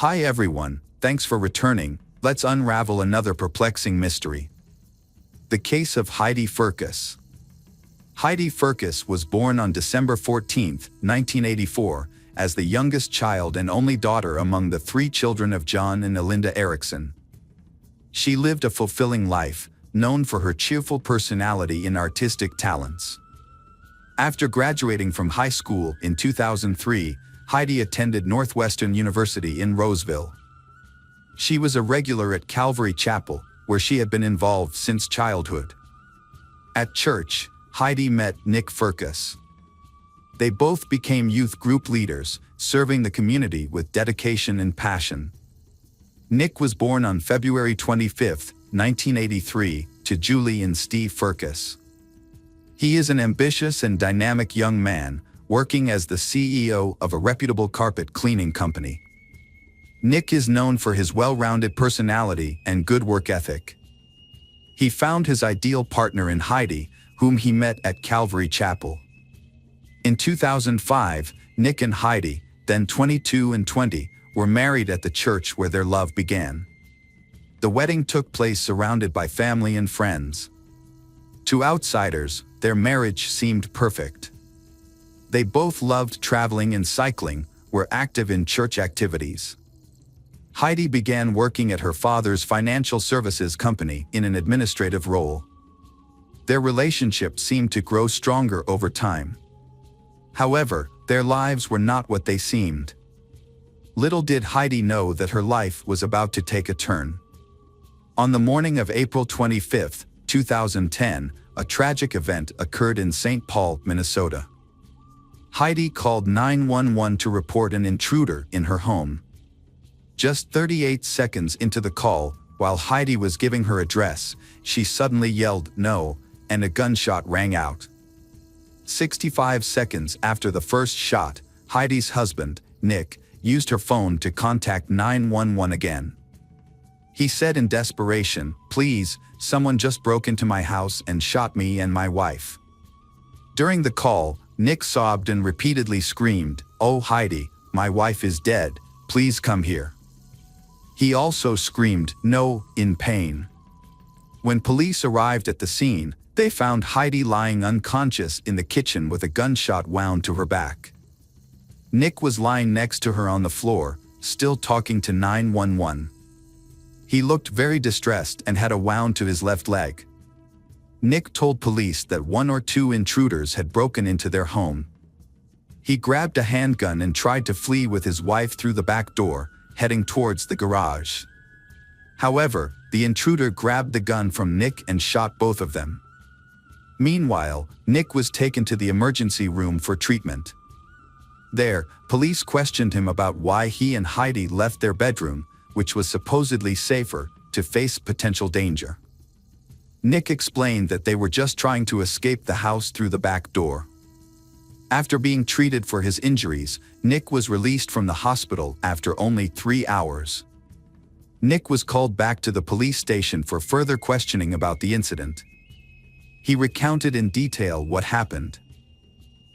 Hi everyone, thanks for returning. Let's unravel another perplexing mystery. The case of Heidi Firkus. Heidi Firkus was born on December 14, 1984, as the youngest child and only daughter among the three children of John and Elinda Eriksson. She lived a fulfilling life, known for her cheerful personality and artistic talents. After graduating from high school in 2003, Heidi attended Northwestern University in Roseville. She was a regular at Calvary Chapel, where she had been involved since childhood. At church, Heidi met Nick Firkus. They both became youth group leaders, serving the community with dedication and passion. Nick was born on February 25, 1983, to Julie and Steve Firkus. He is an ambitious and dynamic young man, working as the CEO of a reputable carpet cleaning company. Nick is known for his well-rounded personality and good work ethic. He found his ideal partner in Heidi, whom he met at Calvary Chapel. In 2005, Nick and Heidi, then 22 and 20, were married at the church where their love began. The wedding took place surrounded by family and friends. To outsiders, their marriage seemed perfect. They both loved traveling and cycling, were active in church activities. Heidi began working at her father's financial services company in an administrative role. Their relationship seemed to grow stronger over time. However, their lives were not what they seemed. Little did Heidi know that her life was about to take a turn. On the morning of April 25, 2010, a tragic event occurred in St. Paul, Minnesota. Heidi called 911 to report an intruder in her home. Just 38 seconds into the call, while Heidi was giving her address, she suddenly yelled, "No," and a gunshot rang out. 65 seconds after the first shot, Heidi's husband, Nick, used her phone to contact 911 again. He said in desperation, "Please, someone just broke into my house and shot me and my wife." During the call, Nick sobbed and repeatedly screamed, "Oh Heidi, my wife is dead, please come here." He also screamed, "No," in pain. When police arrived at the scene, they found Heidi lying unconscious in the kitchen with a gunshot wound to her back. Nick was lying next to her on the floor, still talking to 911. He looked very distressed and had a wound to his left leg. Nick told police that one or two intruders had broken into their home. He grabbed a handgun and tried to flee with his wife through the back door, heading towards the garage. However, the intruder grabbed the gun from Nick and shot both of them. Meanwhile, Nick was taken to the emergency room for treatment. There, police questioned him about why he and Heidi left their bedroom, which was supposedly safer, to face potential danger. Nick explained that they were just trying to escape the house through the back door. After being treated for his injuries, Nick was released from the hospital after only 3 hours. Nick was called back to the police station for further questioning about the incident. He recounted in detail what happened.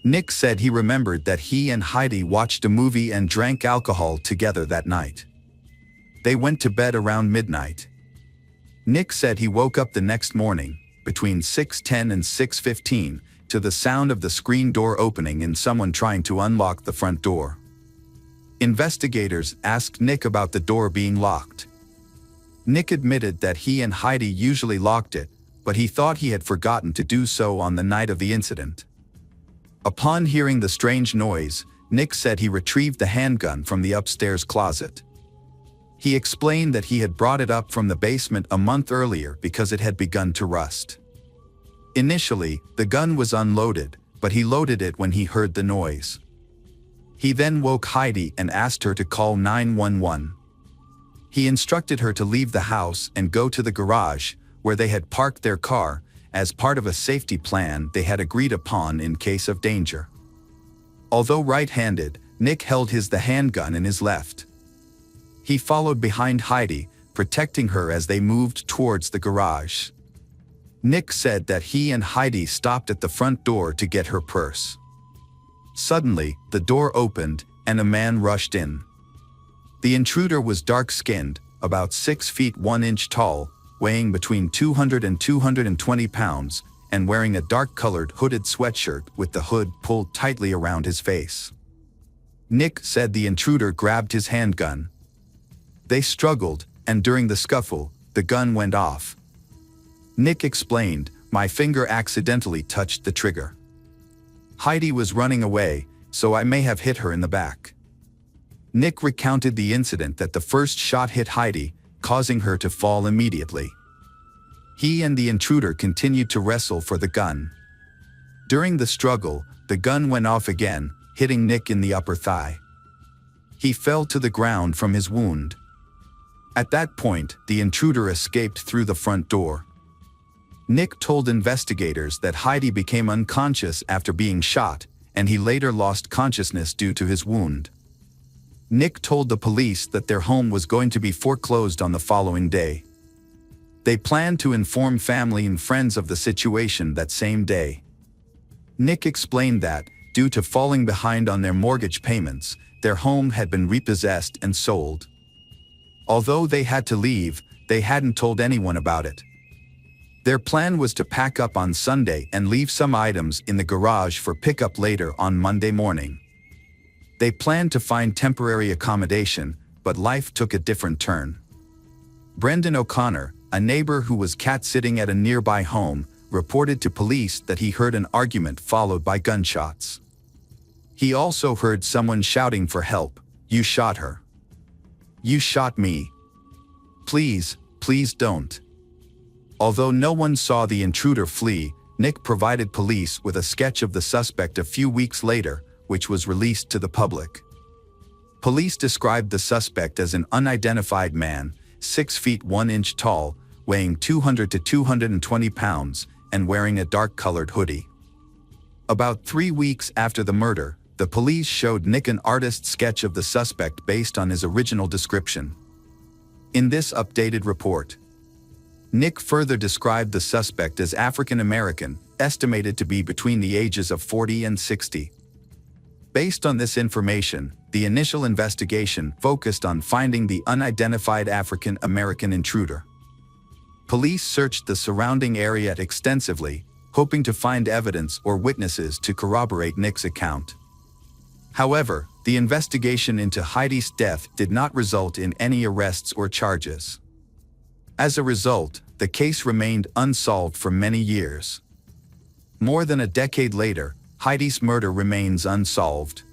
Nick said he remembered that he and Heidi watched a movie and drank alcohol together that night. They went to bed around midnight. Nick said he woke up the next morning, between 6:10 and 6:15, to the sound of the screen door opening and someone trying to unlock the front door. Investigators asked Nick about the door being locked. Nick admitted that he and Heidi usually locked it, but he thought he had forgotten to do so on the night of the incident. Upon hearing the strange noise, Nick said he retrieved the handgun from the upstairs closet. He explained that he had brought it up from the basement a month earlier because it had begun to rust. Initially, the gun was unloaded, but he loaded it when he heard the noise. He then woke Heidi and asked her to call 911. He instructed her to leave the house and go to the garage, where they had parked their car, as part of a safety plan they had agreed upon in case of danger. Although right-handed, Nick held the handgun in his left. He followed behind Heidi, protecting her as they moved towards the garage. Nick said that he and Heidi stopped at the front door to get her purse. Suddenly, the door opened and a man rushed in. The intruder was dark-skinned, about 6 feet 1 inch tall, weighing between 200 and 220 pounds, and wearing a dark-colored hooded sweatshirt with the hood pulled tightly around his face. Nick said the intruder grabbed his handgun. They struggled, and during the scuffle, the gun went off. Nick explained, "My finger accidentally touched the trigger. Heidi was running away, so I may have hit her in the back." Nick recounted the incident that the first shot hit Heidi, causing her to fall immediately. He and the intruder continued to wrestle for the gun. During the struggle, the gun went off again, hitting Nick in the upper thigh. He fell to the ground from his wound. At that point, the intruder escaped through the front door. Nick told investigators that Heidi became unconscious after being shot, and he later lost consciousness due to his wound. Nick told the police that their home was going to be foreclosed on the following day. They planned to inform family and friends of the situation that same day. Nick explained that, due to falling behind on their mortgage payments, their home had been repossessed and sold. Although they had to leave, they hadn't told anyone about it. Their plan was to pack up on Sunday and leave some items in the garage for pickup later on Monday morning. They planned to find temporary accommodation, but life took a different turn. Brendan O'Connor, a neighbor who was cat-sitting at a nearby home, reported to police that he heard an argument followed by gunshots. He also heard someone shouting for help, "You shot her. You shot me. Please, please don't." Although no one saw the intruder flee, Nick provided police with a sketch of the suspect a few weeks later, which was released to the public. Police described the suspect as an unidentified man, 6 feet 1 inch tall, weighing 200 to 220 pounds, and wearing a dark-colored hoodie. About 3 weeks after the murder, the police showed Nick an artist's sketch of the suspect based on his original description. In this updated report, Nick further described the suspect as African American, estimated to be between the ages of 40 and 60. Based on this information, the initial investigation focused on finding the unidentified African American intruder. Police searched the surrounding area extensively, hoping to find evidence or witnesses to corroborate Nick's account. However, the investigation into Heidi's death did not result in any arrests or charges. As a result, the case remained unsolved for many years. More than a decade later, Heidi's murder remains unsolved.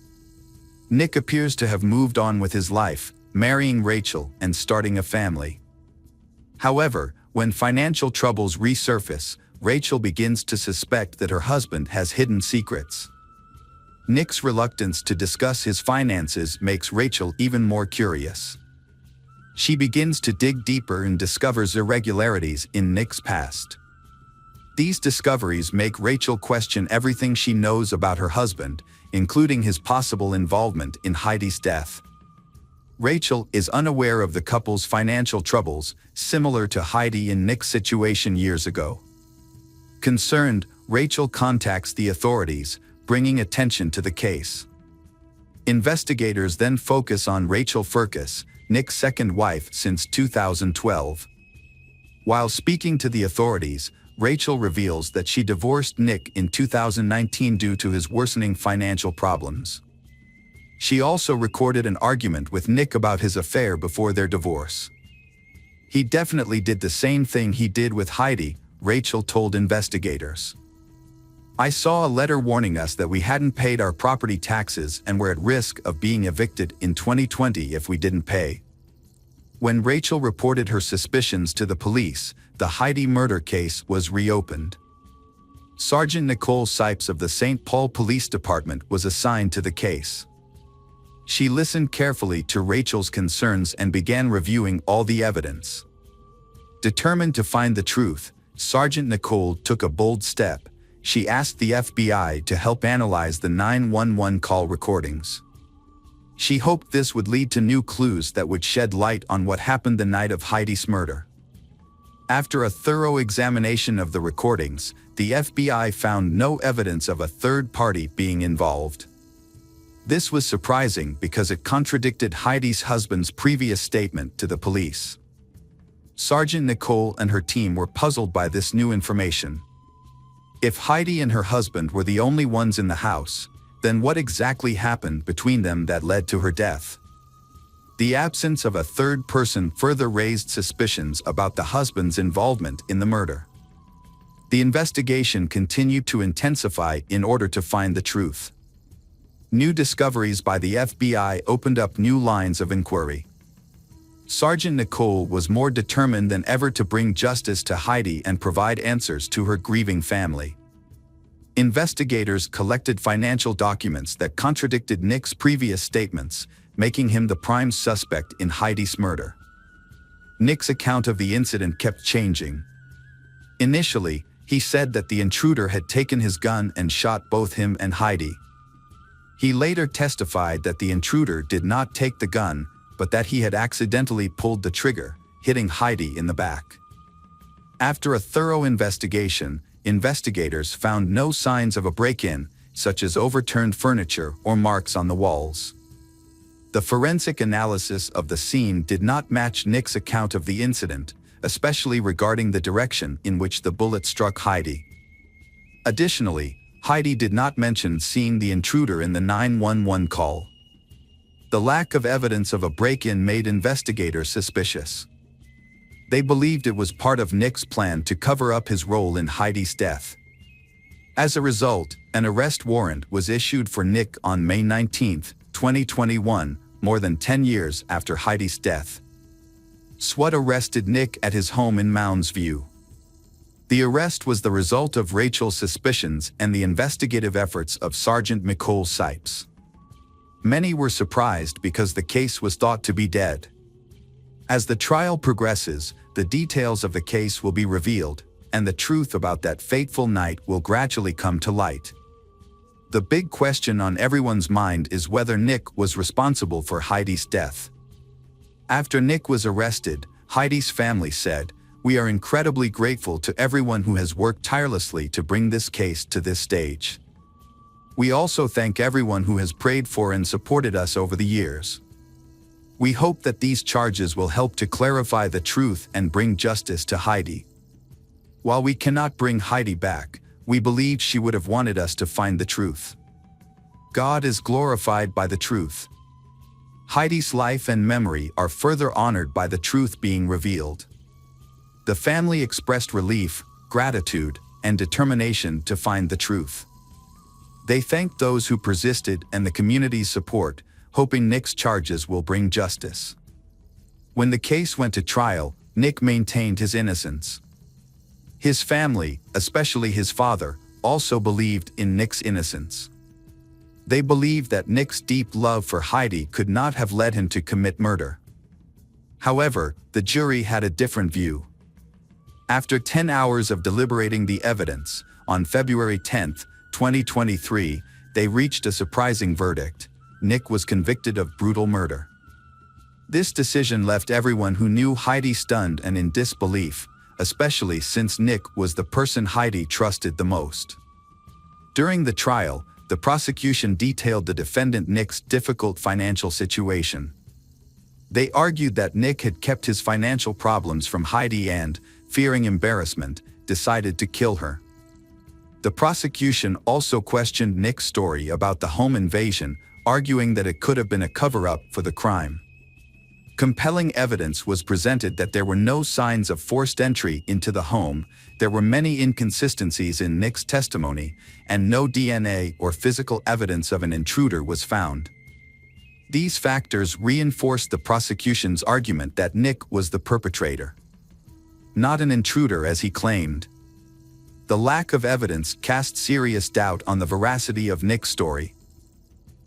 Nick appears to have moved on with his life, marrying Rachel and starting a family. However, when financial troubles resurface, Rachel begins to suspect that her husband has hidden secrets. Nick's reluctance to discuss his finances makes Rachel even more curious. She begins to dig deeper and discovers irregularities in Nick's past. These discoveries make Rachel question everything she knows about her husband, including his possible involvement in Heidi's death. Rachel is unaware of the couple's financial troubles, similar to Heidi and Nick's situation years ago. Concerned, Rachel contacts the authorities, bringing attention to the case. Investigators then focus on Rachel Firkus, Nick's second wife since 2012. While speaking to the authorities, Rachel reveals that she divorced Nick in 2019 due to his worsening financial problems. She also recorded an argument with Nick about his affair before their divorce. "He definitely did the same thing he did with Heidi," Rachel told investigators. "I saw a letter warning us that we hadn't paid our property taxes and were at risk of being evicted in 2020 if we didn't pay." When Rachel reported her suspicions to the police, the Heidi murder case was reopened. Sergeant Nicole Sipes of the St. Paul Police Department was assigned to the case. She listened carefully to Rachel's concerns and began reviewing all the evidence. Determined to find the truth, Sergeant Nicole took a bold step. She asked the FBI to help analyze the 911 call recordings. She hoped this would lead to new clues that would shed light on what happened the night of Heidi's murder. After a thorough examination of the recordings, the FBI found no evidence of a third party being involved. This was surprising because it contradicted Heidi's husband's previous statement to the police. Sergeant Nicole and her team were puzzled by this new information. If Heidi and her husband were the only ones in the house, then what exactly happened between them that led to her death? The absence of a third person further raised suspicions about the husband's involvement in the murder. The investigation continued to intensify in order to find the truth. New discoveries by the FBI opened up new lines of inquiry. Sergeant Nicole was more determined than ever to bring justice to Heidi and provide answers to her grieving family. Investigators collected financial documents that contradicted Nick's previous statements, making him the prime suspect in Heidi's murder. Nick's account of the incident kept changing. Initially, he said that the intruder had taken his gun and shot both him and Heidi. He later testified that the intruder did not take the gun, but that he had accidentally pulled the trigger, hitting Heidi in the back. After a thorough investigation, investigators found no signs of a break-in, such as overturned furniture or marks on the walls. The forensic analysis of the scene did not match Nick's account of the incident, especially regarding the direction in which the bullet struck Heidi. Additionally, Heidi did not mention seeing the intruder in the 911 call. The lack of evidence of a break-in made investigators suspicious. They believed it was part of Nick's plan to cover up his role in Heidi's death. As a result, an arrest warrant was issued for Nick on May 19, 2021, more than 10 years after Heidi's death. SWAT arrested Nick at his home in Mounds View. The arrest was the result of Rachel's suspicions and the investigative efforts of Sergeant Nicole Sipes. Many were surprised because the case was thought to be dead. As the trial progresses, the details of the case will be revealed, and the truth about that fateful night will gradually come to light. The big question on everyone's mind is whether Nick was responsible for Heidi's death. After Nick was arrested, Heidi's family said, "We are incredibly grateful to everyone who has worked tirelessly to bring this case to this stage. We also thank everyone who has prayed for and supported us over the years. We hope that these charges will help to clarify the truth and bring justice to Heidi. While we cannot bring Heidi back, we believe she would have wanted us to find the truth. God is glorified by the truth. Heidi's life and memory are further honored by the truth being revealed." The family expressed relief, gratitude, and determination to find the truth. They thanked those who persisted and the community's support, hoping Nick's charges will bring justice. When the case went to trial, Nick maintained his innocence. His family, especially his father, also believed in Nick's innocence. They believed that Nick's deep love for Heidi could not have led him to commit murder. However, the jury had a different view. After 10 hours of deliberating the evidence, on February 10, 2023, they reached a surprising verdict. Nick was convicted of brutal murder. This decision left everyone who knew Heidi stunned and in disbelief, especially since Nick was the person Heidi trusted the most. During the trial, the prosecution detailed the defendant Nick's difficult financial situation. They argued that Nick had kept his financial problems from Heidi and, fearing embarrassment, decided to kill her. The prosecution also questioned Nick's story about the home invasion, arguing that it could have been a cover-up for the crime. Compelling evidence was presented that there were no signs of forced entry into the home, there were many inconsistencies in Nick's testimony, and no DNA or physical evidence of an intruder was found. These factors reinforced the prosecution's argument that Nick was the perpetrator, not an intruder as he claimed. The lack of evidence cast serious doubt on the veracity of Nick's story.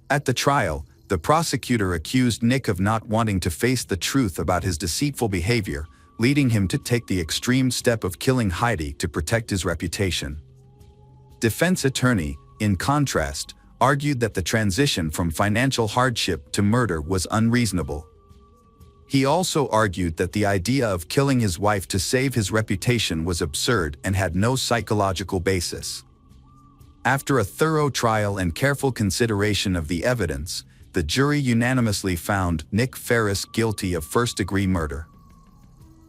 At the trial, the prosecutor accused Nick of not wanting to face the truth about his deceitful behavior, leading him to take the extreme step of killing Heidi to protect his reputation. Defense attorney, in contrast, argued that the transition from financial hardship to murder was unreasonable. He also argued that the idea of killing his wife to save his reputation was absurd and had no psychological basis. After a thorough trial and careful consideration of the evidence, the jury unanimously found Nick Firkus guilty of first-degree murder.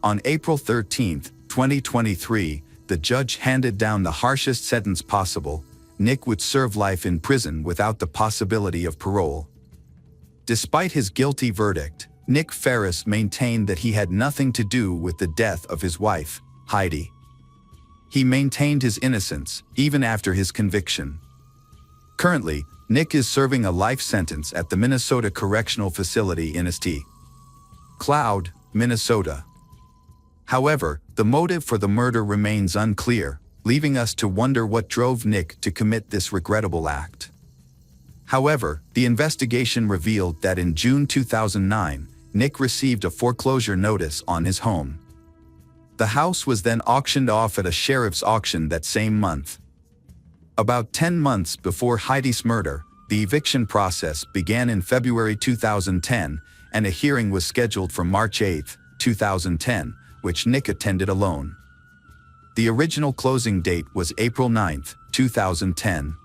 On April 13, 2023, the judge handed down the harshest sentence possible. Nick would serve life in prison without the possibility of parole. Despite his guilty verdict, Nick Firkus maintained that he had nothing to do with the death of his wife, Heidi. He maintained his innocence, even after his conviction. Currently, Nick is serving a life sentence at the Minnesota Correctional Facility in St. Cloud, Minnesota. However, the motive for the murder remains unclear, leaving us to wonder what drove Nick to commit this regrettable act. However, the investigation revealed that in June 2009, Nick received a foreclosure notice on his home. The house was then auctioned off at a sheriff's auction that same month. About 10 months before Heidi's murder, the eviction process began in February 2010, and a hearing was scheduled for March 8, 2010, which Nick attended alone. The original closing date was April 9, 2010.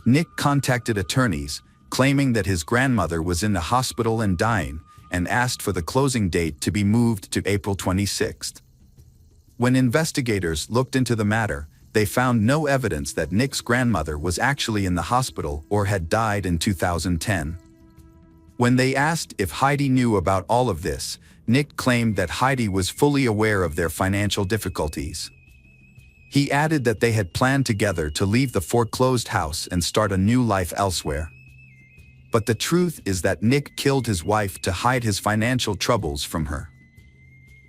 Nick contacted attorneys, claiming that his grandmother was in the hospital and dying, and asked for the closing date to be moved to April 26. When investigators looked into the matter, they found no evidence that Nick's grandmother was actually in the hospital or had died in 2010. When they asked if Heidi knew about all of this, Nick claimed that Heidi was fully aware of their financial difficulties. He added that they had planned together to leave the foreclosed house and start a new life elsewhere. But the truth is that Nick killed his wife to hide his financial troubles from her.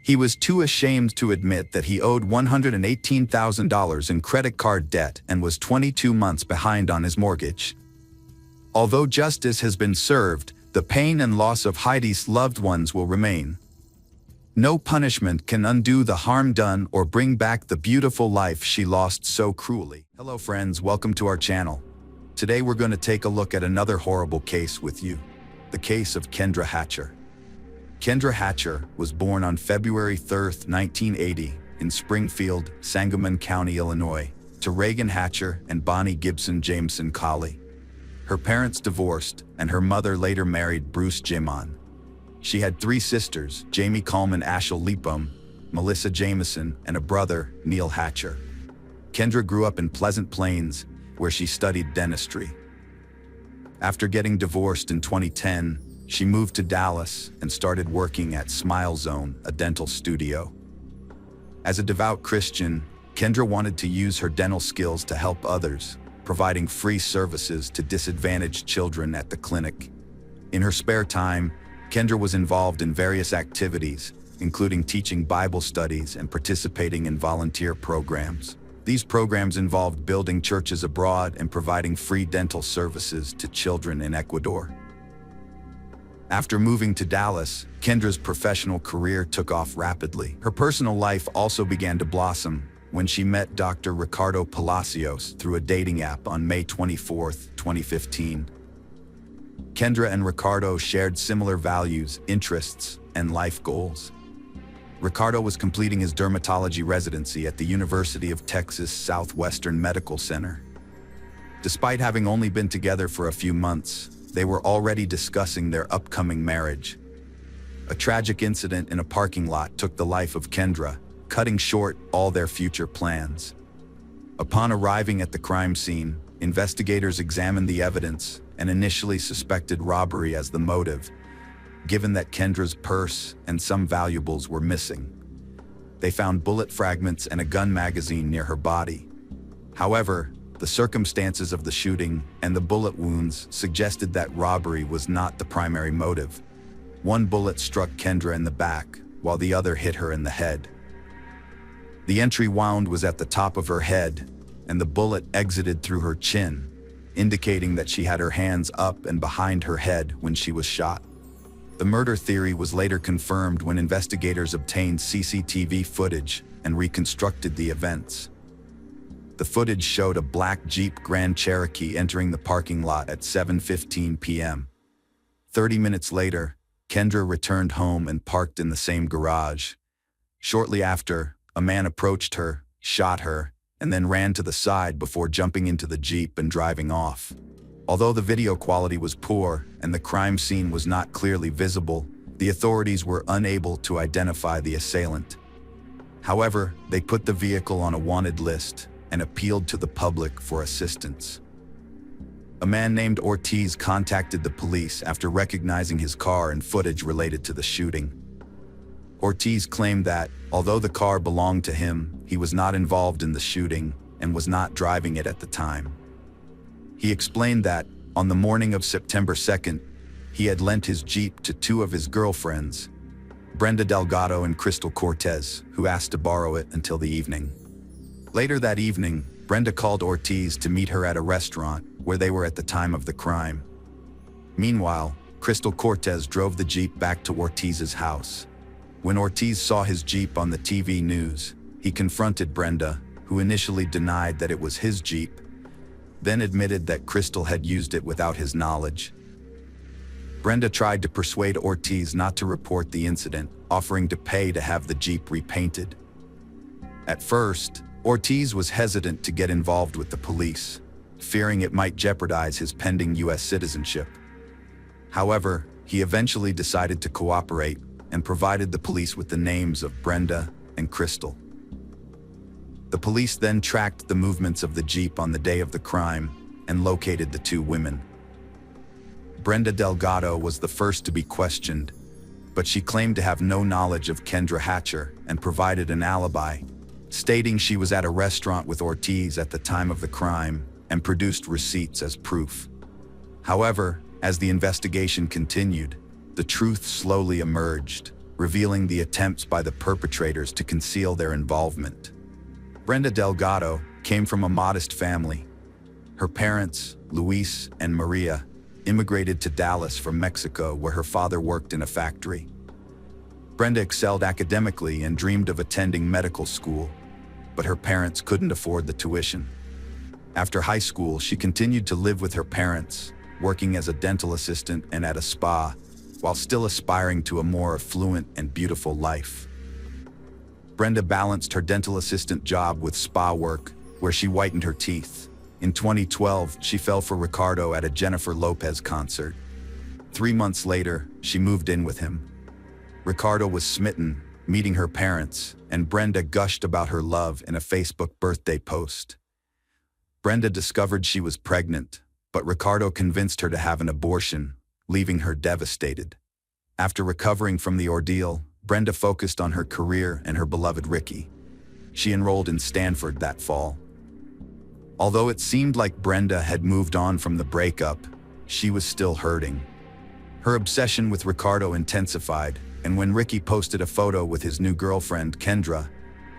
He was too ashamed to admit that he owed $118,000 in credit card debt and was 22 months behind on his mortgage. Although justice has been served, the pain and loss of Heidi's loved ones will remain. No punishment can undo the harm done or bring back the beautiful life she lost so cruelly. Hello friends, welcome to our channel. Today we're going to take a look at another horrible case with you. The case of Kendra Hatcher. Kendra Hatcher was born on February 3, 1980, in Springfield, Sangamon County, Illinois, to Reagan Hatcher and Bonnie Gibson Jameson Colley. Her parents divorced, and her mother later married Bruce Jimon. She had 3 sisters, Jamie Coleman Ashel Lepum, Melissa Jameson, and a brother, Neil Hatcher. Kendra grew up in Pleasant Plains, where she studied dentistry. After getting divorced in 2010, she moved to Dallas and started working at Smile Zone, a dental studio. As a devout Christian, Kendra wanted to use her dental skills to help others, providing free services to disadvantaged children at the clinic. In her spare time, Kendra was involved in various activities, including teaching Bible studies and participating in volunteer programs. These programs involved building churches abroad and providing free dental services to children in Ecuador. After moving to Dallas, Kendra's professional career took off rapidly. Her personal life also began to blossom when she met Dr. Ricardo Palacios through a dating app on May 24, 2015. Kendra and Ricardo shared similar values, interests, and life goals. Ricardo was completing his dermatology residency at the University of Texas Southwestern Medical Center. Despite having only been together for a few months, they were already discussing their upcoming marriage. A tragic incident in a parking lot took the life of Kendra, cutting short all their future plans. Upon arriving at the crime scene, investigators examined the evidence and initially suspected robbery as the motive, given that Kendra's purse and some valuables were missing. They found bullet fragments and a gun magazine near her body. However, the circumstances of the shooting and the bullet wounds suggested that robbery was not the primary motive. One bullet struck Kendra in the back, while the other hit her in the head. The entry wound was at the top of her head, and the bullet exited through her chin, indicating that she had her hands up and behind her head when she was shot. The murder theory was later confirmed when investigators obtained CCTV footage and reconstructed the events. The footage showed a black Jeep Grand Cherokee entering the parking lot at 7:15 p.m. 30 minutes later, Kendra returned home and parked in the same garage. Shortly after, a man approached her, shot her, and then ran to the side before jumping into the Jeep and driving off. Although the video quality was poor and the crime scene was not clearly visible, the authorities were unable to identify the assailant. However, they put the vehicle on a wanted list and appealed to the public for assistance. A man named Ortiz contacted the police after recognizing his car and footage related to the shooting. Ortiz claimed that, although the car belonged to him, he was not involved in the shooting and was not driving it at the time. He explained that, on the morning of September 2nd, he had lent his Jeep to two of his girlfriends, Brenda Delgado and Crystal Cortez, who asked to borrow it until the evening. Later that evening, Brenda called Ortiz to meet her at a restaurant where they were at the time of the crime. Meanwhile, Crystal Cortez drove the Jeep back to Ortiz's house. When Ortiz saw his Jeep on the TV news, he confronted Brenda, who initially denied that it was his Jeep, then admitted that Crystal had used it without his knowledge. Brenda tried to persuade Ortiz not to report the incident, offering to pay to have the Jeep repainted. At first, Ortiz was hesitant to get involved with the police, fearing it might jeopardize his pending U.S. citizenship. However, he eventually decided to cooperate and provided the police with the names of Brenda and Crystal. The police then tracked the movements of the Jeep on the day of the crime and located the two women. Brenda Delgado was the first to be questioned, but she claimed to have no knowledge of Kendra Hatcher and provided an alibi, stating she was at a restaurant with Ortiz at the time of the crime and produced receipts as proof. However, as the investigation continued, the truth slowly emerged, revealing the attempts by the perpetrators to conceal their involvement. Brenda Delgado came from a modest family. Her parents, Luis and Maria, immigrated to Dallas from Mexico, where her father worked in a factory. Brenda excelled academically and dreamed of attending medical school, but her parents couldn't afford the tuition. After high school, she continued to live with her parents, working as a dental assistant and at a spa, while still aspiring to a more affluent and beautiful life. Brenda balanced her dental assistant job with spa work, where she whitened her teeth. In 2012, she fell for Ricardo at a Jennifer Lopez concert. 3 months later, she moved in with him. Ricardo was smitten, meeting her parents, and Brenda gushed about her love in a Facebook birthday post. Brenda discovered she was pregnant, but Ricardo convinced her to have an abortion, leaving her devastated. After recovering from the ordeal, Brenda focused on her career and her beloved Ricky. She enrolled in Stanford that fall. Although it seemed like Brenda had moved on from the breakup, she was still hurting. Her obsession with Ricardo intensified, and when Ricky posted a photo with his new girlfriend, Kendra,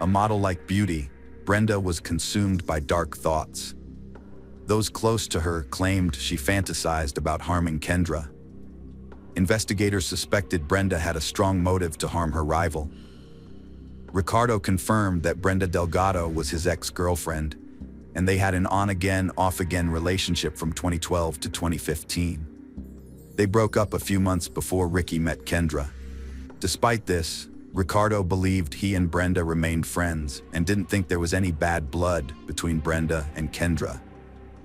a model-like beauty, Brenda was consumed by dark thoughts. Those close to her claimed she fantasized about harming Kendra. Investigators suspected Brenda had a strong motive to harm her rival. Ricardo confirmed that Brenda Delgado was his ex-girlfriend, and they had an on-again, off-again relationship from 2012 to 2015. They broke up a few months before Ricky met Kendra. Despite this, Ricardo believed he and Brenda remained friends and didn't think there was any bad blood between Brenda and Kendra.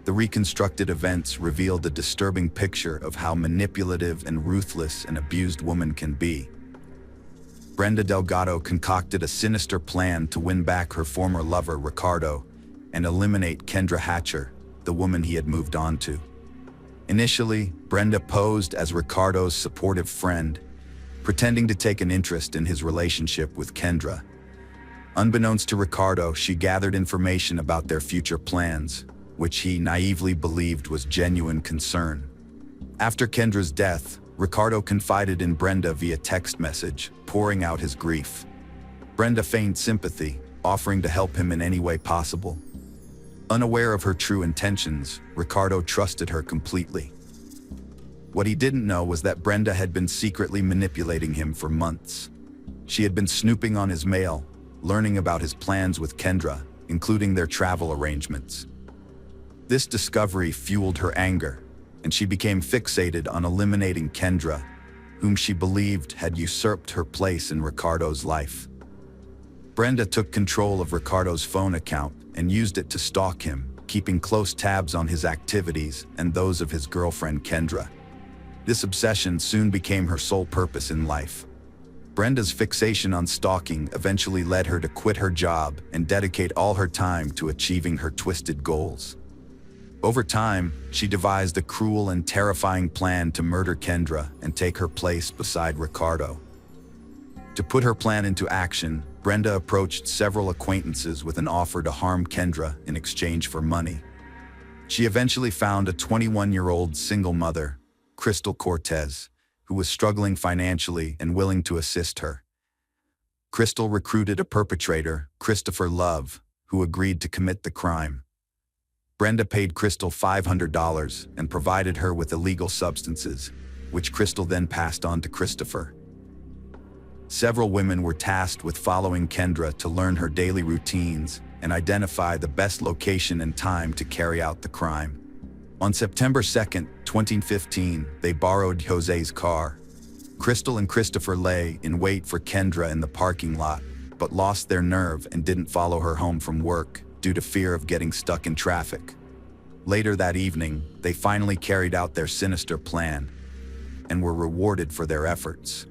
The reconstructed events revealed a disturbing picture of how manipulative and ruthless an abused woman can be. Brenda Delgado concocted a sinister plan to win back her former lover, Ricardo, and eliminate Kendra Hatcher, the woman he had moved on to. Initially, Brenda posed as Ricardo's supportive friend, pretending to take an interest in his relationship with Kendra. Unbeknownst to Ricardo, she gathered information about their future plans, which he naively believed was genuine concern. After Kendra's death, Ricardo confided in Brenda via text message, pouring out his grief. Brenda feigned sympathy, offering to help him in any way possible. Unaware of her true intentions, Ricardo trusted her completely. What he didn't know was that Brenda had been secretly manipulating him for months. She had been snooping on his mail, learning about his plans with Kendra, including their travel arrangements. This discovery fueled her anger, and she became fixated on eliminating Kendra, whom she believed had usurped her place in Ricardo's life. Brenda took control of Ricardo's phone account and used it to stalk him, keeping close tabs on his activities and those of his girlfriend Kendra. This obsession soon became her sole purpose in life. Brenda's fixation on stalking eventually led her to quit her job and dedicate all her time to achieving her twisted goals. Over time, she devised a cruel and terrifying plan to murder Kendra and take her place beside Ricardo. To put her plan into action, Brenda approached several acquaintances with an offer to harm Kendra in exchange for money. She eventually found a 21-year-old single mother, Crystal Cortez, who was struggling financially and willing to assist her. Crystal recruited a perpetrator, Christopher Love, who agreed to commit the crime. Brenda paid Crystal $500 and provided her with illegal substances, which Crystal then passed on to Christopher. Several women were tasked with following Kendra to learn her daily routines and identify the best location and time to carry out the crime. On September 2, 2015, they borrowed Jose's car. Crystal and Christopher lay in wait for Kendra in the parking lot, but lost their nerve and didn't follow her home from work due to fear of getting stuck in traffic. Later that evening, they finally carried out their sinister plan and were rewarded for their efforts.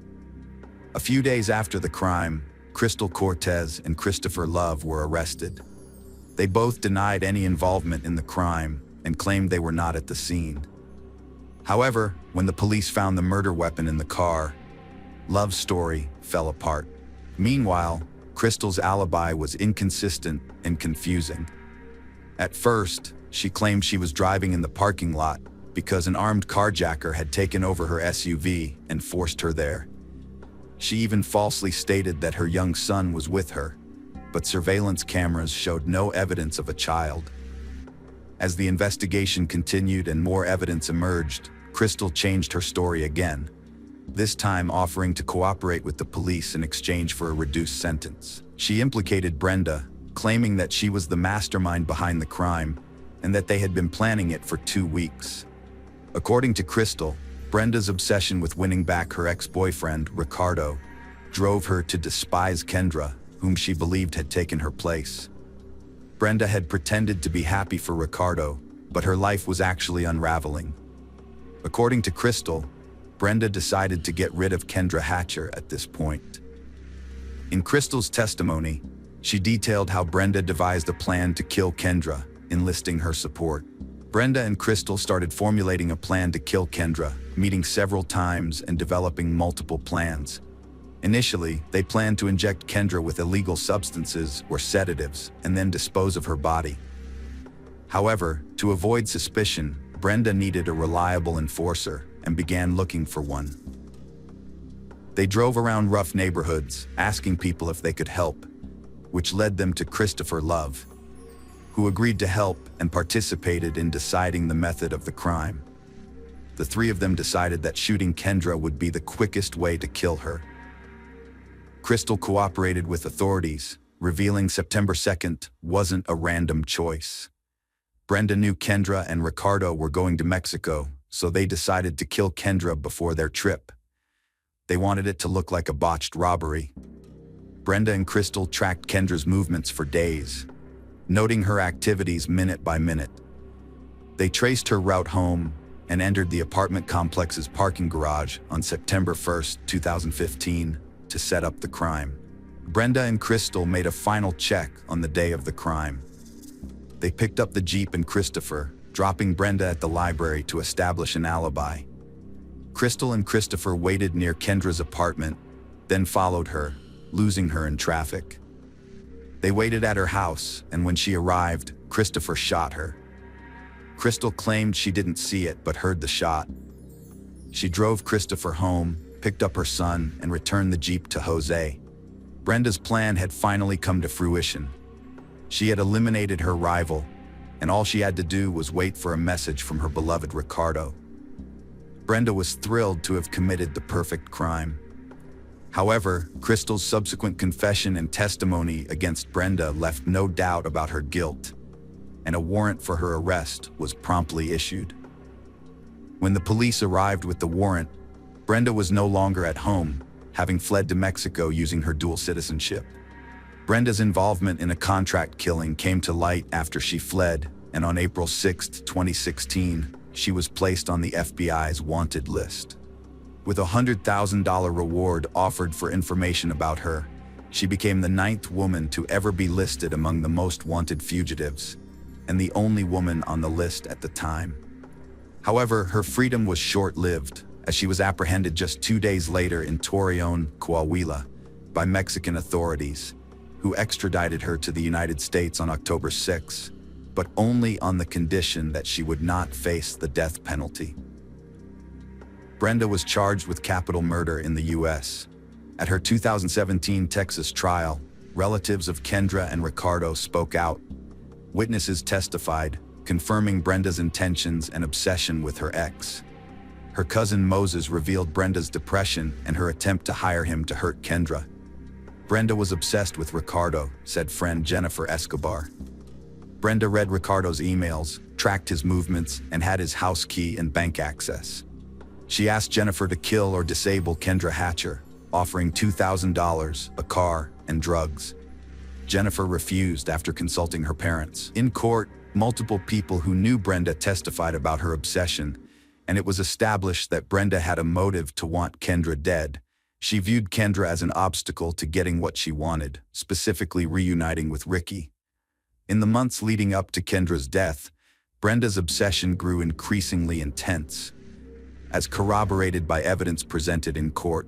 A few days after the crime, Crystal Cortez and Christopher Love were arrested. They both denied any involvement in the crime and claimed they were not at the scene. However, when the police found the murder weapon in the car, Love's story fell apart. Meanwhile, Crystal's alibi was inconsistent and confusing. At first, she claimed she was driving in the parking lot because an armed carjacker had taken over her SUV and forced her there. She even falsely stated that her young son was with her, but surveillance cameras showed no evidence of a child. As the investigation continued and more evidence emerged, Crystal changed her story again, this time offering to cooperate with the police in exchange for a reduced sentence. She implicated Brenda, claiming that she was the mastermind behind the crime and that they had been planning it for 2 weeks. According to Crystal, Brenda's obsession with winning back her ex-boyfriend, Ricardo, drove her to despise Kendra, whom she believed had taken her place. Brenda had pretended to be happy for Ricardo, but her life was actually unraveling. According to Crystal, Brenda decided to get rid of Kendra Hatcher at this point. In Crystal's testimony, she detailed how Brenda devised a plan to kill Kendra, enlisting her support. Brenda and Crystal started formulating a plan to kill Kendra, meeting several times and developing multiple plans. Initially, they planned to inject Kendra with illegal substances or sedatives and then dispose of her body. However, to avoid suspicion, Brenda needed a reliable enforcer and began looking for one. They drove around rough neighborhoods, asking people if they could help, which led them to Christopher Love, who agreed to help and participated in deciding the method of the crime. The three of them decided that shooting Kendra would be the quickest way to kill her. Crystal cooperated with authorities, revealing September 2nd wasn't a random choice. Brenda knew Kendra and Ricardo were going to Mexico, so they decided to kill Kendra before their trip. They wanted it to look like a botched robbery. Brenda and Crystal tracked Kendra's movements for days, noting her activities minute by minute. They traced her route home and entered the apartment complex's parking garage on September 1st, 2015, to set up the crime. Brenda and Crystal made a final check on the day of the crime. They picked up the Jeep and Christopher, dropping Brenda at the library to establish an alibi. Crystal and Christopher waited near Kendra's apartment, then followed her, losing her in traffic. They waited at her house, and when she arrived, Christopher shot her. Crystal claimed she didn't see it but heard the shot. She drove Christopher home, picked up her son, and returned the Jeep to Jose. Brenda's plan had finally come to fruition. She had eliminated her rival, and all she had to do was wait for a message from her beloved Ricardo. Brenda was thrilled to have committed the perfect crime. However, Crystal's subsequent confession and testimony against Brenda left no doubt about her guilt, and a warrant for her arrest was promptly issued. When the police arrived with the warrant, Brenda was no longer at home, having fled to Mexico using her dual citizenship. Brenda's involvement in a contract killing came to light after she fled, and on April 6, 2016, she was placed on the FBI's wanted list. With a $100,000 reward offered for information about her, she became the 9th woman to ever be listed among the most wanted fugitives, and the only woman on the list at the time. However, her freedom was short-lived, as she was apprehended just 2 days later in Torreon, Coahuila, by Mexican authorities, who extradited her to the United States on October 6, but only on the condition that she would not face the death penalty. Brenda was charged with capital murder in the U.S. At her 2017 Texas trial, relatives of Kendra and Ricardo spoke out. Witnesses testified, confirming Brenda's intentions and obsession with her ex. Her cousin Moses revealed Brenda's depression and her attempt to hire him to hurt Kendra. Brenda was obsessed with Ricardo, said friend Jennifer Escobar. Brenda read Ricardo's emails, tracked his movements, and had his house key and bank access. She asked Jennifer to kill or disable Kendra Hatcher, offering $2,000, a car, and drugs. Jennifer refused after consulting her parents. In court, multiple people who knew Brenda testified about her obsession, and it was established that Brenda had a motive to want Kendra dead. She viewed Kendra as an obstacle to getting what she wanted, specifically reuniting with Ricky. In the months leading up to Kendra's death, Brenda's obsession grew increasingly intense, as corroborated by evidence presented in court.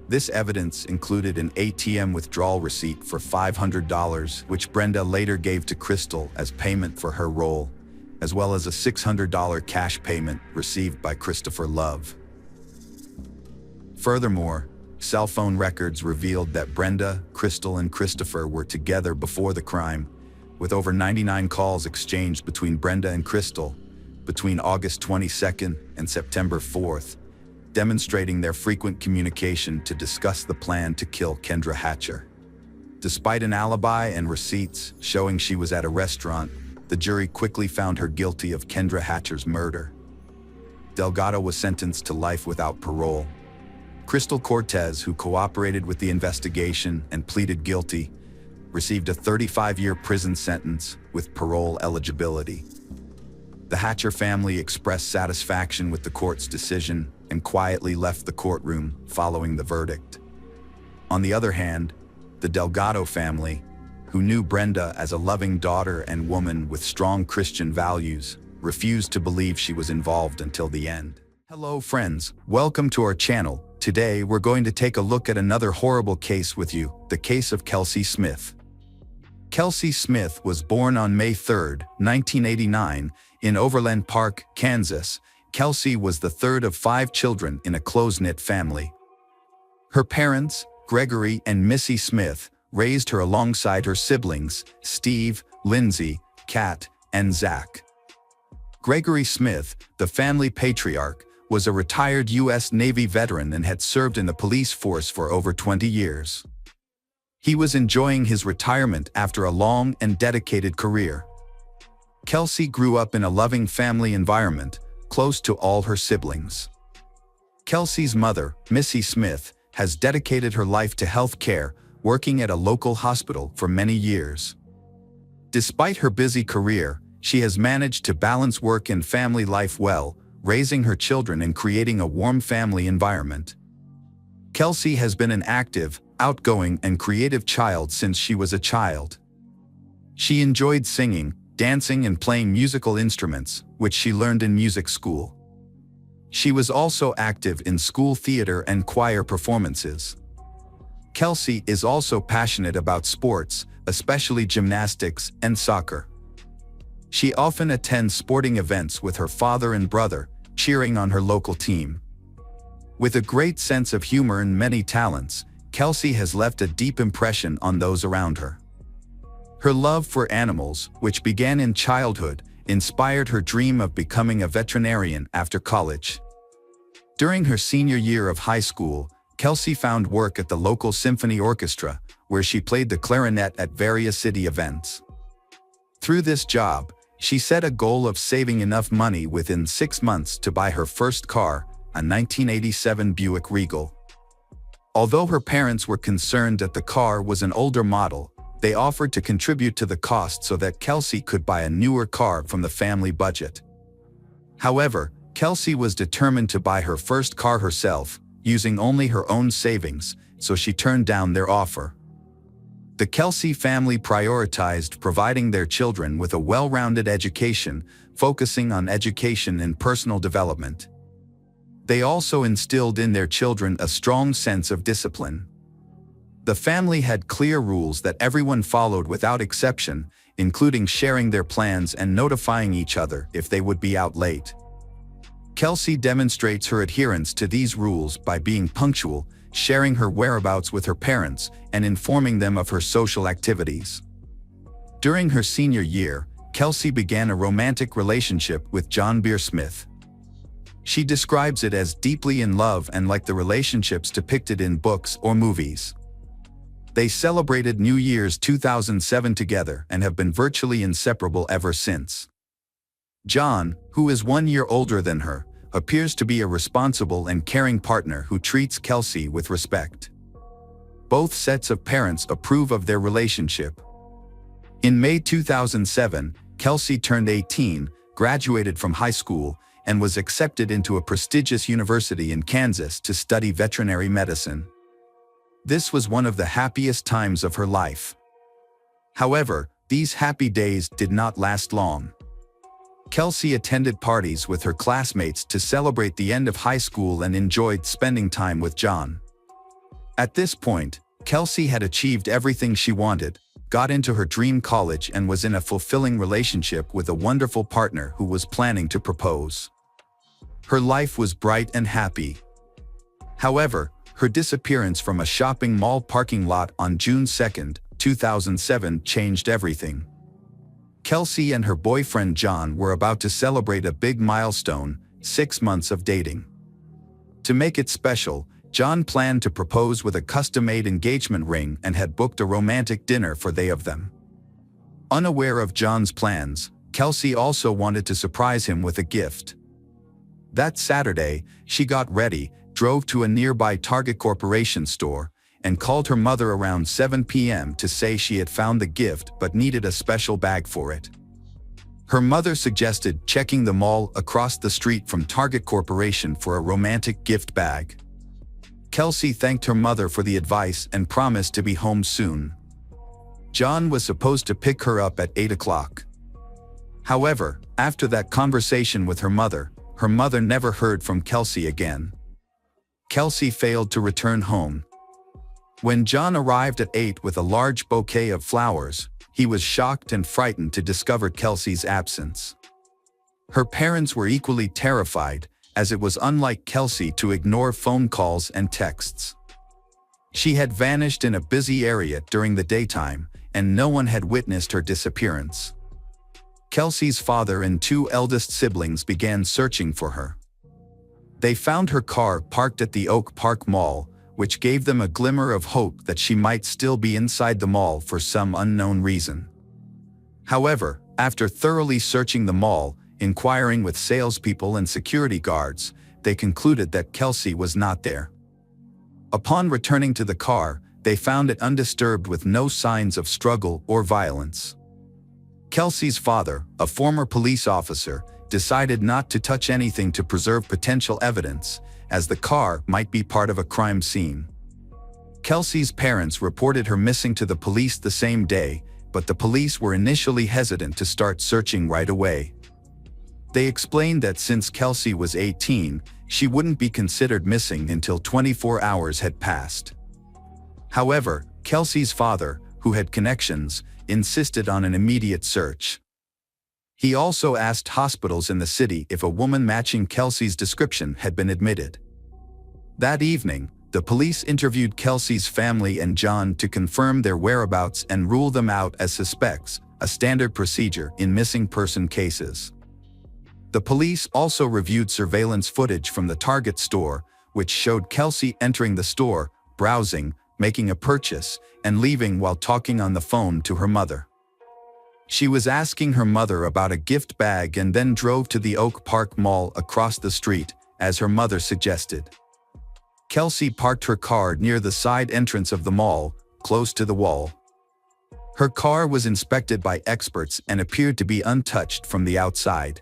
This evidence included an ATM withdrawal receipt for $500, which Brenda later gave to Crystal as payment for her role, as well as a $600 cash payment received by Christopher Love. Furthermore, cell phone records revealed that Brenda, Crystal, and Christopher were together before the crime, with over 99 calls exchanged between Brenda and Crystal between August 22nd and September 4th, demonstrating their frequent communication to discuss the plan to kill Kendra Hatcher. Despite an alibi and receipts showing she was at a restaurant, the jury quickly found her guilty of Kendra Hatcher's murder. Delgado was sentenced to life without parole. Crystal Cortez, who cooperated with the investigation and pleaded guilty, received a 35-year prison sentence with parole eligibility. The Hatcher family expressed satisfaction with the court's decision and quietly left the courtroom following the verdict. On the other hand, the Delgado family, who knew Brenda as a loving daughter and woman with strong Christian values, refused to believe she was involved until the end. Hello friends, welcome to our channel. Today we're going to take a look at another horrible case with you, the case of Kelsey Smith. Kelsey Smith was born on May 3, 1989, in Overland Park, Kansas. Kelsey was the third of 5 children in a close-knit family. Her parents, Gregory and Missy Smith, raised her alongside her siblings, Steve, Lindsay, Kat, and Zach. Gregory Smith, the family patriarch, was a retired U.S. Navy veteran and had served in the police force for over 20 years. He was enjoying his retirement after a long and dedicated career. Kelsey grew up in a loving family environment, close to all her siblings. Kelsey's mother, Missy Smith, has dedicated her life to health care, working at a local hospital for many years. Despite her busy career, she has managed to balance work and family life well, raising her children and creating a warm family environment. Kelsey has been an active, outgoing, and creative child since she was a child. She enjoyed singing, dancing, and playing musical instruments, which she learned in music school. She was also active in school theater and choir performances. Kelsey is also passionate about sports, especially gymnastics and soccer. She often attends sporting events with her father and brother, cheering on her local team. With a great sense of humor and many talents, Kelsey has left a deep impression on those around her. Her love for animals, which began in childhood, inspired her dream of becoming a veterinarian after college. During her senior year of high school, Kelsey found work at the local symphony orchestra, where she played the clarinet at various city events. Through this job, she set a goal of saving enough money within 6 months to buy her first car, a 1987 Buick Regal. Although her parents were concerned that the car was an older model, they offered to contribute to the cost so that Kelsey could buy a newer car from the family budget. However, Kelsey was determined to buy her first car herself, using only her own savings, so she turned down their offer. The Kelsey family prioritized providing their children with a well-rounded education, focusing on education and personal development. They also instilled in their children a strong sense of discipline. The family had clear rules that everyone followed without exception, including sharing their plans and notifying each other if they would be out late. Kelsey demonstrates her adherence to these rules by being punctual, sharing her whereabouts with her parents, and informing them of her social activities. During her senior year, Kelsey began a romantic relationship with John Smith. She describes it as deeply in love and like the relationships depicted in books or movies. They celebrated New Year's 2007 together and have been virtually inseparable ever since. John, who is 1 year older than her, appears to be a responsible and caring partner who treats Kelsey with respect. Both sets of parents approve of their relationship. In May 2007, Kelsey turned 18, graduated from high school, and was accepted into a prestigious university in Kansas to study veterinary medicine. This was one of the happiest times of her life. However, these happy days did not last long. Kelsey attended parties with her classmates to celebrate the end of high school and enjoyed spending time with John. At this point, Kelsey had achieved everything she wanted, got into her dream college, and was in a fulfilling relationship with a wonderful partner who was planning to propose. Her life was bright and happy. However, her disappearance from a shopping mall parking lot on June 2, 2007 changed everything. Kelsey and her boyfriend John were about to celebrate a big milestone, 6 months of dating. To make it special, John planned to propose with a custom-made engagement ring and had booked a romantic dinner for they of them. Unaware of John's plans, Kelsey also wanted to surprise him with a gift. That Saturday, she got ready, drove to a nearby Target Corporation store, and called her mother around 7 p.m. to say she had found the gift but needed a special bag for it. Her mother suggested checking the mall across the street from Target Corporation for a romantic gift bag. Kelsey thanked her mother for the advice and promised to be home soon. John was supposed to pick her up at 8 o'clock. However, after that conversation with her mother never heard from Kelsey again. Kelsey failed to return home. When John arrived at 8 with a large bouquet of flowers, he was shocked and frightened to discover Kelsey's absence. Her parents were equally terrified, as it was unlike Kelsey to ignore phone calls and texts. She had vanished in a busy area during the daytime, and no one had witnessed her disappearance. Kelsey's father and 2 eldest siblings began searching for her. They found her car parked at the Oak Park Mall, which gave them a glimmer of hope that she might still be inside the mall for some unknown reason. However, after thoroughly searching the mall, inquiring with salespeople and security guards, they concluded that Kelsey was not there. Upon returning to the car, they found it undisturbed with no signs of struggle or violence. Kelsey's father, a former police officer, decided not to touch anything to preserve potential evidence, as the car might be part of a crime scene. Kelsey's parents reported her missing to the police the same day, but the police were initially hesitant to start searching right away. They explained that since Kelsey was 18, she wouldn't be considered missing until 24 hours had passed. However, Kelsey's father, who had connections, insisted on an immediate search. He also asked hospitals in the city if a woman matching Kelsey's description had been admitted. That evening, the police interviewed Kelsey's family and John to confirm their whereabouts and rule them out as suspects, a standard procedure in missing person cases. The police also reviewed surveillance footage from the Target store, which showed Kelsey entering the store, browsing, making a purchase, and leaving while talking on the phone to her mother. She was asking her mother about a gift bag and then drove to the Oak Park Mall across the street, as her mother suggested. Kelsey parked her car near the side entrance of the mall, close to the wall. Her car was inspected by experts and appeared to be untouched from the outside.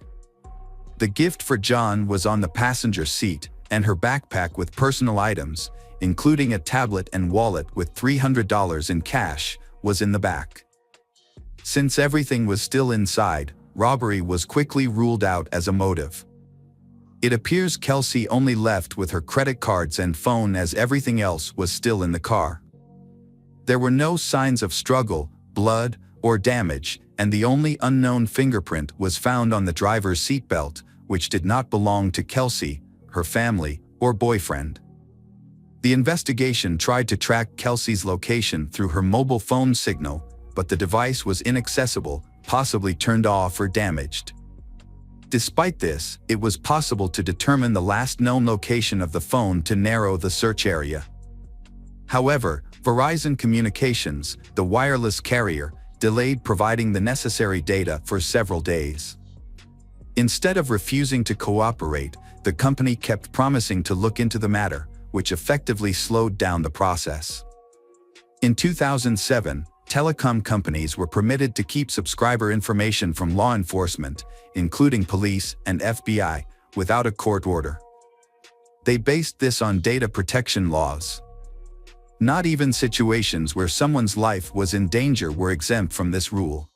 The gift for John was on the passenger seat, and her backpack with personal items, including a tablet and wallet with $300 in cash, was in the back. Since everything was still inside, robbery was quickly ruled out as a motive. It appears Kelsey only left with her credit cards and phone, as everything else was still in the car. There were no signs of struggle, blood, or damage, and the only unknown fingerprint was found on the driver's seatbelt, which did not belong to Kelsey, her family, or boyfriend. The investigation tried to track Kelsey's location through her mobile phone signal, but the device was inaccessible, possibly turned off or damaged. Despite this, it was possible to determine the last known location of the phone to narrow the search area. However, Verizon Communications, the wireless carrier, delayed providing the necessary data for several days. Instead of refusing to cooperate, the company kept promising to look into the matter, which effectively slowed down the process. In 2007, telecom companies were permitted to keep subscriber information from law enforcement, including police and FBI, without a court order. They based this on data protection laws. Not even situations where someone's life was in danger were exempt from this rule.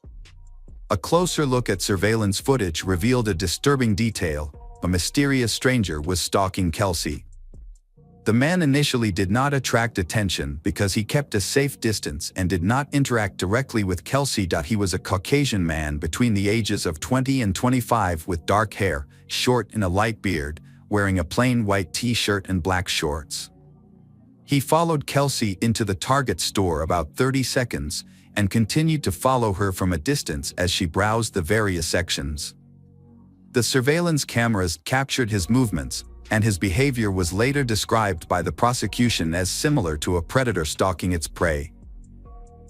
A closer look at surveillance footage revealed a disturbing detail: a mysterious stranger was stalking Kelsey. The man initially did not attract attention because he kept a safe distance and did not interact directly with Kelsey. He was a Caucasian man between the ages of 20 and 25 with dark hair, short and a light beard, wearing a plain white t-shirt and black shorts. He followed Kelsey into the Target store about 30 seconds and continued to follow her from a distance as she browsed the various sections. The surveillance cameras captured his movements, and his behavior was later described by the prosecution as similar to a predator stalking its prey.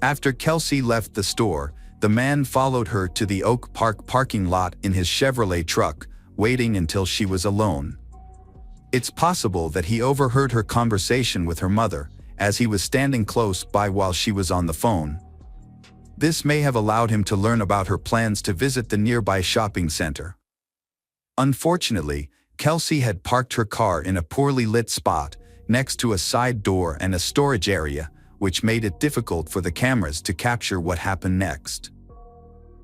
After Kelsey left the store, the man followed her to the Oak Park parking lot in his Chevrolet truck, waiting until she was alone. It's possible that he overheard her conversation with her mother, as he was standing close by while she was on the phone. This may have allowed him to learn about her plans to visit the nearby shopping center. Unfortunately, Kelsey had parked her car in a poorly lit spot, next to a side door and a storage area, which made it difficult for the cameras to capture what happened next.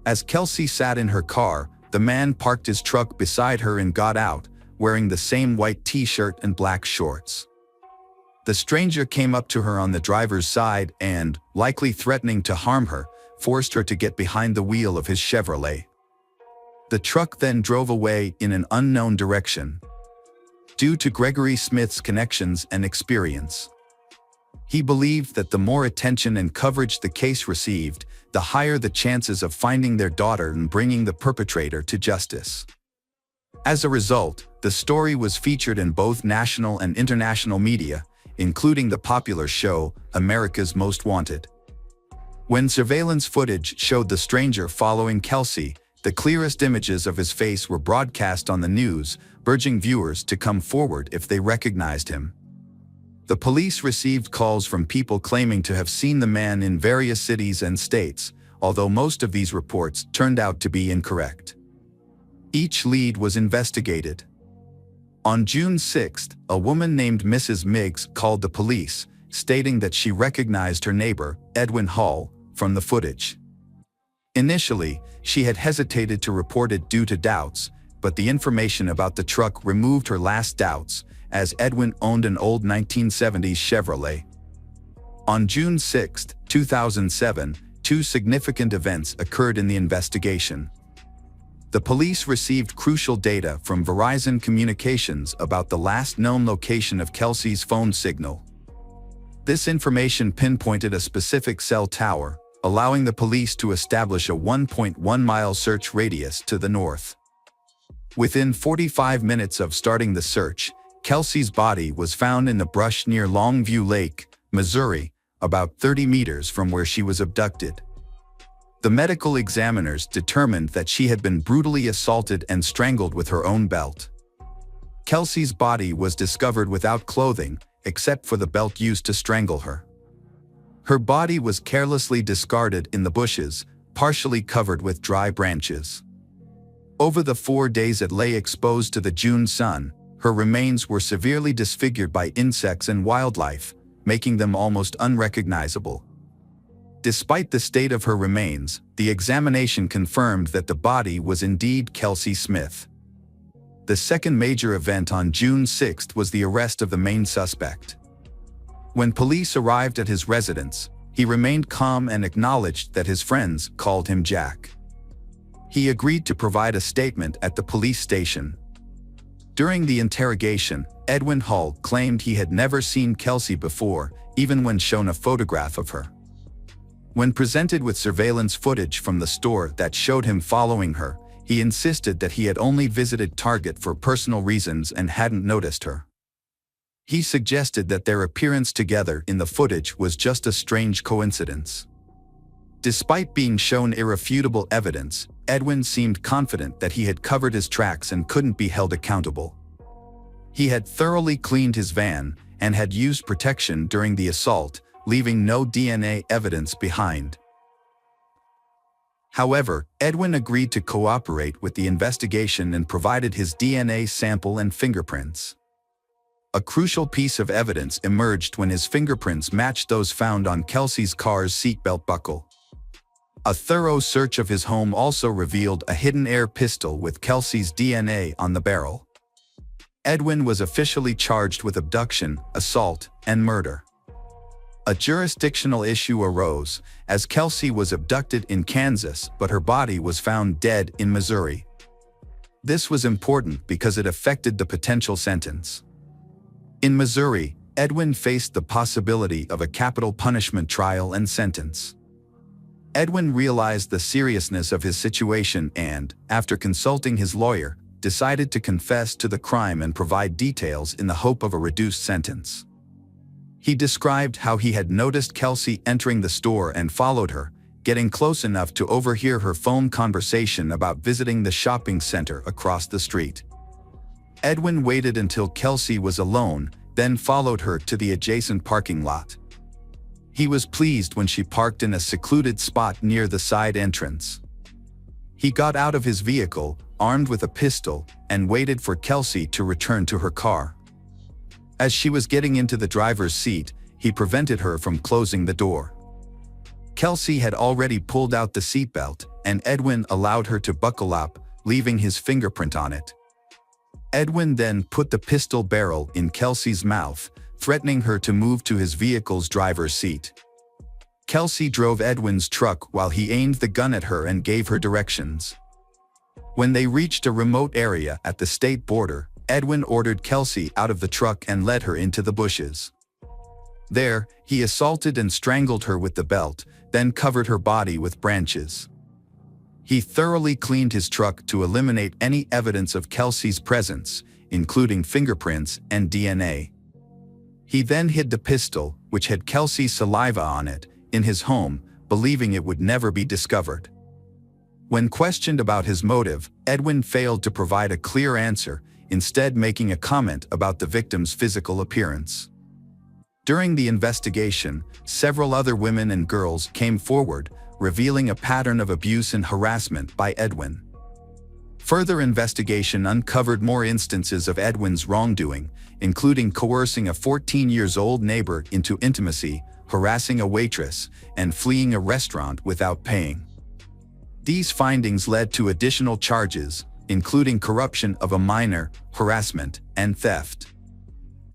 As Kelsey sat in her car, the man parked his truck beside her and got out, wearing the same white t-shirt and black shorts. The stranger came up to her on the driver's side and, likely threatening to harm her, forced her to get behind the wheel of his Chevrolet. The truck then drove away in an unknown direction. Due to Gregory Smith's connections and experience, he believed that the more attention and coverage the case received, the higher the chances of finding their daughter and bringing the perpetrator to justice. As a result, the story was featured in both national and international media, including the popular show America's Most Wanted. When surveillance footage showed the stranger following Kelsey, the clearest images of his face were broadcast on the news, urging viewers to come forward if they recognized him. The police received calls from people claiming to have seen the man in various cities and states, although most of these reports turned out to be incorrect. Each lead was investigated. On June 6, a woman named Mrs. Miggs called the police, stating that she recognized her neighbor, Edwin Hall, from the footage. Initially, she had hesitated to report it due to doubts, but the information about the truck removed her last doubts, as Edwin owned an old 1970s Chevrolet. On June 6, 2007, two significant events occurred in the investigation. The police received crucial data from Verizon Communications about the last known location of Kelsey's phone signal. This information pinpointed a specific cell tower, allowing the police to establish a 1.1-mile search radius to the north. Within 45 minutes of starting the search, Kelsey's body was found in the brush near Longview Lake, Missouri, about 30 meters from where she was abducted. The medical examiners determined that she had been brutally assaulted and strangled with her own belt. Kelsey's body was discovered without clothing, except for the belt used to strangle her. Her body was carelessly discarded in the bushes, partially covered with dry branches. Over the 4 days it lay exposed to the June sun, her remains were severely disfigured by insects and wildlife, making them almost unrecognizable. Despite the state of her remains, the examination confirmed that the body was indeed Kelsey Smith. The second major event on June 6 was the arrest of the main suspect. When police arrived at his residence, he remained calm and acknowledged that his friends called him Jack. He agreed to provide a statement at the police station. During the interrogation, Edwin Hall claimed he had never seen Kelsey before, even when shown a photograph of her. When presented with surveillance footage from the store that showed him following her, he insisted that he had only visited Target for personal reasons and hadn't noticed her. He suggested that their appearance together in the footage was just a strange coincidence. Despite being shown irrefutable evidence, Edwin seemed confident that he had covered his tracks and couldn't be held accountable. He had thoroughly cleaned his van and had used protection during the assault, leaving no DNA evidence behind. However, Edwin agreed to cooperate with the investigation and provided his DNA sample and fingerprints. A crucial piece of evidence emerged when his fingerprints matched those found on Kelsey's car's seatbelt buckle. A thorough search of his home also revealed a hidden air pistol with Kelsey's DNA on the barrel. Edwin was officially charged with abduction, assault, and murder. A jurisdictional issue arose, as Kelsey was abducted in Kansas but her body was found dead in Missouri. This was important because it affected the potential sentence. In Missouri, Edwin faced the possibility of a capital punishment trial and sentence. Edwin realized the seriousness of his situation and, after consulting his lawyer, decided to confess to the crime and provide details in the hope of a reduced sentence. He described how he had noticed Kelsey entering the store and followed her, getting close enough to overhear her phone conversation about visiting the shopping center across the street. Edwin waited until Kelsey was alone, then followed her to the adjacent parking lot. He was pleased when she parked in a secluded spot near the side entrance. He got out of his vehicle, armed with a pistol, and waited for Kelsey to return to her car. As she was getting into the driver's seat, he prevented her from closing the door. Kelsey had already pulled out the seatbelt, and Edwin allowed her to buckle up, leaving his fingerprint on it. Edwin then put the pistol barrel in Kelsey's mouth, threatening her to move to his vehicle's driver's seat. Kelsey drove Edwin's truck while he aimed the gun at her and gave her directions. When they reached a remote area at the state border, Edwin ordered Kelsey out of the truck and led her into the bushes. There, he assaulted and strangled her with the belt, then covered her body with branches. He thoroughly cleaned his truck to eliminate any evidence of Kelsey's presence, including fingerprints and DNA. He then hid the pistol, which had Kelsey's saliva on it, in his home, believing it would never be discovered. When questioned about his motive, Edwin failed to provide a clear answer, instead making a comment about the victim's physical appearance. During the investigation, several other women and girls came forward, revealing a pattern of abuse and harassment by Edwin. Further investigation uncovered more instances of Edwin's wrongdoing, including coercing a 14-year-old neighbor into intimacy, harassing a waitress, and fleeing a restaurant without paying. These findings led to additional charges, including corruption of a minor, harassment, and theft.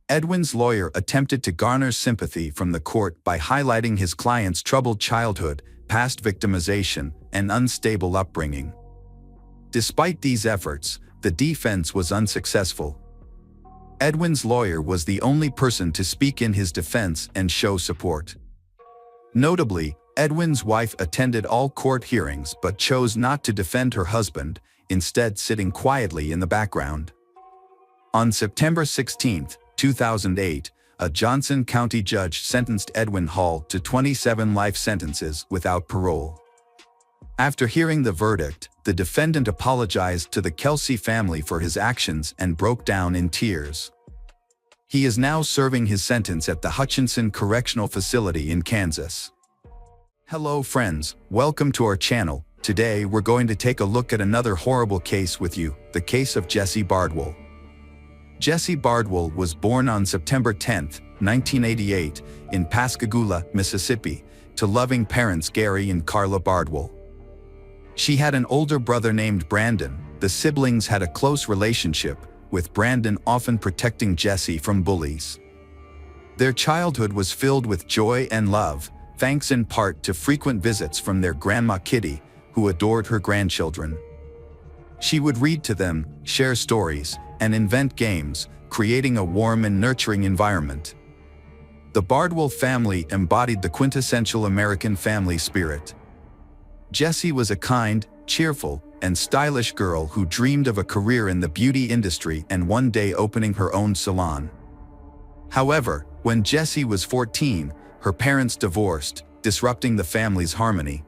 Edwin's lawyer attempted to garner sympathy from the court by highlighting his client's troubled childhood, past victimization, and unstable upbringing. Despite these efforts, the defense was unsuccessful. Edwin's lawyer was the only person to speak in his defense and show support. Notably, Edwin's wife attended all court hearings but chose not to defend her husband, instead sitting quietly in the background. On September 16, 2008, a Johnson County judge sentenced Edwin Hall to 27 life sentences without parole. After hearing the verdict, the defendant apologized to the Kelsey family for his actions and broke down in tears. He is now serving his sentence at the Hutchinson Correctional Facility in Kansas. Hello friends, welcome to our channel. Today we're going to take a look at another horrible case with you, the case of Jesse Bardwell. Jesse Bardwell was born on September 10, 1988, in Pascagoula, Mississippi, to loving parents Gary and Carla Bardwell. She had an older brother named Brandon. The siblings had a close relationship, with Brandon often protecting Jesse from bullies. Their childhood was filled with joy and love, thanks in part to frequent visits from their grandma Kitty, who adored her grandchildren. She would read to them, share stories, and invent games, creating a warm and nurturing environment. The Bardwell family embodied the quintessential American family spirit. Jessie was a kind, cheerful, and stylish girl who dreamed of a career in the beauty industry and one day opening her own salon. However, when Jessie was 14, her parents divorced, disrupting the family's harmony.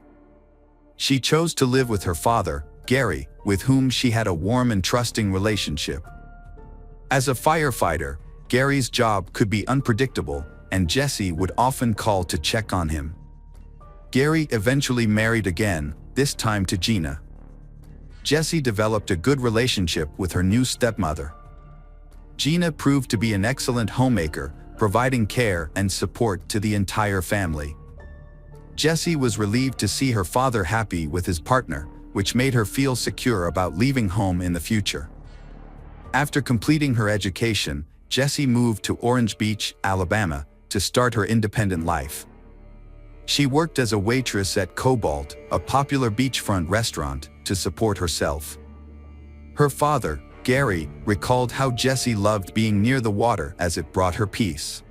She chose to live with her father, Gary, with whom she had a warm and trusting relationship. As a firefighter, Gary's job could be unpredictable, and Jessie would often call to check on him. Gary eventually married again, this time to Gina. Jessie developed a good relationship with her new stepmother. Gina proved to be an excellent homemaker, providing care and support to the entire family. Jessie was relieved to see her father happy with his partner, which made her feel secure about leaving home in the future. After completing her education, Jessie moved to Orange Beach, Alabama, to start her independent life. She worked as a waitress at Cobalt, a popular beachfront restaurant, to support herself. Her father, Gary, recalled how Jessie loved being near the water as it brought her peace.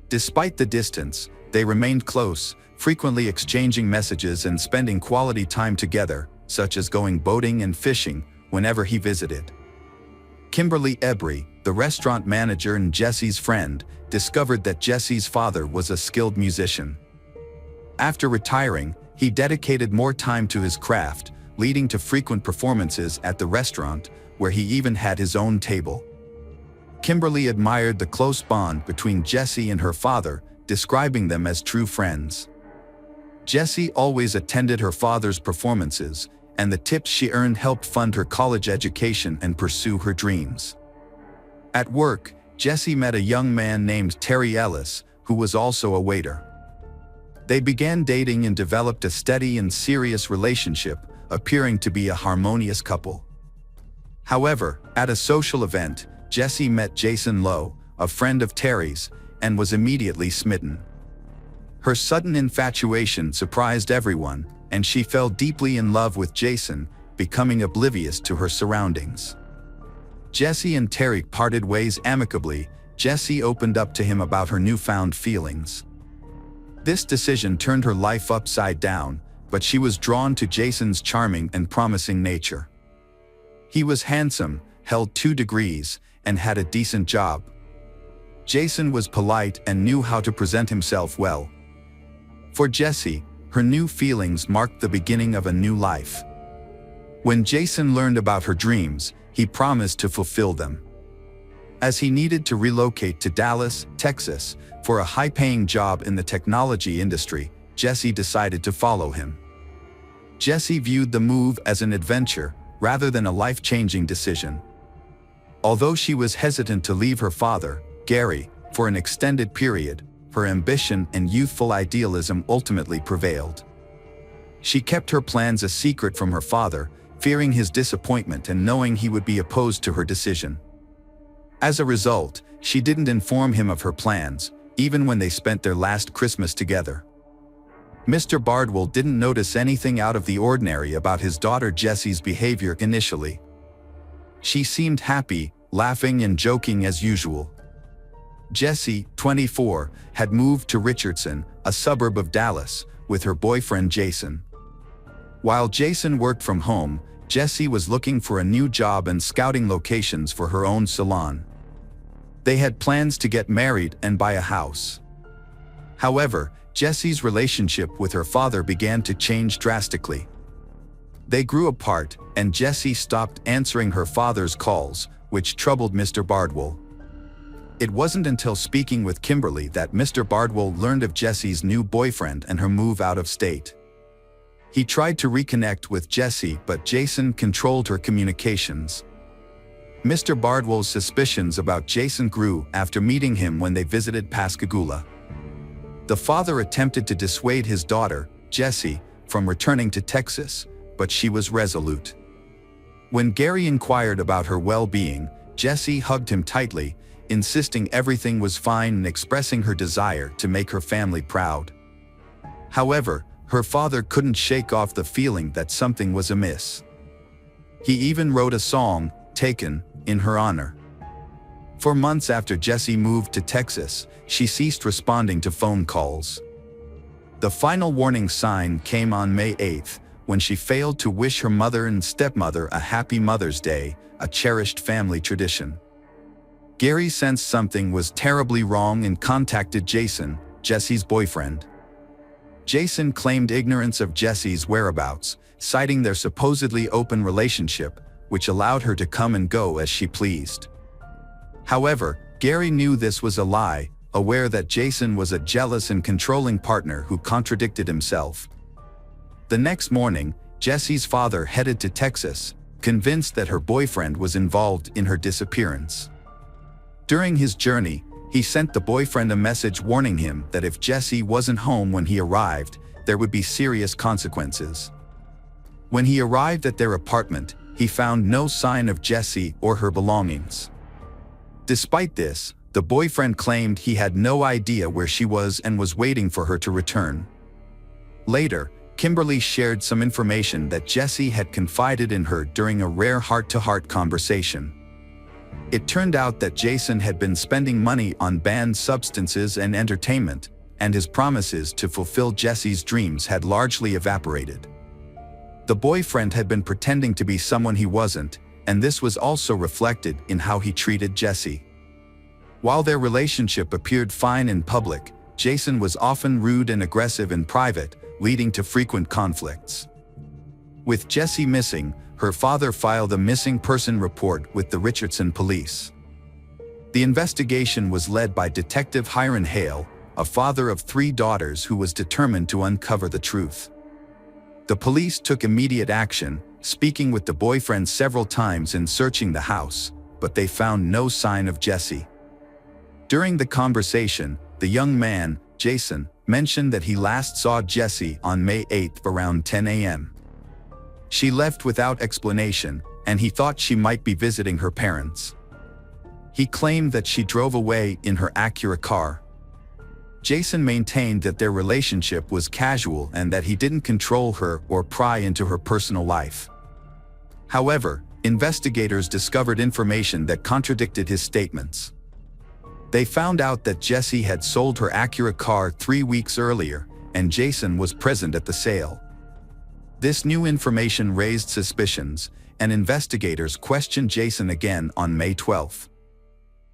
Despite the distance, they remained close, frequently exchanging messages and spending quality time together, such as going boating and fishing, whenever he visited. Kimberly Embry, the restaurant manager and Jessie's friend, discovered that Jessie's father was a skilled musician. After retiring, he dedicated more time to his craft, leading to frequent performances at the restaurant, where he even had his own table. Kimberly admired the close bond between Jessie and her father, describing them as true friends. Jessie always attended her father's performances, and the tips she earned helped fund her college education and pursue her dreams. At work, Jessie met a young man named Terry Ellis, who was also a waiter. They began dating and developed a steady and serious relationship, appearing to be a harmonious couple. However, at a social event, Jessie met Jason Lowe, a friend of Terry's, and was immediately smitten. Her sudden infatuation surprised everyone, and she fell deeply in love with Jason, becoming oblivious to her surroundings. Jessie and Terry parted ways amicably. Jessie opened up to him about her newfound feelings. This decision turned her life upside down, but she was drawn to Jason's charming and promising nature. He was handsome, held 2 degrees, and had a decent job. Jason was polite and knew how to present himself well. For Jessie, her new feelings marked the beginning of a new life. When Jason learned about her dreams, he promised to fulfill them. As he needed to relocate to Dallas, Texas, for a high-paying job in the technology industry, Jessie decided to follow him. Jessie viewed the move as an adventure, rather than a life-changing decision. Although she was hesitant to leave her father, Gary, for an extended period, her ambition and youthful idealism ultimately prevailed. She kept her plans a secret from her father, fearing his disappointment and knowing he would be opposed to her decision. As a result, she didn't inform him of her plans, even when they spent their last Christmas together. Mr. Bardwell didn't notice anything out of the ordinary about his daughter Jessie's behavior initially. She seemed happy, laughing and joking as usual. Jessie, 24, had moved to Richardson, a suburb of Dallas, with her boyfriend Jason. While Jason worked from home, Jessie was looking for a new job and scouting locations for her own salon. They had plans to get married and buy a house. However, Jessie's relationship with her father began to change drastically. They grew apart, and Jessie stopped answering her father's calls, which troubled Mr. Bardwell. It wasn't until speaking with Kimberly that Mr. Bardwell learned of Jesse's new boyfriend and her move out of state. He tried to reconnect with Jesse, but Jason controlled her communications. Mr. Bardwell's suspicions about Jason grew after meeting him when they visited Pascagoula. The father attempted to dissuade his daughter, Jessie, from returning to Texas, but she was resolute. When Gary inquired about her well-being, Jessie hugged him tightly, insisting everything was fine and expressing her desire to make her family proud. However, her father couldn't shake off the feeling that something was amiss. He even wrote a song, "Taken," in her honor. For months after Jessie moved to Texas, she ceased responding to phone calls. The final warning sign came on May 8th, when she failed to wish her mother and stepmother a happy Mother's Day, a cherished family tradition. Gary sensed something was terribly wrong and contacted Jason, Jessie's boyfriend. Jason claimed ignorance of Jessie's whereabouts, citing their supposedly open relationship, which allowed her to come and go as she pleased. However, Gary knew this was a lie, aware that Jason was a jealous and controlling partner who contradicted himself. The next morning, Jessie's father headed to Texas, convinced that her boyfriend was involved in her disappearance. During his journey, he sent the boyfriend a message warning him that if Jessie wasn't home when he arrived, there would be serious consequences. When he arrived at their apartment, he found no sign of Jessie or her belongings. Despite this, the boyfriend claimed he had no idea where she was and was waiting for her to return. Later, Kimberly shared some information that Jessie had confided in her during a rare heart-to-heart conversation. It turned out that Jason had been spending money on banned substances and entertainment, and his promises to fulfill Jessie's dreams had largely evaporated. The boyfriend had been pretending to be someone he wasn't, and this was also reflected in how he treated Jessie. While their relationship appeared fine in public, Jason was often rude and aggressive in private, leading to frequent conflicts. With Jessie missing, her father filed a missing person report with the Richardson police. The investigation was led by Detective Hiram Hale, a father of 3 daughters who was determined to uncover the truth. The police took immediate action, speaking with the boyfriend several times and searching the house, but they found no sign of Jessie. During the conversation, the young man, Jason, mentioned that he last saw Jessie on May 8 around 10 a.m. She left without explanation, and he thought she might be visiting her parents. He claimed that she drove away in her Acura car. Jason maintained that their relationship was casual and that he didn't control her or pry into her personal life. However, investigators discovered information that contradicted his statements. They found out that Jessie had sold her Acura car 3 weeks earlier, and Jason was present at the sale. This new information raised suspicions, and investigators questioned Jason again on May 12.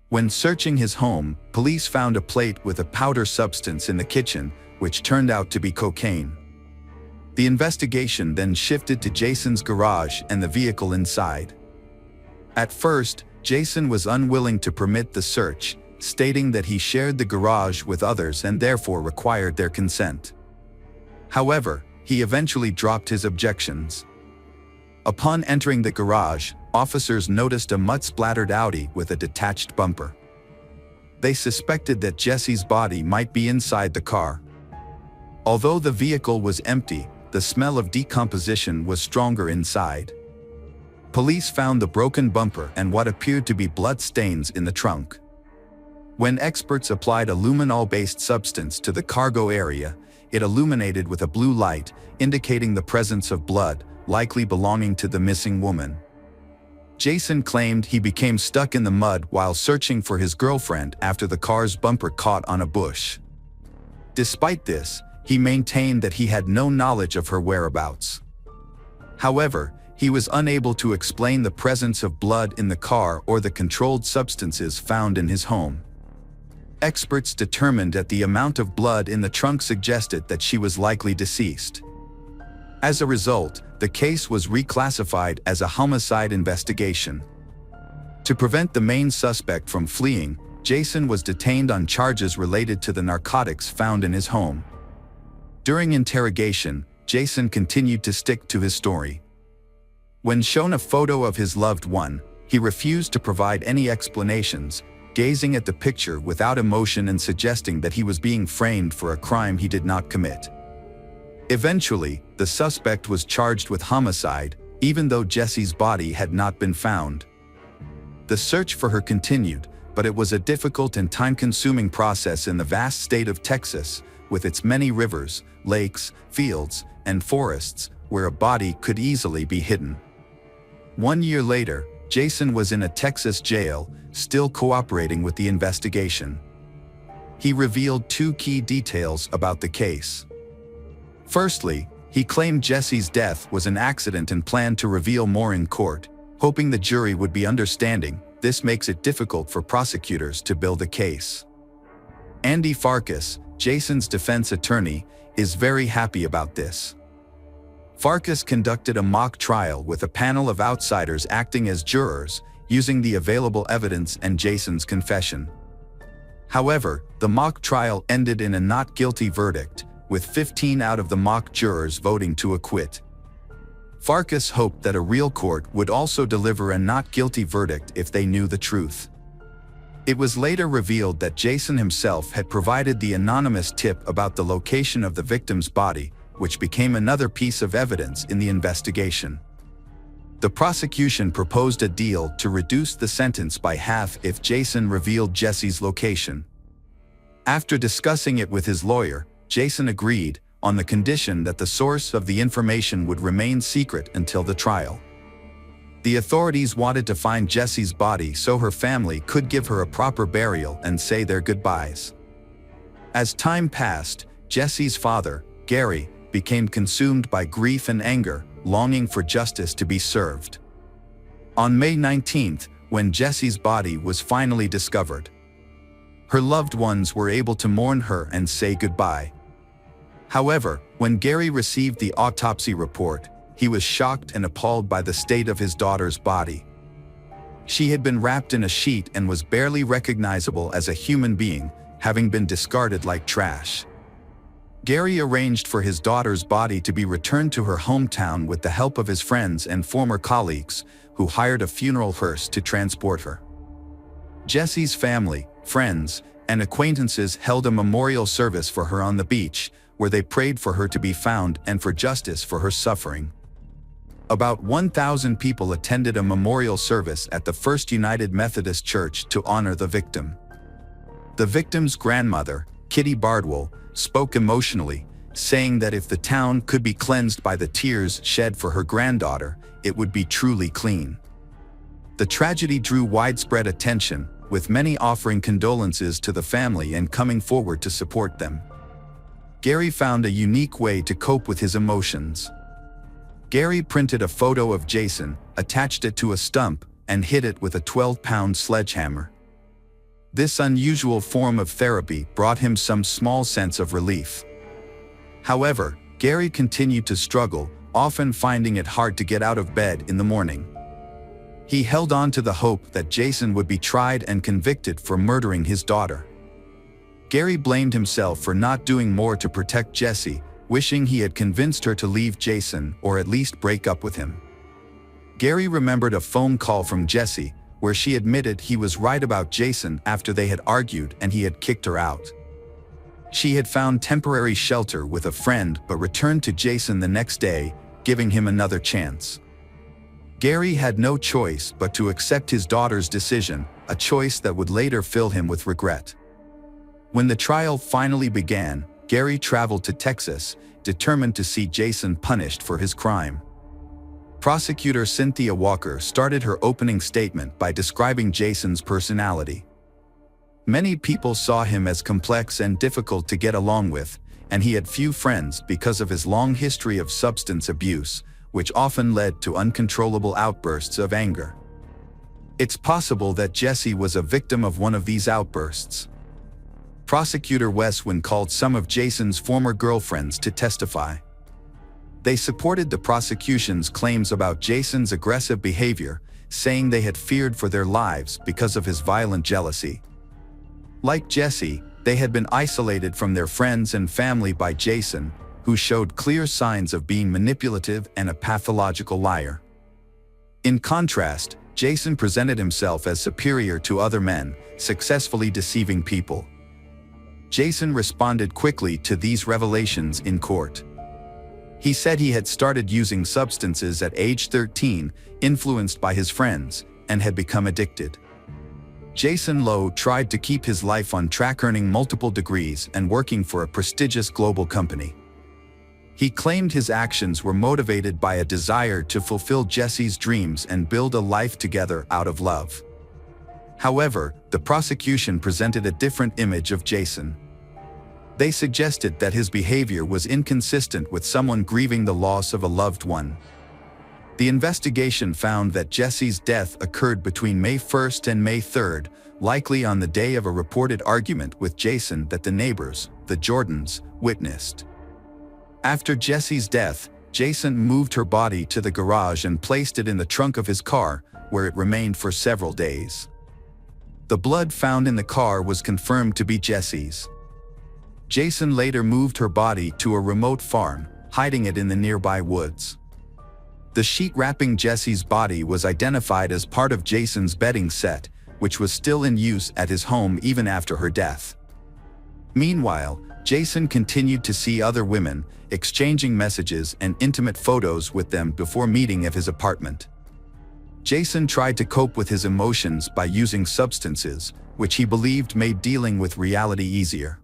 When searching his home, police found a plate with a powder substance in the kitchen, which turned out to be cocaine. The investigation then shifted to Jason's garage and the vehicle inside. At first, Jason was unwilling to permit the search, stating that he shared the garage with others and therefore required their consent. However, he eventually dropped his objections. Upon entering the garage, officers noticed a mud-splattered Audi with a detached bumper. They suspected that Jessie's body might be inside the car. Although the vehicle was empty, the smell of decomposition was stronger inside. Police found the broken bumper and what appeared to be blood stains in the trunk. When experts applied a luminol-based substance to the cargo area, it illuminated with a blue light, indicating the presence of blood, likely belonging to the missing woman. Jason claimed he became stuck in the mud while searching for his girlfriend after the car's bumper caught on a bush. Despite this, he maintained that he had no knowledge of her whereabouts. However, he was unable to explain the presence of blood in the car or the controlled substances found in his home. Experts determined that the amount of blood in the trunk suggested that she was likely deceased. As a result, the case was reclassified as a homicide investigation. To prevent the main suspect from fleeing, Jason was detained on charges related to the narcotics found in his home. During interrogation, Jason continued to stick to his story. When shown a photo of his loved one, he refused to provide any explanations, gazing at the picture without emotion and suggesting that he was being framed for a crime he did not commit. Eventually, the suspect was charged with homicide, even though Jessie's body had not been found. The search for her continued, but it was a difficult and time-consuming process in the vast state of Texas, with its many rivers, lakes, fields, and forests, where a body could easily be hidden. 1 year later, Jason was in a Texas jail, still cooperating with the investigation. He revealed 2 key details about the case. Firstly, he claimed Jessie's death was an accident and planned to reveal more in court, hoping the jury would be understanding. This makes it difficult for prosecutors to build a case. Heidi Firkus, Jason's defense attorney, is very happy about this. Firkus conducted a mock trial with a panel of outsiders acting as jurors, using the available evidence and Jason's confession. However, the mock trial ended in a not guilty verdict, with 15 out of the mock jurors voting to acquit. Firkus hoped that a real court would also deliver a not guilty verdict if they knew the truth. It was later revealed that Jason himself had provided the anonymous tip about the location of the victim's body, which became another piece of evidence in the investigation. The prosecution proposed a deal to reduce the sentence by half if Jason revealed Jessie's location. After discussing it with his lawyer, Jason agreed, on the condition that the source of the information would remain secret until the trial. The authorities wanted to find Jessie's body so her family could give her a proper burial and say their goodbyes. As time passed, Jessie's father, Gary, became consumed by grief and anger, longing for justice to be served. On May 19th, when Jessie's body was finally discovered, her loved ones were able to mourn her and say goodbye. However, when Gary received the autopsy report, he was shocked and appalled by the state of his daughter's body. She had been wrapped in a sheet and was barely recognizable as a human being, having been discarded like trash. Gary arranged for his daughter's body to be returned to her hometown with the help of his friends and former colleagues, who hired a funeral hearse to transport her. Jessie's family, friends, and acquaintances held a memorial service for her on the beach, where they prayed for her to be found and for justice for her suffering. About 1,000 people attended a memorial service at the First United Methodist Church to honor the victim. The victim's grandmother, Kitty Bardwell, spoke emotionally, saying that if the town could be cleansed by the tears shed for her granddaughter, it would be truly clean. The tragedy drew widespread attention, with many offering condolences to the family and coming forward to support them. Gary found a unique way to cope with his emotions. Gary printed a photo of Jason, attached it to a stump, and hit it with a 12-pound sledgehammer. This unusual form of therapy brought him some small sense of relief. However, Gary continued to struggle, often finding it hard to get out of bed in the morning. He held on to the hope that Jason would be tried and convicted for murdering his daughter. Gary blamed himself for not doing more to protect Jessie, wishing he had convinced her to leave Jason or at least break up with him. Gary remembered a phone call from Jessie, where she admitted he was right about Jason after they had argued and he had kicked her out. She had found temporary shelter with a friend but returned to Jason the next day, giving him another chance. Gary had no choice but to accept his daughter's decision, a choice that would later fill him with regret. When the trial finally began, Gary traveled to Texas, determined to see Jason punished for his crime. Prosecutor Cynthia Walker started her opening statement by describing Jason's personality. Many people saw him as complex and difficult to get along with, and he had few friends because of his long history of substance abuse, which often led to uncontrollable outbursts of anger. It's possible that Jessie was a victim of one of these outbursts. Prosecutor Westwin called some of Jason's former girlfriends to testify. They supported the prosecution's claims about Jason's aggressive behavior, saying they had feared for their lives because of his violent jealousy. Like Jesse, they had been isolated from their friends and family by Jason, who showed clear signs of being manipulative and a pathological liar. In contrast, Jason presented himself as superior to other men, successfully deceiving people. Jason responded quickly to these revelations in court. He said he had started using substances at age 13, influenced by his friends, and had become addicted. Jason Lowe tried to keep his life on track, earning multiple degrees and working for a prestigious global company. He claimed his actions were motivated by a desire to fulfill Jesse's dreams and build a life together out of love. However, the prosecution presented a different image of Jason. They suggested that his behavior was inconsistent with someone grieving the loss of a loved one. The investigation found that Jesse's death occurred between May 1st and May 3rd, likely on the day of a reported argument with Jason that the neighbors, the Jordans, witnessed. After Jesse's death, Jason moved her body to the garage and placed it in the trunk of his car, where it remained for several days. The blood found in the car was confirmed to be Jesse's. Jason later moved her body to a remote farm, hiding it in the nearby woods. The sheet wrapping Jesse's body was identified as part of Jason's bedding set, which was still in use at his home even after her death. Meanwhile, Jason continued to see other women, exchanging messages and intimate photos with them before meeting at his apartment. Jason tried to cope with his emotions by using substances, which he believed made dealing with reality easier.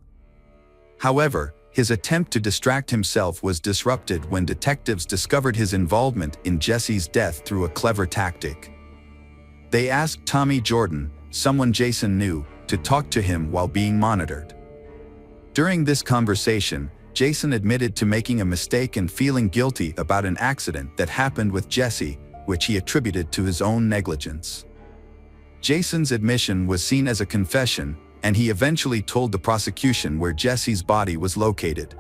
However, his attempt to distract himself was disrupted when detectives discovered his involvement in Jesse's death through a clever tactic. They asked Tommy Jordan, someone Jason knew, to talk to him while being monitored. During this conversation, Jason admitted to making a mistake and feeling guilty about an accident that happened with Jesse, which he attributed to his own negligence. Jason's admission was seen as a confession, and he eventually told the prosecution where Jesse's body was located.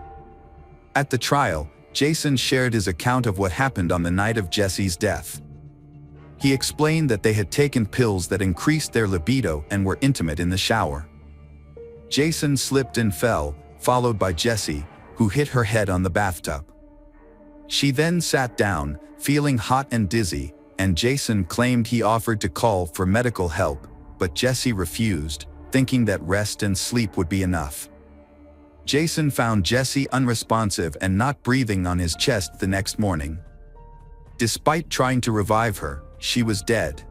At the trial, Jason shared his account of what happened on the night of Jesse's death. He explained that they had taken pills that increased their libido and were intimate in the shower. Jason slipped and fell, followed by Jesse, who hit her head on the bathtub. She then sat down, feeling hot and dizzy, and Jason claimed he offered to call for medical help, but Jesse refused, thinking that rest and sleep would be enough. Jason found Jesse unresponsive and not breathing on his chest the next morning. Despite trying to revive her, she was dead.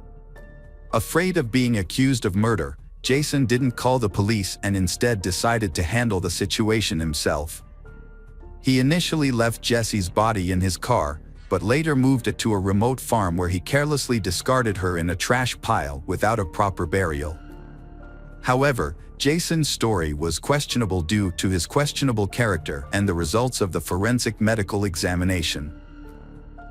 Afraid of being accused of murder, Jason didn't call the police and instead decided to handle the situation himself. He initially left Jesse's body in his car, but later moved it to a remote farm where he carelessly discarded her in a trash pile without a proper burial. However, Jason's story was questionable due to his questionable character and the results of the forensic medical examination.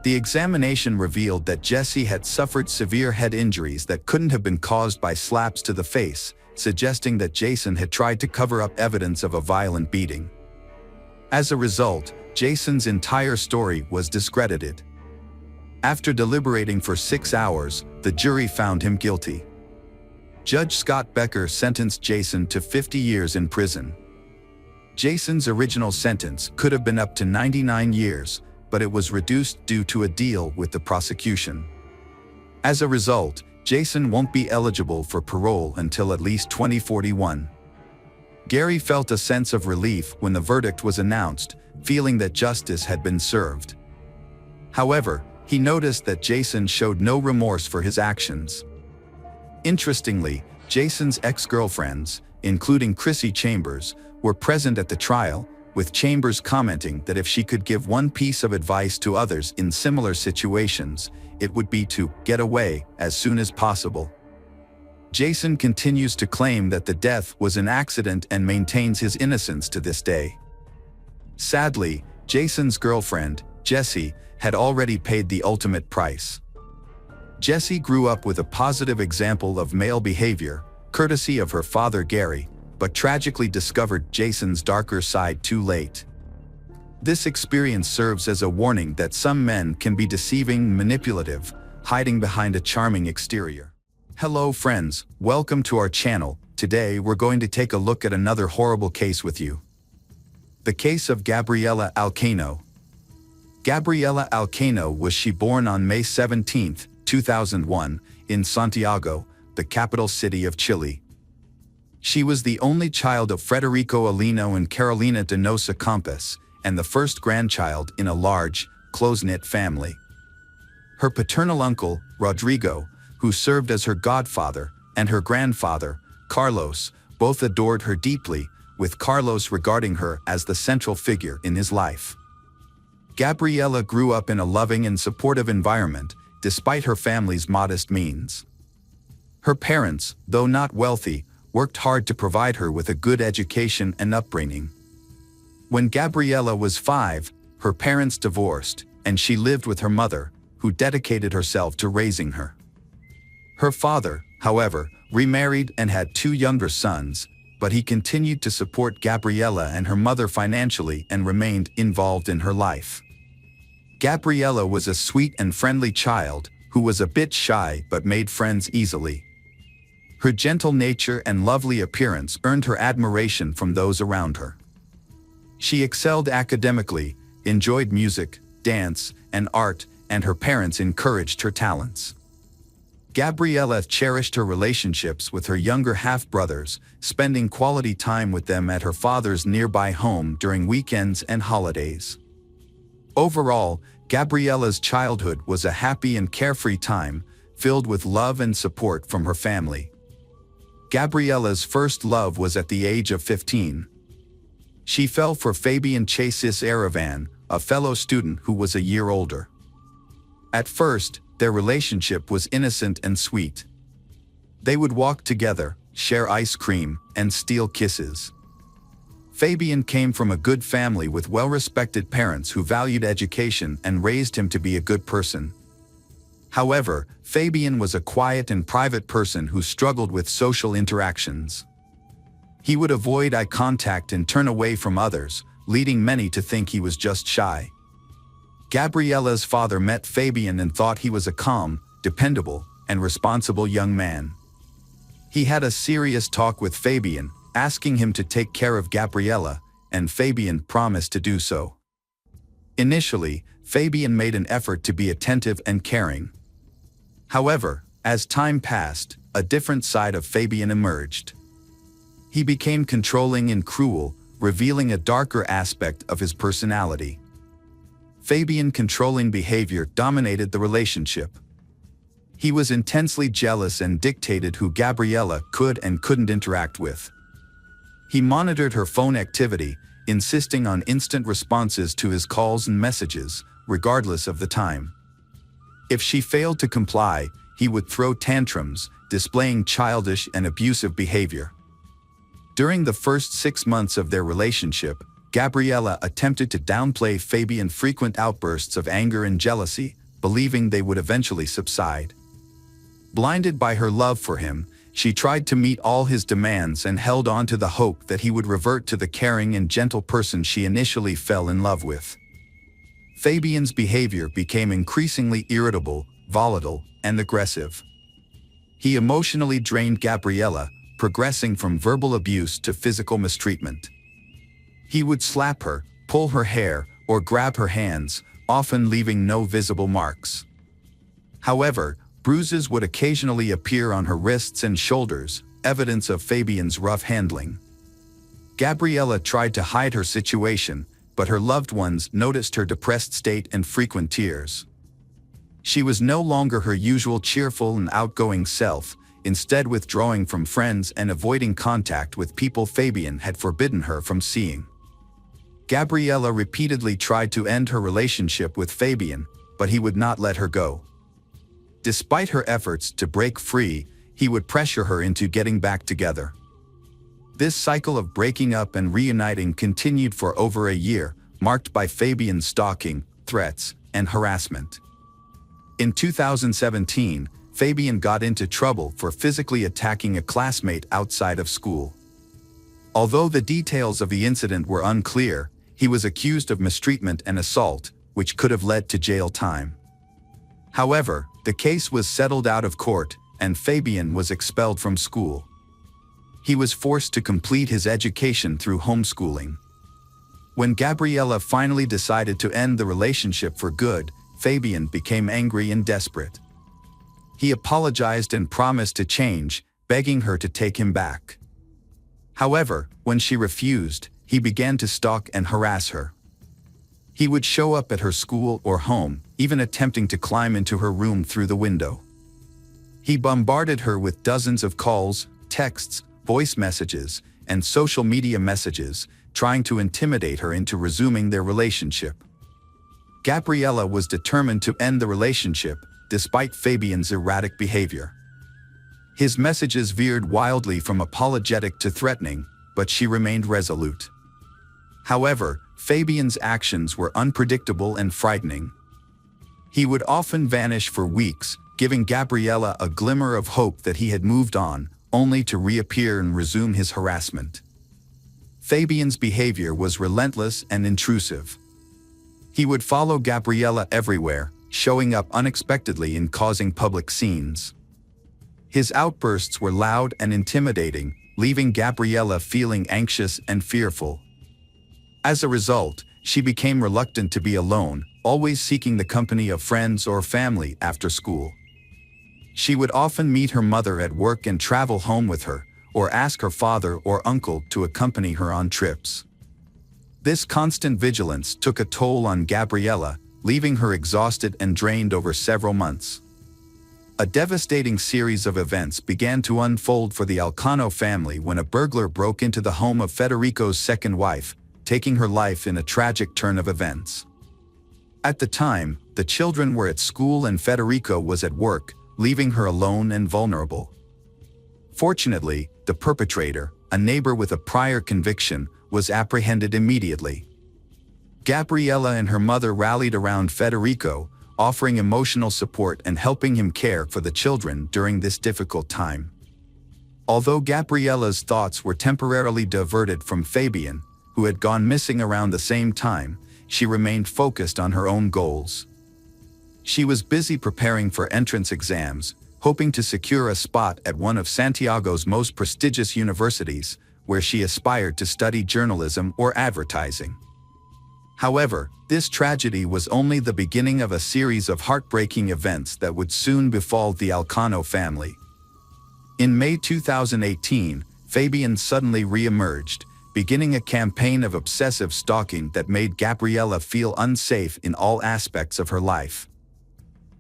The examination revealed that Jesse had suffered severe head injuries that couldn't have been caused by slaps to the face, suggesting that Jason had tried to cover up evidence of a violent beating. As a result, Jason's entire story was discredited. After deliberating for 6 hours, the jury found him guilty. Judge Scott Becker sentenced Jason to 50 years in prison. Jason's original sentence could have been up to 99 years, but it was reduced due to a deal with the prosecution. As a result, Jason won't be eligible for parole until at least 2041. Gary felt a sense of relief when the verdict was announced, feeling that justice had been served. However, he noticed that Jason showed no remorse for his actions. Interestingly, Jason's ex-girlfriends, including Chrissy Chambers, were present at the trial, with Chambers commenting that if she could give one piece of advice to others in similar situations, it would be to get away as soon as possible. Jason continues to claim that the death was an accident and maintains his innocence to this day. Sadly, Jason's girlfriend, Jessie, had already paid the ultimate price. Jessie grew up with a positive example of male behavior, courtesy of her father Gary, but tragically discovered Jason's darker side too late. This experience serves as a warning that some men can be deceiving, manipulative, hiding behind a charming exterior. Hello friends, welcome to our channel. Today we're going to take a look at another horrible case with you. The case of Gabriela Alcano. Gabriela Alcano was born on May 17, 2001, in Santiago, the capital city of Chile. She was the only child of Federico Alino and Carolina Donosa Campos, and the first grandchild in a large, close-knit family. Her paternal uncle, Rodrigo, who served as her godfather, and her grandfather, Carlos, both adored her deeply, with Carlos regarding her as the central figure in his life. Gabriela grew up in a loving and supportive environment, despite her family's modest means. Her parents, though not wealthy, worked hard to provide her with a good education and upbringing. When Gabriela was 5, her parents divorced, and she lived with her mother, who dedicated herself to raising her. Her father, however, remarried and had 2 younger sons, but he continued to support Gabriela and her mother financially and remained involved in her life. Gabriela was a sweet and friendly child, who was a bit shy but made friends easily. Her gentle nature and lovely appearance earned her admiration from those around her. She excelled academically, enjoyed music, dance, and art, and her parents encouraged her talents. Gabriela cherished her relationships with her younger half-brothers, spending quality time with them at her father's nearby home during weekends and holidays. Overall, Gabriela's childhood was a happy and carefree time, filled with love and support from her family. Gabriela's first love was at the age of 15. She fell for Fabian Chasis Aravan, a fellow student who was a year older. At first, their relationship was innocent and sweet. They would walk together, share ice cream, and steal kisses. Fabian came from a good family with well-respected parents who valued education and raised him to be a good person. However, Fabian was a quiet and private person who struggled with social interactions. He would avoid eye contact and turn away from others, leading many to think he was just shy. Gabriela's father met Fabian and thought he was a calm, dependable, and responsible young man. He had a serious talk with Fabian, asking him to take care of Gabriela, and Fabian promised to do so. Initially, Fabian made an effort to be attentive and caring. However, as time passed, a different side of Fabian emerged. He became controlling and cruel, revealing a darker aspect of his personality. Fabian's controlling behavior dominated the relationship. He was intensely jealous and dictated who Gabriela could and couldn't interact with. He monitored her phone activity, insisting on instant responses to his calls and messages, regardless of the time. If she failed to comply, he would throw tantrums, displaying childish and abusive behavior. During the first 6 months of their relationship, Gabriela attempted to downplay Fabian's frequent outbursts of anger and jealousy, believing they would eventually subside. Blinded by her love for him, she tried to meet all his demands and held on to the hope that he would revert to the caring and gentle person she initially fell in love with. Fabian's behavior became increasingly irritable, volatile, and aggressive. He emotionally drained Gabriela, progressing from verbal abuse to physical mistreatment. He would slap her, pull her hair, or grab her hands, often leaving no visible marks. However, bruises would occasionally appear on her wrists and shoulders, evidence of Fabian's rough handling. Gabriela tried to hide her situation, but her loved ones noticed her depressed state and frequent tears. She was no longer her usual cheerful and outgoing self, instead withdrawing from friends and avoiding contact with people Fabian had forbidden her from seeing. Gabriela repeatedly tried to end her relationship with Fabian, but he would not let her go. Despite her efforts to break free, he would pressure her into getting back together. This cycle of breaking up and reuniting continued for over a year, marked by Fabian's stalking, threats, and harassment. In 2017, Fabian got into trouble for physically attacking a classmate outside of school. Although the details of the incident were unclear, he was accused of mistreatment and assault, which could have led to jail time. However, the case was settled out of court, and Fabian was expelled from school. He was forced to complete his education through homeschooling. When Gabriella finally decided to end the relationship for good, Fabian became angry and desperate. He apologized and promised to change, begging her to take him back. However, when she refused, he began to stalk and harass her. He would show up at her school or home, even attempting to climb into her room through the window. He bombarded her with dozens of calls, texts, voice messages, and social media messages, trying to intimidate her into resuming their relationship. Gabriella was determined to end the relationship, despite Fabian's erratic behavior. His messages veered wildly from apologetic to threatening, but she remained resolute. However, Fabian's actions were unpredictable and frightening. He would often vanish for weeks, giving Gabriella a glimmer of hope that he had moved on, only to reappear and resume his harassment. Fabian's behavior was relentless and intrusive. He would follow Gabriella everywhere, showing up unexpectedly and causing public scenes. His outbursts were loud and intimidating, leaving Gabriella feeling anxious and fearful. As a result, she became reluctant to be alone, always seeking the company of friends or family after school. She would often meet her mother at work and travel home with her, or ask her father or uncle to accompany her on trips. This constant vigilance took a toll on Gabriella, leaving her exhausted and drained over several months. A devastating series of events began to unfold for the Elcano family when a burglar broke into the home of Federico's second wife, taking her life in a tragic turn of events. At the time, the children were at school and Federico was at work, leaving her alone and vulnerable. Fortunately, the perpetrator, a neighbor with a prior conviction, was apprehended immediately. Gabriella and her mother rallied around Federico, offering emotional support and helping him care for the children during this difficult time. Although Gabriella's thoughts were temporarily diverted from Fabian, who had gone missing around the same time, she remained focused on her own goals. She was busy preparing for entrance exams, hoping to secure a spot at one of Santiago's most prestigious universities, where she aspired to study journalism or advertising. However, this tragedy was only the beginning of a series of heartbreaking events that would soon befall the Elcano family. In May 2018, Fabian suddenly re-emerged, beginning a campaign of obsessive stalking that made Gabriella feel unsafe in all aspects of her life.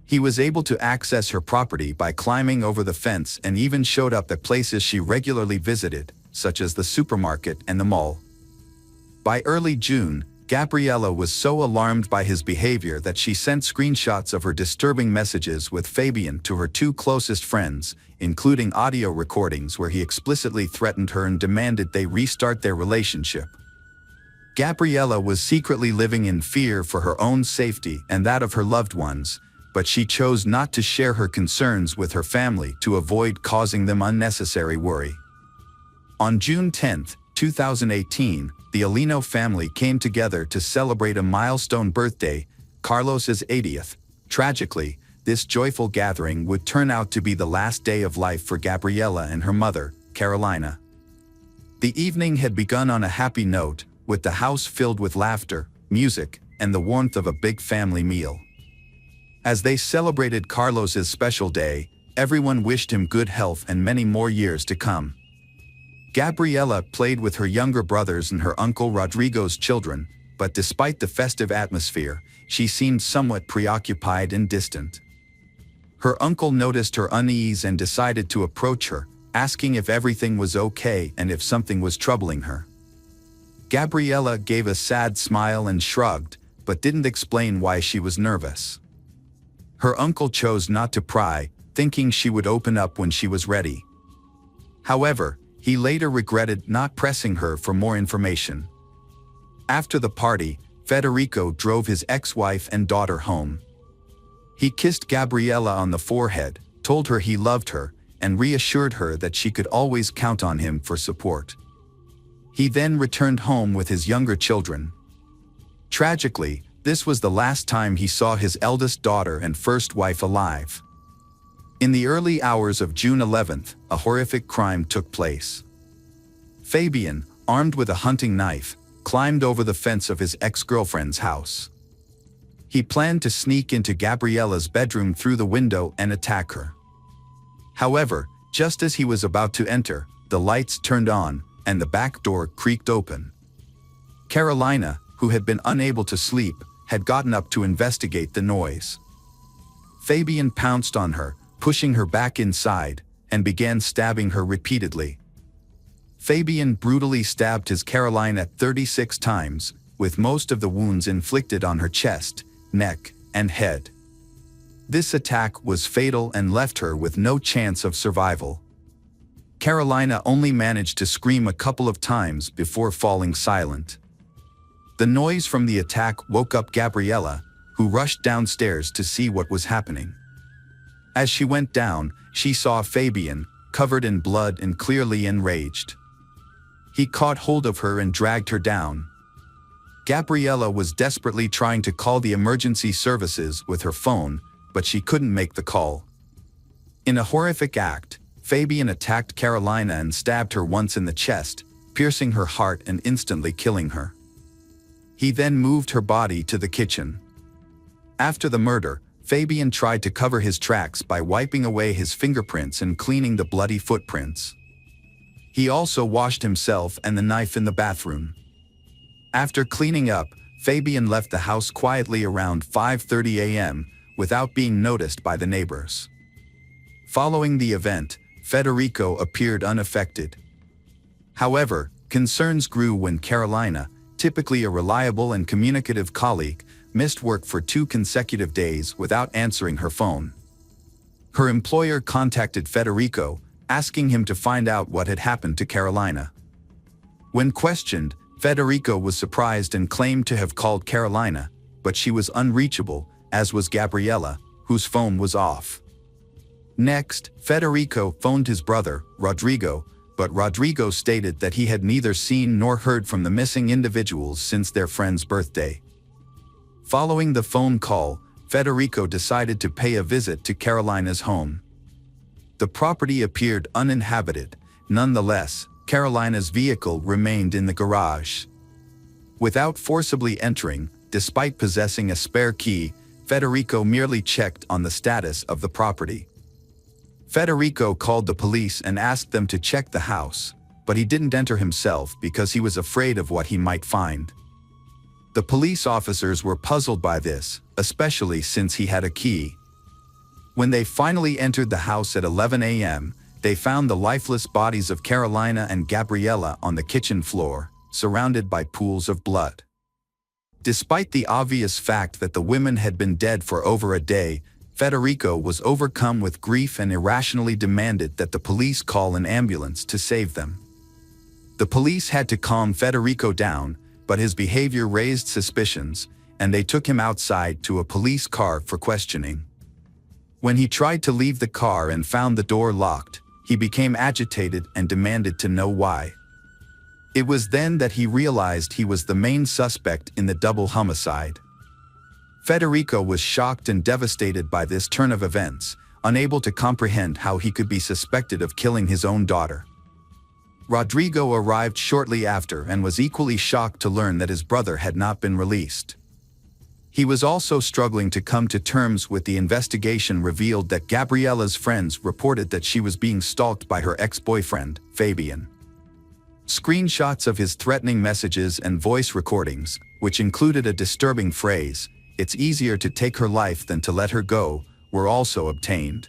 He was able to access her property by climbing over the fence and even showed up at places she regularly visited, such as the supermarket and the mall. By early June, Gabriella was so alarmed by his behavior that she sent screenshots of her disturbing messages with Fabian to her two closest friends, including audio recordings where he explicitly threatened her and demanded they restart their relationship. Gabriella was secretly living in fear for her own safety and that of her loved ones, but she chose not to share her concerns with her family to avoid causing them unnecessary worry. On June 10, 2018, the Alino family came together to celebrate a milestone birthday, Carlos's 80th. Tragically, this joyful gathering would turn out to be the last day of life for Gabriella and her mother, Carolina. The evening had begun on a happy note, with the house filled with laughter, music, and the warmth of a big family meal. As they celebrated Carlos's special day, everyone wished him good health and many more years to come. Gabriella played with her younger brothers and her uncle Rodrigo's children, but despite the festive atmosphere, she seemed somewhat preoccupied and distant. Her uncle noticed her unease and decided to approach her, asking if everything was okay and if something was troubling her. Gabriella gave a sad smile and shrugged, but didn't explain why she was nervous. Her uncle chose not to pry, thinking she would open up when she was ready. However, he later regretted not pressing her for more information. After the party, Federico drove his ex-wife and daughter home. He kissed Gabriella on the forehead, told her he loved her, and reassured her that she could always count on him for support. He then returned home with his younger children. Tragically, this was the last time he saw his eldest daughter and first wife alive. In the early hours of June 11th, a horrific crime took place. Fabian, armed with a hunting knife, climbed over the fence of his ex-girlfriend's house. He planned to sneak into Gabriella's bedroom through the window and attack her. However, just as he was about to enter, the lights turned on and the back door creaked open. Carolina, who had been unable to sleep, had gotten up to investigate the noise. Fabian pounced on her, pushing her back inside, and began stabbing her repeatedly. Fabian brutally stabbed his Carolina 36 times, with most of the wounds inflicted on her chest, neck, and head. This attack was fatal and left her with no chance of survival. Carolina only managed to scream a couple of times before falling silent. The noise from the attack woke up Gabriella, who rushed downstairs to see what was happening. As she went down, she saw Fabian, covered in blood and clearly enraged. He caught hold of her and dragged her down. Gabriella was desperately trying to call the emergency services with her phone, but she couldn't make the call. In a horrific act, Fabian attacked Carolina and stabbed her once in the chest, piercing her heart and instantly killing her. He then moved her body to the kitchen. After the murder, Fabian tried to cover his tracks by wiping away his fingerprints and cleaning the bloody footprints. He also washed himself and the knife in the bathroom. After cleaning up, Fabian left the house quietly around 5:30 a.m. without being noticed by the neighbors. Following the event, Federico appeared unaffected. However, concerns grew when Carolina, typically a reliable and communicative colleague, missed work for 2 consecutive days without answering her phone. Her employer contacted Federico, asking him to find out what had happened to Carolina. When questioned, Federico was surprised and claimed to have called Carolina, but she was unreachable, as was Gabriella, whose phone was off. Next, Federico phoned his brother, Rodrigo, but Rodrigo stated that he had neither seen nor heard from the missing individuals since their friend's birthday. Following the phone call, Federico decided to pay a visit to Carolina's home. The property appeared uninhabited. Nonetheless, Carolina's vehicle remained in the garage. Without forcibly entering, despite possessing a spare key, Federico merely checked on the status of the property. Federico called the police and asked them to check the house, but he didn't enter himself because he was afraid of what he might find. The police officers were puzzled by this, especially since he had a key. When they finally entered the house at 11 a.m., they found the lifeless bodies of Carolina and Gabriella on the kitchen floor, surrounded by pools of blood. Despite the obvious fact that the women had been dead for over a day, Federico was overcome with grief and irrationally demanded that the police call an ambulance to save them. The police had to calm Federico down, but his behavior raised suspicions, and they took him outside to a police car for questioning. When he tried to leave the car and found the door locked, he became agitated and demanded to know why. It was then that he realized he was the main suspect in the double homicide. Federico was shocked and devastated by this turn of events, unable to comprehend how he could be suspected of killing his own daughter. Rodrigo arrived shortly after and was equally shocked to learn that his brother had not been released. He was also struggling to come to terms with the investigation revealed that Gabriella's friends reported that she was being stalked by her ex-boyfriend, Fabian. Screenshots of his threatening messages and voice recordings, which included a disturbing phrase, "It's easier to take her life than to let her go," were also obtained.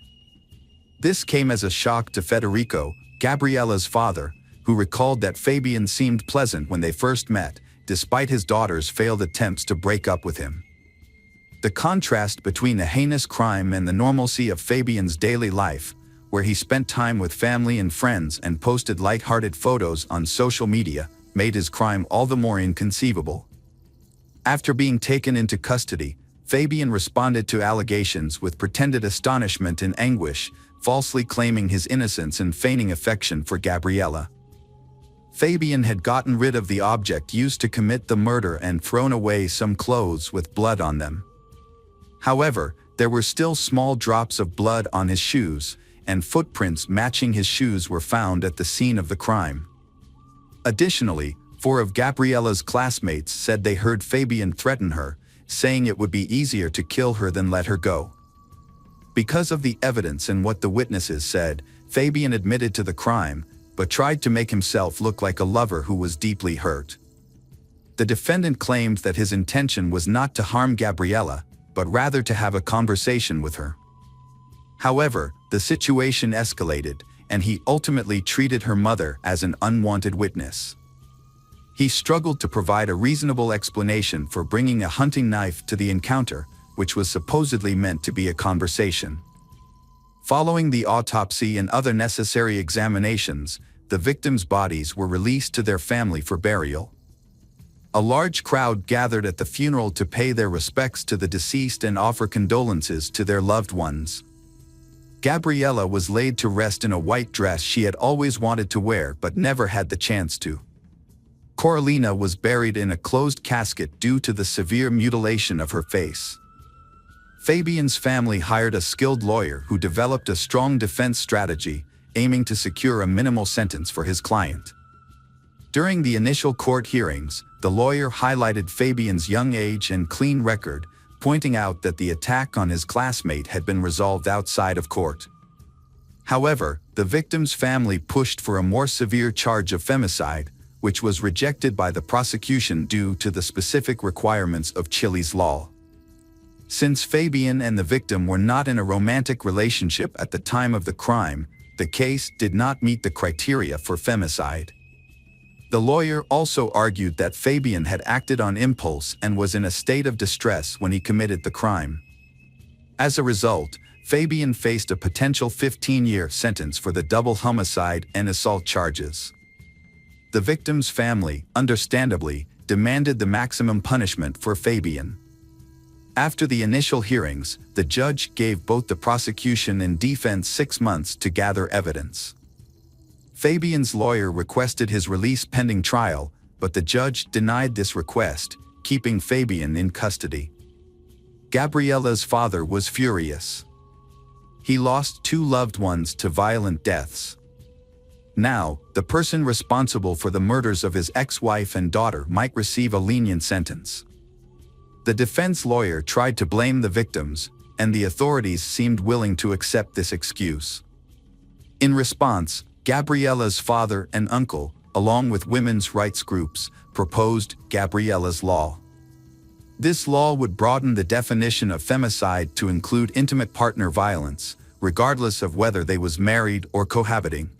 This came as a shock to Federico, Gabriella's father, who recalled that Fabian seemed pleasant when they first met, despite his daughter's failed attempts to break up with him. The contrast between the heinous crime and the normalcy of Fabian's daily life, where he spent time with family and friends and posted light-hearted photos on social media, made his crime all the more inconceivable. After being taken into custody, Fabian responded to allegations with pretended astonishment and anguish, falsely claiming his innocence and feigning affection for Gabriella. Fabian had gotten rid of the object used to commit the murder and thrown away some clothes with blood on them. However, There were still small drops of blood on his shoes, and footprints matching his shoes were found at the scene of the crime. Additionally, 4 of Gabriella's classmates said they heard Fabian threaten her, saying it would be easier to kill her than let her go. Because of the evidence and what the witnesses said, Fabian admitted to the crime, but tried to make himself look like a lover who was deeply hurt. The defendant claimed that his intention was not to harm Gabriella, but rather to have a conversation with her. However, the situation escalated, and he ultimately treated her mother as an unwanted witness. He struggled to provide a reasonable explanation for bringing a hunting knife to the encounter, which was supposedly meant to be a conversation. Following the autopsy and other necessary examinations, the victims' bodies were released to their family for burial. A large crowd gathered at the funeral to pay their respects to the deceased and offer condolences to their loved ones. Gabriella was laid to rest in a white dress she had always wanted to wear but never had the chance to. Coralina was buried in a closed casket due to the severe mutilation of her face. Fabian's family hired a skilled lawyer who developed a strong defense strategy, aiming to secure a minimal sentence for his client. During the initial court hearings, the lawyer highlighted Fabian's young age and clean record, pointing out that the attack on his classmate had been resolved outside of court. However, the victim's family pushed for a more severe charge of femicide, which was rejected by the prosecution due to the specific requirements of Chile's law. Since Fabian and the victim were not in a romantic relationship at the time of the crime, the case did not meet the criteria for femicide. The lawyer also argued that Fabian had acted on impulse and was in a state of distress when he committed the crime. As a result, Fabian faced a potential 15-year sentence for the double homicide and assault charges. The victim's family, understandably, demanded the maximum punishment for Fabian. After the initial hearings, the judge gave both the prosecution and defense 6 months to gather evidence. Fabian's lawyer requested his release pending trial, but the judge denied this request, keeping Fabian in custody. Gabriella's father was furious. He lost 2 loved ones to violent deaths. Now, the person responsible for the murders of his ex-wife and daughter might receive a lenient sentence. The defense lawyer tried to blame the victims, and the authorities seemed willing to accept this excuse. In response, Gabriella's father and uncle, along with women's rights groups, proposed Gabriella's Law. This law would broaden the definition of femicide to include intimate partner violence, regardless of whether they was married or cohabiting.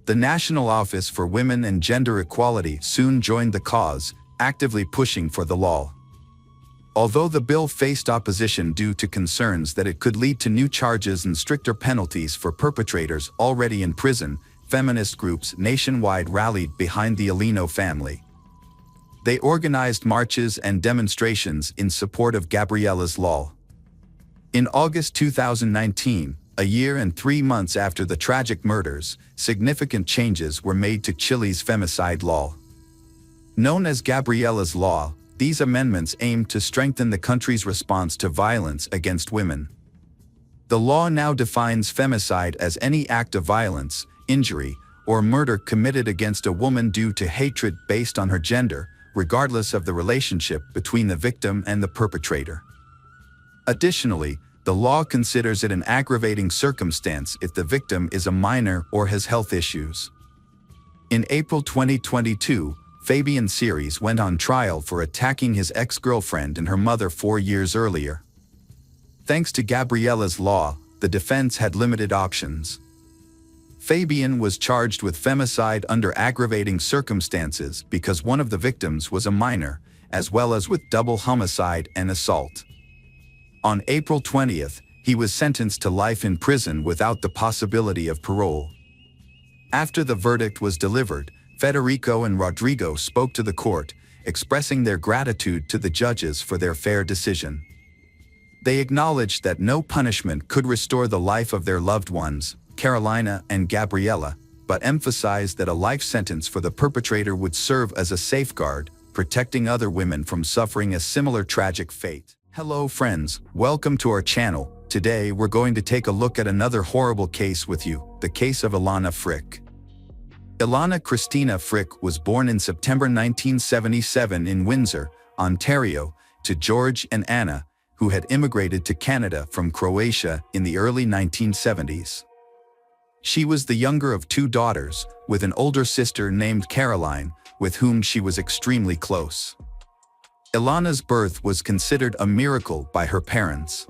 The National Office for Women and Gender Equality soon joined the cause, actively pushing for the law. Although the bill faced opposition due to concerns that it could lead to new charges and stricter penalties for perpetrators already in prison, feminist groups nationwide rallied behind the Alino family. They organized marches and demonstrations in support of Gabriella's Law. In August 2019, a year and 3 months after the tragic murders, significant changes were made to Chile's femicide law. Known as Gabriella's Law, these amendments aimed to strengthen the country's response to violence against women. The law now defines femicide as any act of violence, injury, or murder committed against a woman due to hatred based on her gender, regardless of the relationship between the victim and the perpetrator. Additionally, the law considers it an aggravating circumstance if the victim is a minor or has health issues. In April 2022, Fabian Series went on trial for attacking his ex-girlfriend and her mother 4 years earlier. Thanks to Gabriella's Law, the defense had limited options. Fabian was charged with femicide under aggravating circumstances because one of the victims was a minor, as well as with double homicide and assault. On April 20th, he was sentenced to life in prison without the possibility of parole. After the verdict was delivered, Federico and Rodrigo spoke to the court, expressing their gratitude to the judges for their fair decision. They acknowledged that no punishment could restore the life of their loved ones, Carolina and Gabriella, but emphasized that a life sentence for the perpetrator would serve as a safeguard, protecting other women from suffering a similar tragic fate. Hello friends, welcome to our channel. Today we're going to take a look at another horrible case with you, the case of Ilana Frick. Ilana Christina Frick was born in September 1977 in Windsor, Ontario, to George and Anna, who had immigrated to Canada from Croatia in the early 1970s. She was the younger of two daughters, with an older sister named Caroline, with whom she was extremely close. Ilana's birth was considered a miracle by her parents.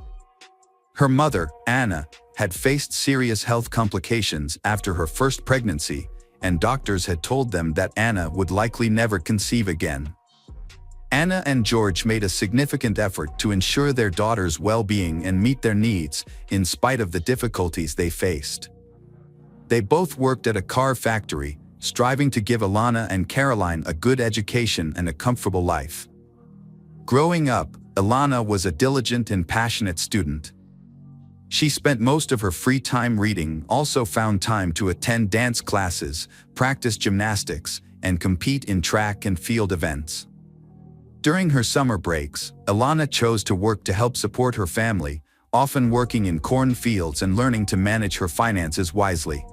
Her mother, Anna, had faced serious health complications after her first pregnancy, and doctors had told them that Anna would likely never conceive again. Anna and George made a significant effort to ensure their daughter's well-being and meet their needs, in spite of the difficulties they faced. They both worked at a car factory, striving to give Ilana and Caroline a good education and a comfortable life. Growing up, Ilana was a diligent and passionate student. She spent most of her free time reading, also found time to attend dance classes, practice gymnastics, and compete in track and field events. During her summer breaks, Ilana chose to work to help support her family, often working in cornfields and learning to manage her finances wisely.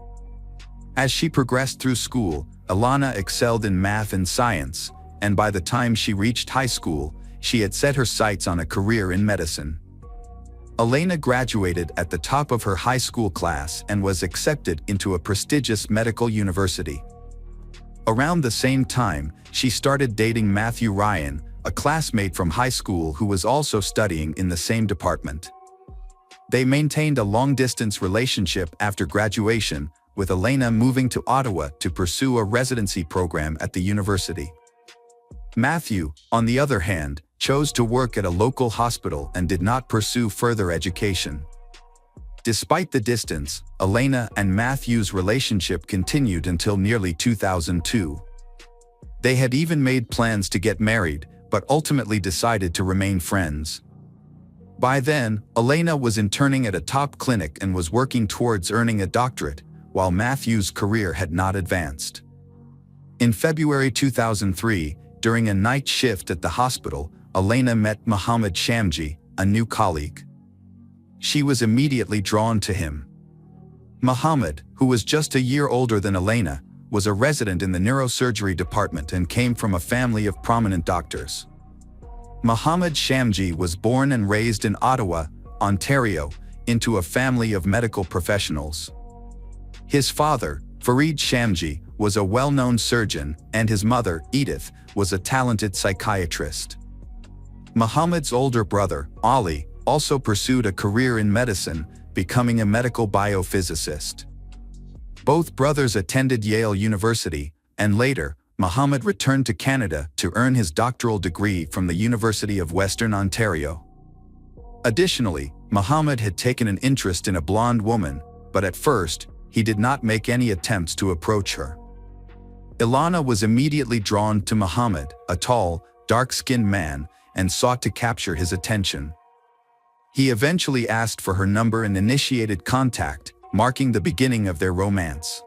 As she progressed through school, Ilana excelled in math and science, and by the time she reached high school, she had set her sights on a career in medicine. Ilana graduated at the top of her high school class and was accepted into a prestigious medical university. Around the same time, she started dating Matthew Ryan, a classmate from high school who was also studying in the same department. They maintained a long-distance relationship after graduation, with Ilana moving to Ottawa to pursue a residency program at the university. Matthew, on the other hand, chose to work at a local hospital and did not pursue further education. Despite the distance, Ilana and Matthew's relationship continued until nearly 2002. They had even made plans to get married, but ultimately decided to remain friends. By then, Ilana was interning at a top clinic and was working towards earning a doctorate, while Matthew's career had not advanced. In February 2003, during a night shift at the hospital, Ilana met Mohammed Shamji, a new colleague. She was immediately drawn to him. Mohammed, who was just a year older than Ilana, was a resident in the neurosurgery department and came from a family of prominent doctors. Mohammed Shamji was born and raised in Ottawa, Ontario, into a family of medical professionals. His father, Farid Shamji, was a well-known surgeon, and his mother, Edith, was a talented psychiatrist. Mohammed's older brother, Ali, also pursued a career in medicine, becoming a medical biophysicist. Both brothers attended Yale University, and later, Mohammed returned to Canada to earn his doctoral degree from the University of Western Ontario. Additionally, Mohammed had taken an interest in a blonde woman, but at first, he did not make any attempts to approach her. Ilana was immediately drawn to Mohammed, a tall, dark-skinned man, and sought to capture his attention. He eventually asked for her number and initiated contact, marking the beginning of their romance.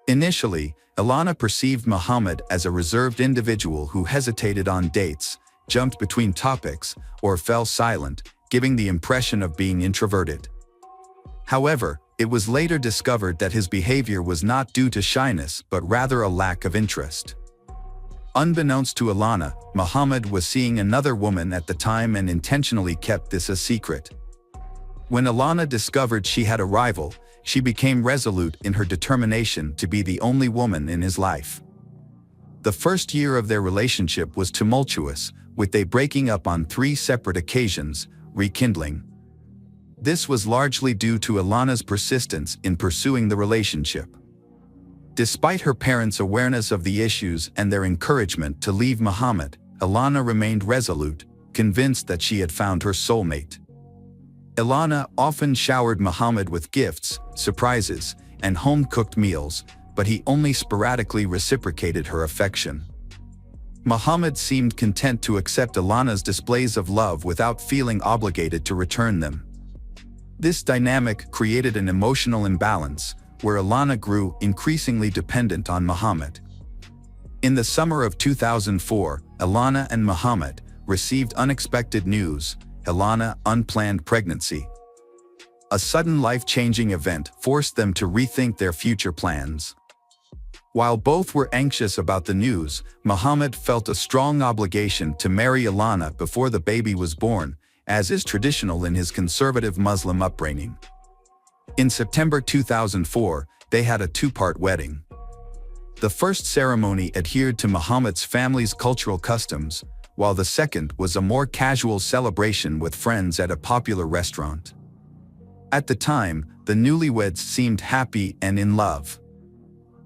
Initially, Ilana perceived Mohammed as a reserved individual who hesitated on dates, jumped between topics, or fell silent, giving the impression of being introverted. However, it was later discovered that his behavior was not due to shyness but rather a lack of interest. Unbeknownst to Ilana, Mohammed was seeing another woman at the time and intentionally kept this a secret. When Ilana discovered she had a rival, she became resolute in her determination to be the only woman in his life. The first year of their relationship was tumultuous, with they breaking up on 3 separate occasions, rekindling. This was largely due to Ilana's persistence in pursuing the relationship. Despite her parents' awareness of the issues and their encouragement to leave Mohammed, Ilana remained resolute, convinced that she had found her soulmate. Ilana often showered Mohammed with gifts, surprises, and home-cooked meals, but he only sporadically reciprocated her affection. Mohammed seemed content to accept Ilana's displays of love without feeling obligated to return them. This dynamic created an emotional imbalance, where Ilana grew increasingly dependent on Mohammed. In the summer of 2004, Ilana and Mohammed received unexpected news, Ilana, unplanned pregnancy. A sudden life-changing event forced them to rethink their future plans. While both were anxious about the news, Muhammad felt a strong obligation to marry Ilana before the baby was born, as is traditional in his conservative Muslim upbringing. In September 2004, they had a two-part wedding. The first ceremony adhered to Muhammad's family's cultural customs, while the second was a more casual celebration with friends at a popular restaurant. At the time, the newlyweds seemed happy and in love.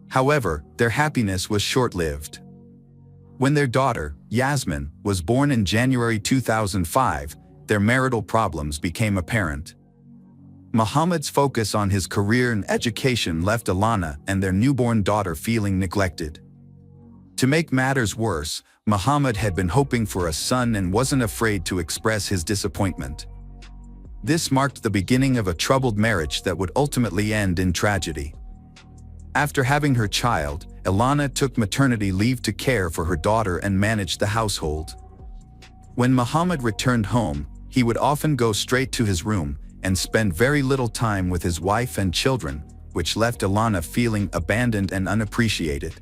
However, their happiness was short-lived. When their daughter, Yasmin, was born in January 2005, their marital problems became apparent. Muhammad's focus on his career and education left Ilana and their newborn daughter feeling neglected. To make matters worse, Muhammad had been hoping for a son and wasn't afraid to express his disappointment. This marked the beginning of a troubled marriage that would ultimately end in tragedy. After having her child, Ilana took maternity leave to care for her daughter and manage the household. When Muhammad returned home, he would often go straight to his room and spend very little time with his wife and children, which left Ilana feeling abandoned and unappreciated.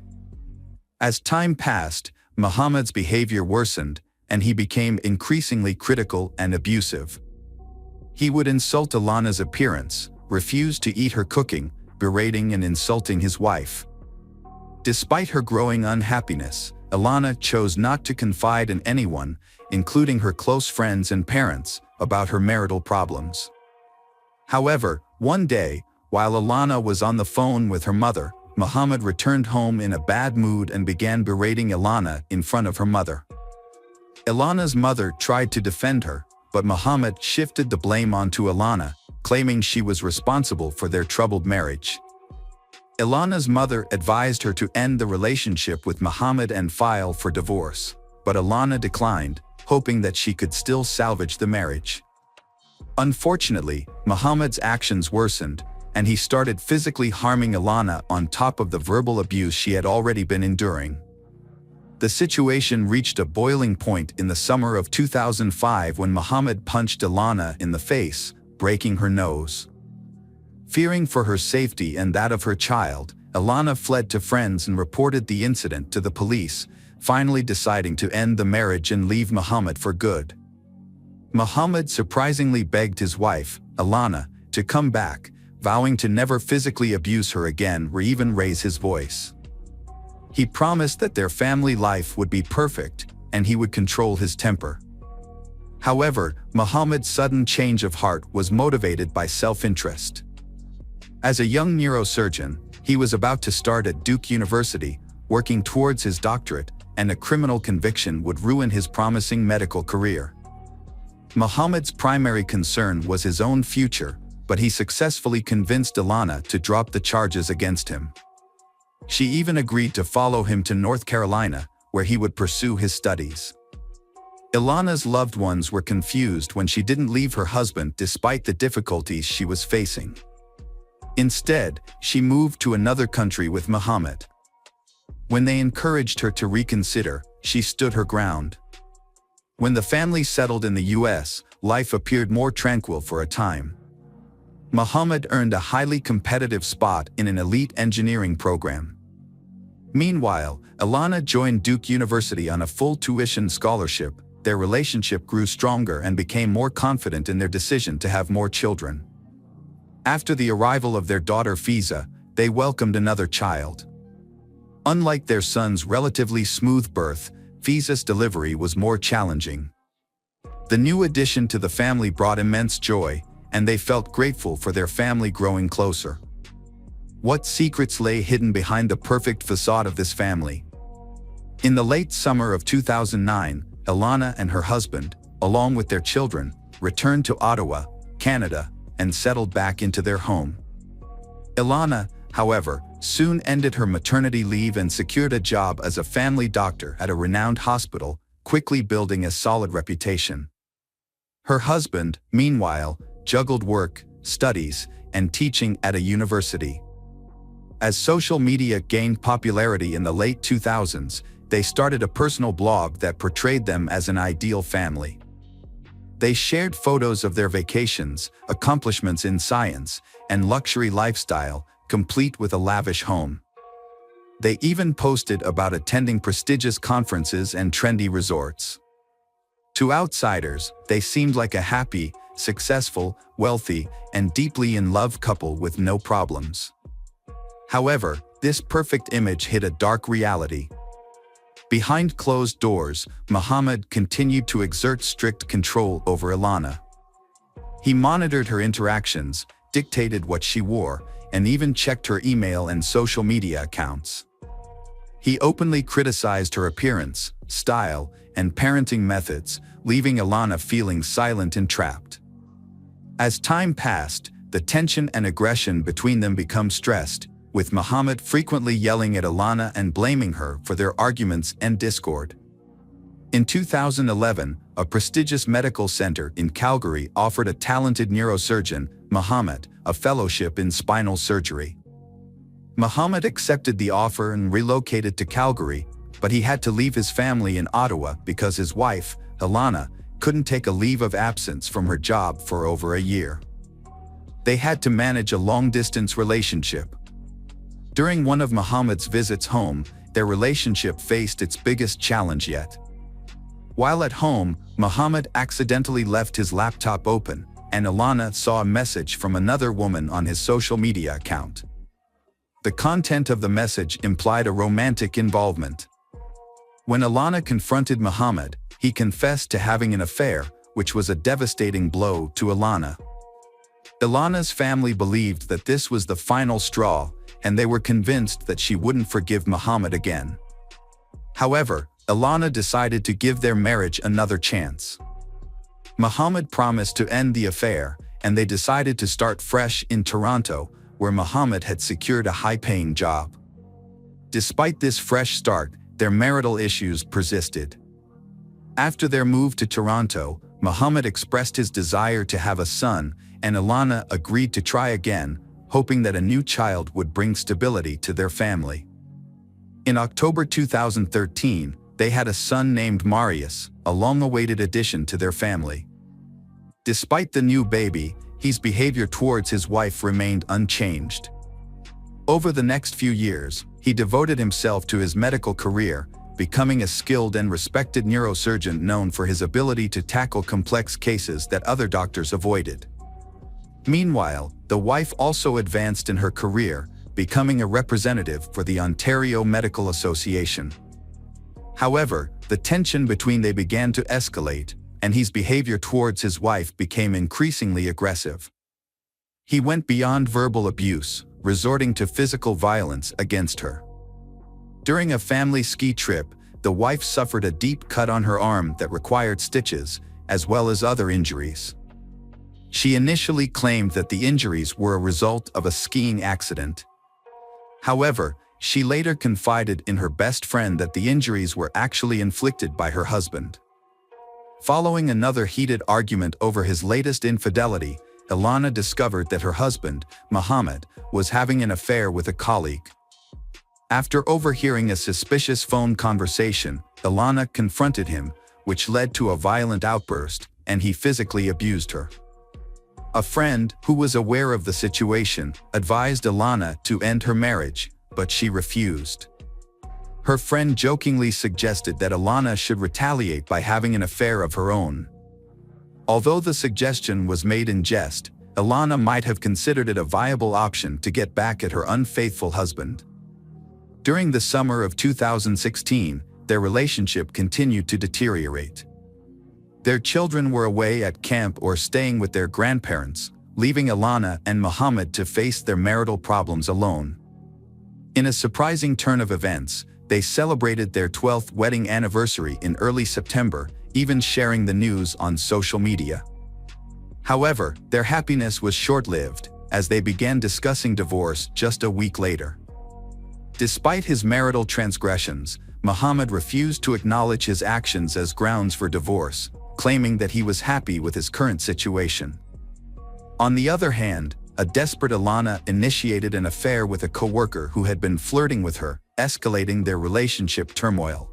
As time passed, Muhammad's behavior worsened, and he became increasingly critical and abusive. He would insult Ilana's appearance, refuse to eat her cooking, berating and insulting his wife. Despite her growing unhappiness, Ilana chose not to confide in anyone, including her close friends and parents, about her marital problems. However, one day, while Ilana was on the phone with her mother, Muhammad returned home in a bad mood and began berating Ilana in front of her mother. Ilana's mother tried to defend her, but Muhammad shifted the blame onto Ilana, claiming she was responsible for their troubled marriage. Ilana's mother advised her to end the relationship with Muhammad and file for divorce, but Ilana declined, hoping that she could still salvage the marriage. Unfortunately, Muhammad's actions worsened, and he started physically harming Ilana on top of the verbal abuse she had already been enduring. The situation reached a boiling point in the summer of 2005 when Muhammad punched Ilana in the face, breaking her nose. Fearing for her safety and that of her child, Ilana fled to friends and reported the incident to the police, finally deciding to end the marriage and leave Muhammad for good. Muhammad surprisingly begged his wife, Ilana, to come back, vowing to never physically abuse her again or even raise his voice. He promised that their family life would be perfect and he would control his temper. However, Muhammad's sudden change of heart was motivated by self-interest. As a young neurosurgeon, he was about to start at Duke University, working towards his doctorate, and a criminal conviction would ruin his promising medical career. Muhammad's primary concern was his own future, but he successfully convinced Ilana to drop the charges against him. She even agreed to follow him to North Carolina, where he would pursue his studies. Ilana's loved ones were confused when she didn't leave her husband despite the difficulties she was facing. Instead, she moved to another country with Muhammad. When they encouraged her to reconsider, she stood her ground. When the family settled in the US, life appeared more tranquil for a time. Muhammad earned a highly competitive spot in an elite engineering program. Meanwhile, Ilana joined Duke University on a full tuition scholarship. Their relationship grew stronger and became more confident in their decision to have more children. After the arrival of their daughter Fiza, they welcomed another child. Unlike their son's relatively smooth birth, Fiza's delivery was more challenging. The new addition to the family brought immense joy, and they felt grateful for their family growing closer. What secrets lay hidden behind the perfect facade of this family? In the late summer of 2009, Ilana and her husband, along with their children, returned to Ottawa, Canada, and settled back into their home. Ilana, however, soon ended her maternity leave and secured a job as a family doctor at a renowned hospital, quickly building a solid reputation. Her husband, meanwhile, juggled work, studies, and teaching at a university. As social media gained popularity in the late 2000s, they started a personal blog that portrayed them as an ideal family. They shared photos of their vacations, accomplishments in science, and luxury lifestyle, complete with a lavish home. They even posted about attending prestigious conferences and trendy resorts. To outsiders, they seemed like a happy, successful, wealthy, and deeply in love couple with no problems. However, this perfect image hid a dark reality. Behind closed doors, Muhammad continued to exert strict control over Ilana. He monitored her interactions, dictated what she wore, and even checked her email and social media accounts. He openly criticized her appearance, style, and parenting methods, leaving Ilana feeling silent and trapped. As time passed, the tension and aggression between them became stressed, with Muhammad frequently yelling at Ilana and blaming her for their arguments and discord. In 2011, a prestigious medical center in Calgary offered a talented neurosurgeon, Muhammad, a fellowship in spinal surgery. Muhammad accepted the offer and relocated to Calgary, but he had to leave his family in Ottawa because his wife, Ilana, couldn't take a leave of absence from her job for over a year. They had to manage a long-distance relationship. During one of Muhammad's visits home, their relationship faced its biggest challenge yet. While at home, Muhammad accidentally left his laptop open, and Ilana saw a message from another woman on his social media account. The content of the message implied a romantic involvement. When Ilana confronted Muhammad, he confessed to having an affair, which was a devastating blow to Ilana. Ilana's family believed that this was the final straw, and they were convinced that she wouldn't forgive Muhammad again. However, Ilana decided to give their marriage another chance. Muhammad promised to end the affair, and they decided to start fresh in Toronto, where Muhammad had secured a high-paying job. Despite this fresh start, their marital issues persisted. After their move to Toronto, Muhammad expressed his desire to have a son, and Ilana agreed to try again, hoping that a new child would bring stability to their family. In October 2013, they had a son named Marius, a long-awaited addition to their family. Despite the new baby, his behavior towards his wife remained unchanged. Over the next few years, he devoted himself to his medical career, becoming a skilled and respected neurosurgeon known for his ability to tackle complex cases that other doctors avoided. Meanwhile, the wife also advanced in her career, becoming a representative for the Ontario Medical Association. However, the tension between them began to escalate, and his behavior towards his wife became increasingly aggressive. He went beyond verbal abuse, resorting to physical violence against her. During a family ski trip, the wife suffered a deep cut on her arm that required stitches, as well as other injuries. She initially claimed that the injuries were a result of a skiing accident. However, she later confided in her best friend that the injuries were actually inflicted by her husband. Following another heated argument over his latest infidelity, Ilana discovered that her husband, Muhammad, was having an affair with a colleague. After overhearing a suspicious phone conversation, Ilana confronted him, which led to a violent outburst, and he physically abused her. A friend, who was aware of the situation, advised Ilana to end her marriage, but she refused. Her friend jokingly suggested that Ilana should retaliate by having an affair of her own. Although the suggestion was made in jest, Ilana might have considered it a viable option to get back at her unfaithful husband. During the summer of 2016, their relationship continued to deteriorate. Their children were away at camp or staying with their grandparents, leaving Ilana and Muhammad to face their marital problems alone. In a surprising turn of events, they celebrated their 12th wedding anniversary in early September, even sharing the news on social media. However, their happiness was short-lived, as they began discussing divorce just a week later. Despite his marital transgressions, Muhammad refused to acknowledge his actions as grounds for divorce, claiming that he was happy with his current situation. On the other hand, a desperate Ilana initiated an affair with a co-worker who had been flirting with her, escalating their relationship turmoil.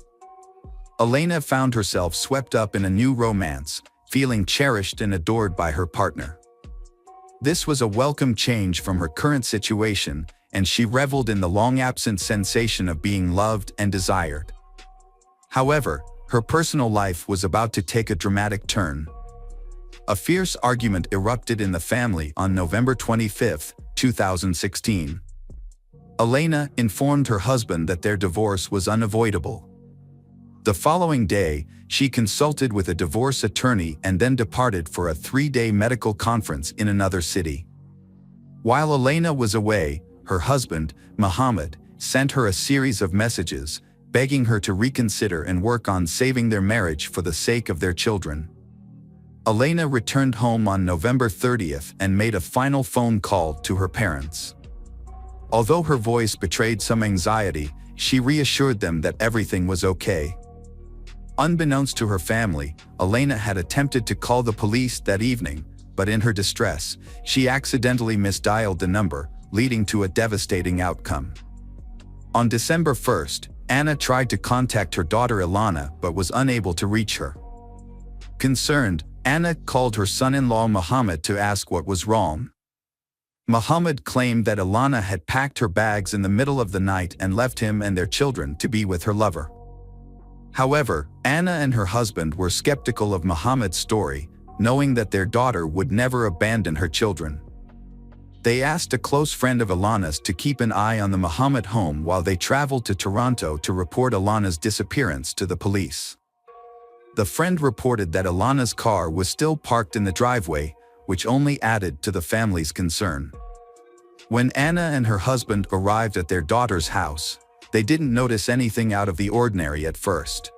Elena found herself swept up in a new romance, feeling cherished and adored by her partner. This was a welcome change from her current situation, and she reveled in the long-absent sensation of being loved and desired. However, her personal life was about to take a dramatic turn. A fierce argument erupted in the family on November 25, 2016. Elena informed her husband that their divorce was unavoidable. The following day, she consulted with a divorce attorney and then departed for a 3-day medical conference in another city. While Elena was away, her husband, Mohammed, sent her a series of messages, begging her to reconsider and work on saving their marriage for the sake of their children. Elena returned home on November 30th and made a final phone call to her parents. Although her voice betrayed some anxiety, she reassured them that everything was okay. Unbeknownst to her family, Elena had attempted to call the police that evening, but in her distress, she accidentally misdialed the number, leading to a devastating outcome. On December 1st, Anna tried to contact her daughter Ilana but was unable to reach her. Concerned, Anna called her son-in-law Mohammed to ask what was wrong. Mohammed claimed that Ilana had packed her bags in the middle of the night and left him and their children to be with her lover. However, Anna and her husband were skeptical of Mohammed's story, knowing that their daughter would never abandon her children. They asked a close friend of Ilana's to keep an eye on the Mohammed home while they traveled to Toronto to report Ilana's disappearance to the police. The friend reported that Ilana's car was still parked in the driveway, which only added to the family's concern. When Anna and her husband arrived at their daughter's house, they didn't notice anything out of the ordinary at first.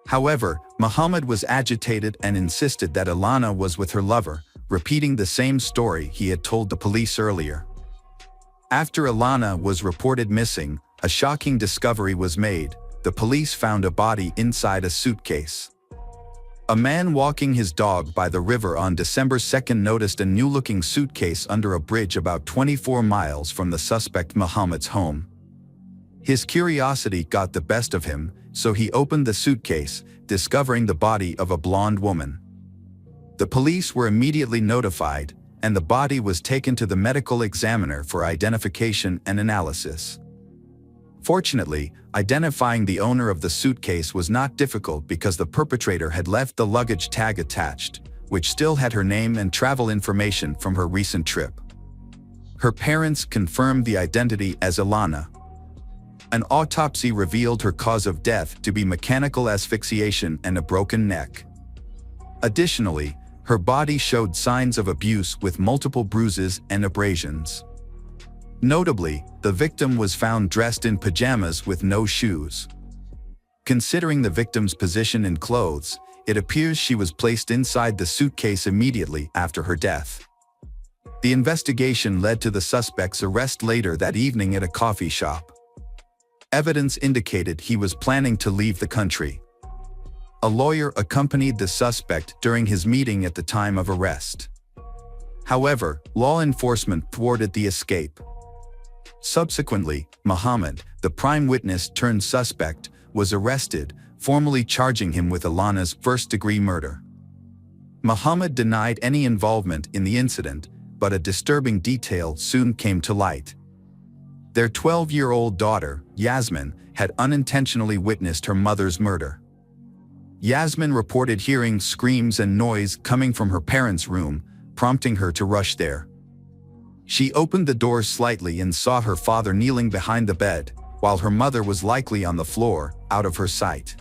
However, Mohammed was agitated and insisted that Ilana was with her lover, repeating the same story he had told the police earlier. After Ilana was reported missing, a shocking discovery was made. The police found a body inside a suitcase. A man walking his dog by the river on December 2nd noticed a new-looking suitcase under a bridge about 24 miles from the suspect Mohammed's home. His curiosity got the best of him, so he opened the suitcase, discovering the body of a blonde woman. The police were immediately notified, and the body was taken to the medical examiner for identification and analysis. Fortunately, identifying the owner of the suitcase was not difficult because the perpetrator had left the luggage tag attached, which still had her name and travel information from her recent trip. Her parents confirmed the identity as Ilana. An autopsy revealed her cause of death to be mechanical asphyxiation and a broken neck. Additionally, her body showed signs of abuse with multiple bruises and abrasions. Notably, the victim was found dressed in pajamas with no shoes. Considering the victim's position in clothes, it appears she was placed inside the suitcase immediately after her death. The investigation led to the suspect's arrest later that evening at a coffee shop. Evidence indicated he was planning to leave the country. A lawyer accompanied the suspect during his meeting at the time of arrest. However, law enforcement thwarted the escape. Subsequently, Mohammed, the prime witness turned suspect, was arrested, formally charging him with Ilana's first-degree murder. Mohammed denied any involvement in the incident, but a disturbing detail soon came to light. Their 12-year-old daughter, Yasmin, had unintentionally witnessed her mother's murder. Yasmin reported hearing screams and noise coming from her parents' room, prompting her to rush there. She opened the door slightly and saw her father kneeling behind the bed, while her mother was likely on the floor, out of her sight.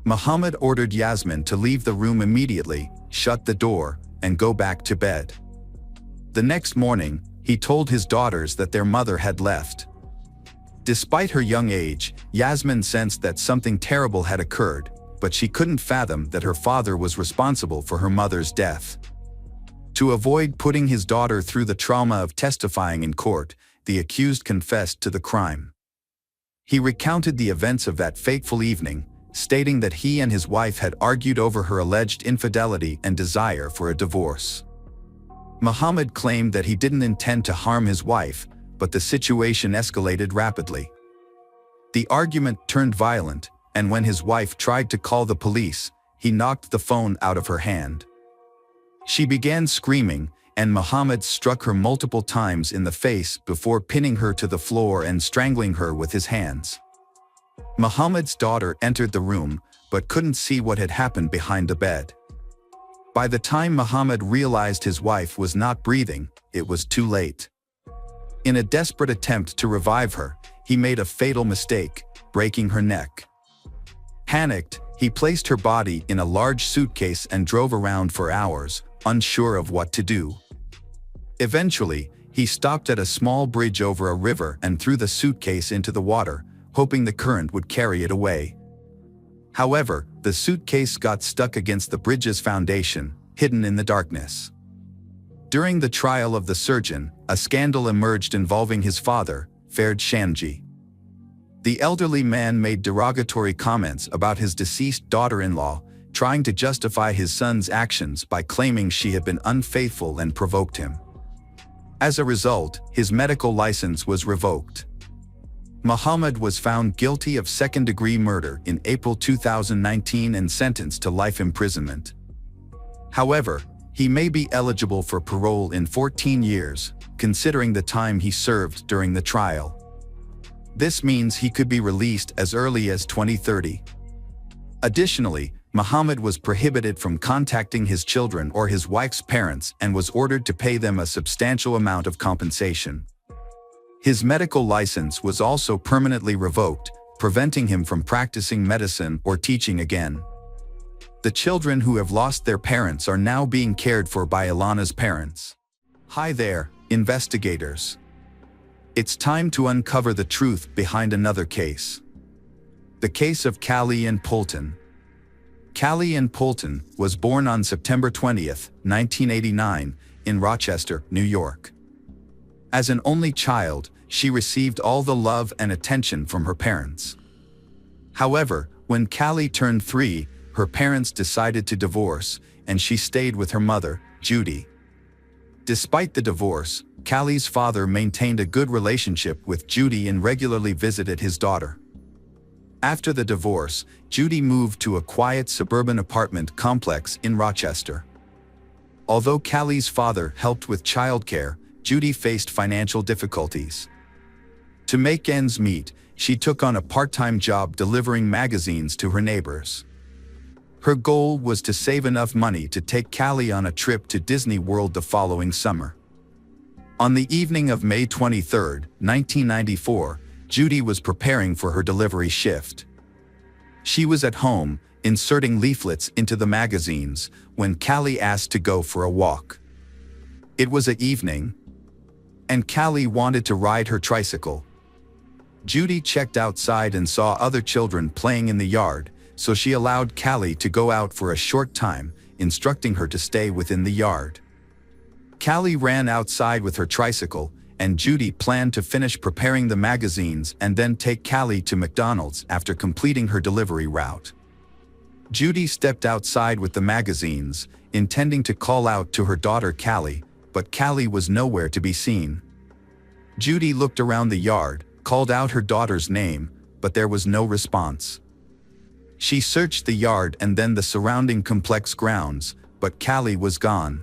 Mohammed ordered Yasmin to leave the room immediately, shut the door, and go back to bed. The next morning, he told his daughters that their mother had left. Despite her young age, Yasmin sensed that something terrible had occurred, but she couldn't fathom that her father was responsible for her mother's death. To avoid putting his daughter through the trauma of testifying in court, the accused confessed to the crime. He recounted the events of that fateful evening, stating that he and his wife had argued over her alleged infidelity and desire for a divorce. Mohammed claimed that he didn't intend to harm his wife, but the situation escalated rapidly. The argument turned violent, and when his wife tried to call the police, he knocked the phone out of her hand. She began screaming, and Muhammad struck her multiple times in the face before pinning her to the floor and strangling her with his hands. Muhammad's daughter entered the room, but couldn't see what had happened behind the bed. By the time Muhammad realized his wife was not breathing, it was too late. In a desperate attempt to revive her, he made a fatal mistake, breaking her neck. Panicked, he placed her body in a large suitcase and drove around for hours, unsure of what to do. Eventually, he stopped at a small bridge over a river and threw the suitcase into the water, hoping the current would carry it away. However, the suitcase got stuck against the bridge's foundation, hidden in the darkness. During the trial of the surgeon, a scandal emerged involving his father, Ferd Shamji. The elderly man made derogatory comments about his deceased daughter-in-law, trying to justify his son's actions by claiming she had been unfaithful and provoked him. As a result, his medical license was revoked. Muhammad was found guilty of second-degree murder in April 2019 and sentenced to life imprisonment. However, he may be eligible for parole in 14 years, considering the time he served during the trial. This means he could be released as early as 2030. Additionally, Muhammad was prohibited from contacting his children or his wife's parents and was ordered to pay them a substantial amount of compensation. His medical license was also permanently revoked, preventing him from practicing medicine or teaching again. The children who have lost their parents are now being cared for by Ilana's parents. Hi there, investigators. It's time to uncover the truth behind another case. The case of Callie Ann Poulton. Callie Ann Poulton was born on September 20, 1989, in Rochester, New York. As an only child, she received all the love and attention from her parents. However, when Callie turned 3, her parents decided to divorce, and she stayed with her mother, Judy. Despite the divorce, Callie's father maintained a good relationship with Judy and regularly visited his daughter. After the divorce, Judy moved to a quiet suburban apartment complex in Rochester. Although Callie's father helped with childcare, Judy faced financial difficulties. To make ends meet, she took on a part-time job delivering magazines to her neighbors. Her goal was to save enough money to take Callie on a trip to Disney World the following summer. On the evening of May 23, 1994, Judy was preparing for her delivery shift. She was at home, inserting leaflets into the magazines, when Callie asked to go for a walk. It was an evening, and Callie wanted to ride her tricycle. Judy checked outside and saw other children playing in the yard, so she allowed Callie to go out for a short time, instructing her to stay within the yard. Callie ran outside with her tricycle, and Judy planned to finish preparing the magazines and then take Callie to McDonald's after completing her delivery route. Judy stepped outside with the magazines, intending to call out to her daughter Callie, but Callie was nowhere to be seen. Judy looked around the yard, called out her daughter's name, but there was no response. She searched the yard and then the surrounding complex grounds, but Callie was gone.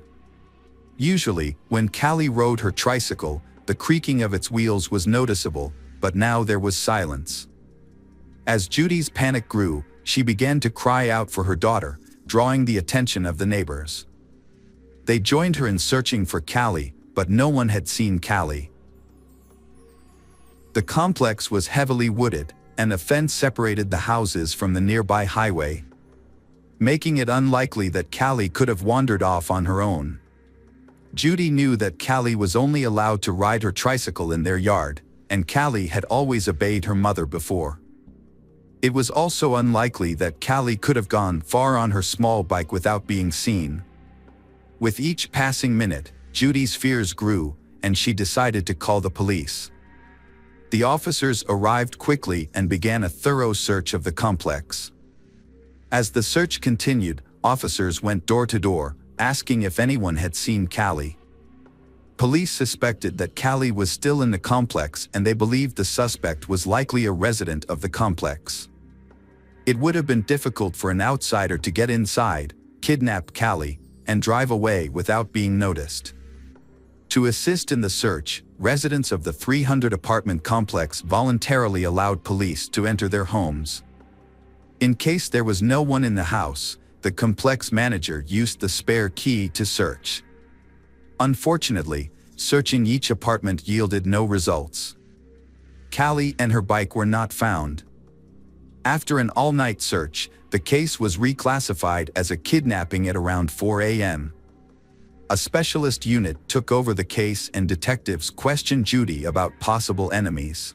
Usually, when Callie rode her tricycle, the creaking of its wheels was noticeable, but now there was silence. As Judy's panic grew, she began to cry out for her daughter, drawing the attention of the neighbors. They joined her in searching for Callie, but no one had seen Callie. The complex was heavily wooded, and a fence separated the houses from the nearby highway, making it unlikely that Callie could have wandered off on her own. Judy knew that Callie was only allowed to ride her tricycle in their yard, and Callie had always obeyed her mother before. It was also unlikely that Callie could have gone far on her small bike without being seen. With each passing minute, Judy's fears grew, and she decided to call the police. The officers arrived quickly and began a thorough search of the complex. As the search continued, officers went door to door, asking if anyone had seen Callie. Police suspected that Callie was still in the complex and they believed the suspect was likely a resident of the complex. It would have been difficult for an outsider to get inside, kidnap Callie, and drive away without being noticed. To assist in the search, residents of the 300-apartment complex voluntarily allowed police to enter their homes. In case there was no one in the house, the complex manager used the spare key to search. Unfortunately, searching each apartment yielded no results. Callie and her bike were not found. After an all-night search, the case was reclassified as a kidnapping at around 4 a.m. A specialist unit took over the case and detectives questioned Judy about possible enemies.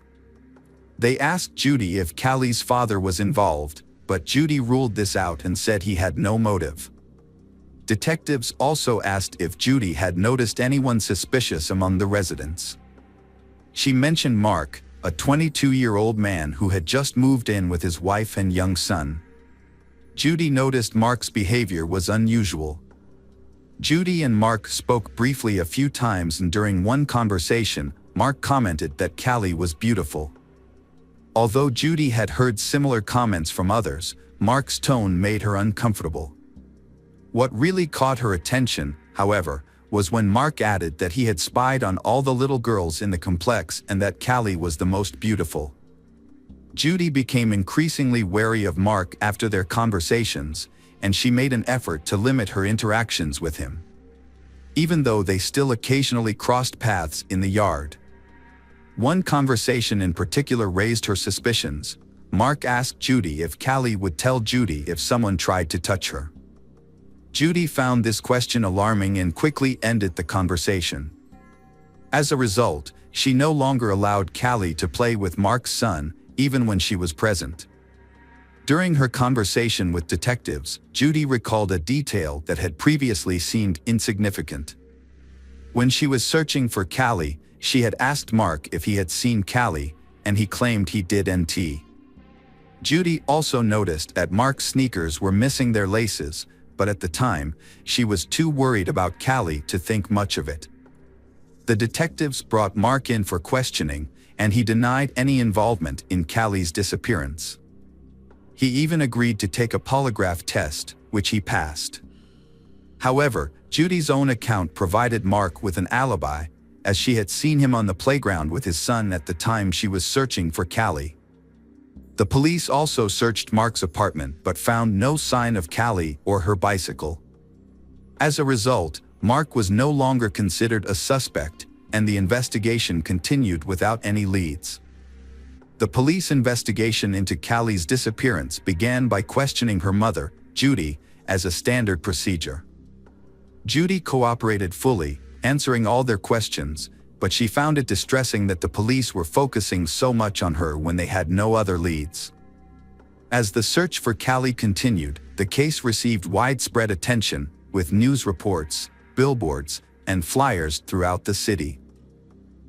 They asked Judy if Callie's father was involved, but Judy ruled this out and said he had no motive. Detectives also asked if Judy had noticed anyone suspicious among the residents. She mentioned Mark, a 22-year-old man who had just moved in with his wife and young son. Judy noticed Mark's behavior was unusual. Judy and Mark spoke briefly a few times, and during one conversation, Mark commented that Callie was beautiful. Although Judy had heard similar comments from others, Mark's tone made her uncomfortable. What really caught her attention, however, was when Mark added that he had spied on all the little girls in the complex and that Callie was the most beautiful. Judy became increasingly wary of Mark after their conversations, and she made an effort to limit her interactions with him. Even though they still occasionally crossed paths in the yard. One conversation in particular raised her suspicions. Mark asked Judy if Callie would tell Judy if someone tried to touch her. Judy found this question alarming and quickly ended the conversation. As a result, she no longer allowed Callie to play with Mark's son, even when she was present. During her conversation with detectives, Judy recalled a detail that had previously seemed insignificant. When she was searching for Callie, she had asked Mark if he had seen Callie, and he claimed he did. Judy also noticed that Mark's sneakers were missing their laces, but at the time, she was too worried about Callie to think much of it. The detectives brought Mark in for questioning, and he denied any involvement in Callie's disappearance. He even agreed to take a polygraph test, which he passed. However, Judy's own account provided Mark with an alibi, as she had seen him on the playground with his son at the time she was searching for Callie. The police also searched Mark's apartment but found no sign of Callie or her bicycle. As a result, Mark was no longer considered a suspect, and the investigation continued without any leads. The police investigation into Callie's disappearance began by questioning her mother, Judy, as a standard procedure. Judy cooperated fully, answering all their questions, but she found it distressing that the police were focusing so much on her when they had no other leads. As the search for Callie continued, the case received widespread attention, with news reports, billboards, and flyers throughout the city.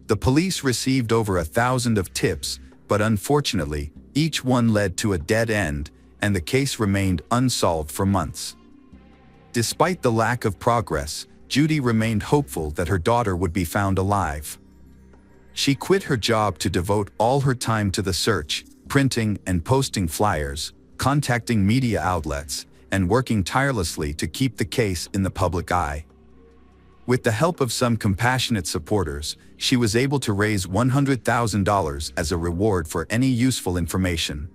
The police received over 1,000 of tips, but unfortunately, each one led to a dead end, and the case remained unsolved for months. Despite the lack of progress, Judy remained hopeful that her daughter would be found alive. She quit her job to devote all her time to the search, printing and posting flyers, contacting media outlets, and working tirelessly to keep the case in the public eye. With the help of some compassionate supporters, she was able to raise $100,000 as a reward for any useful information.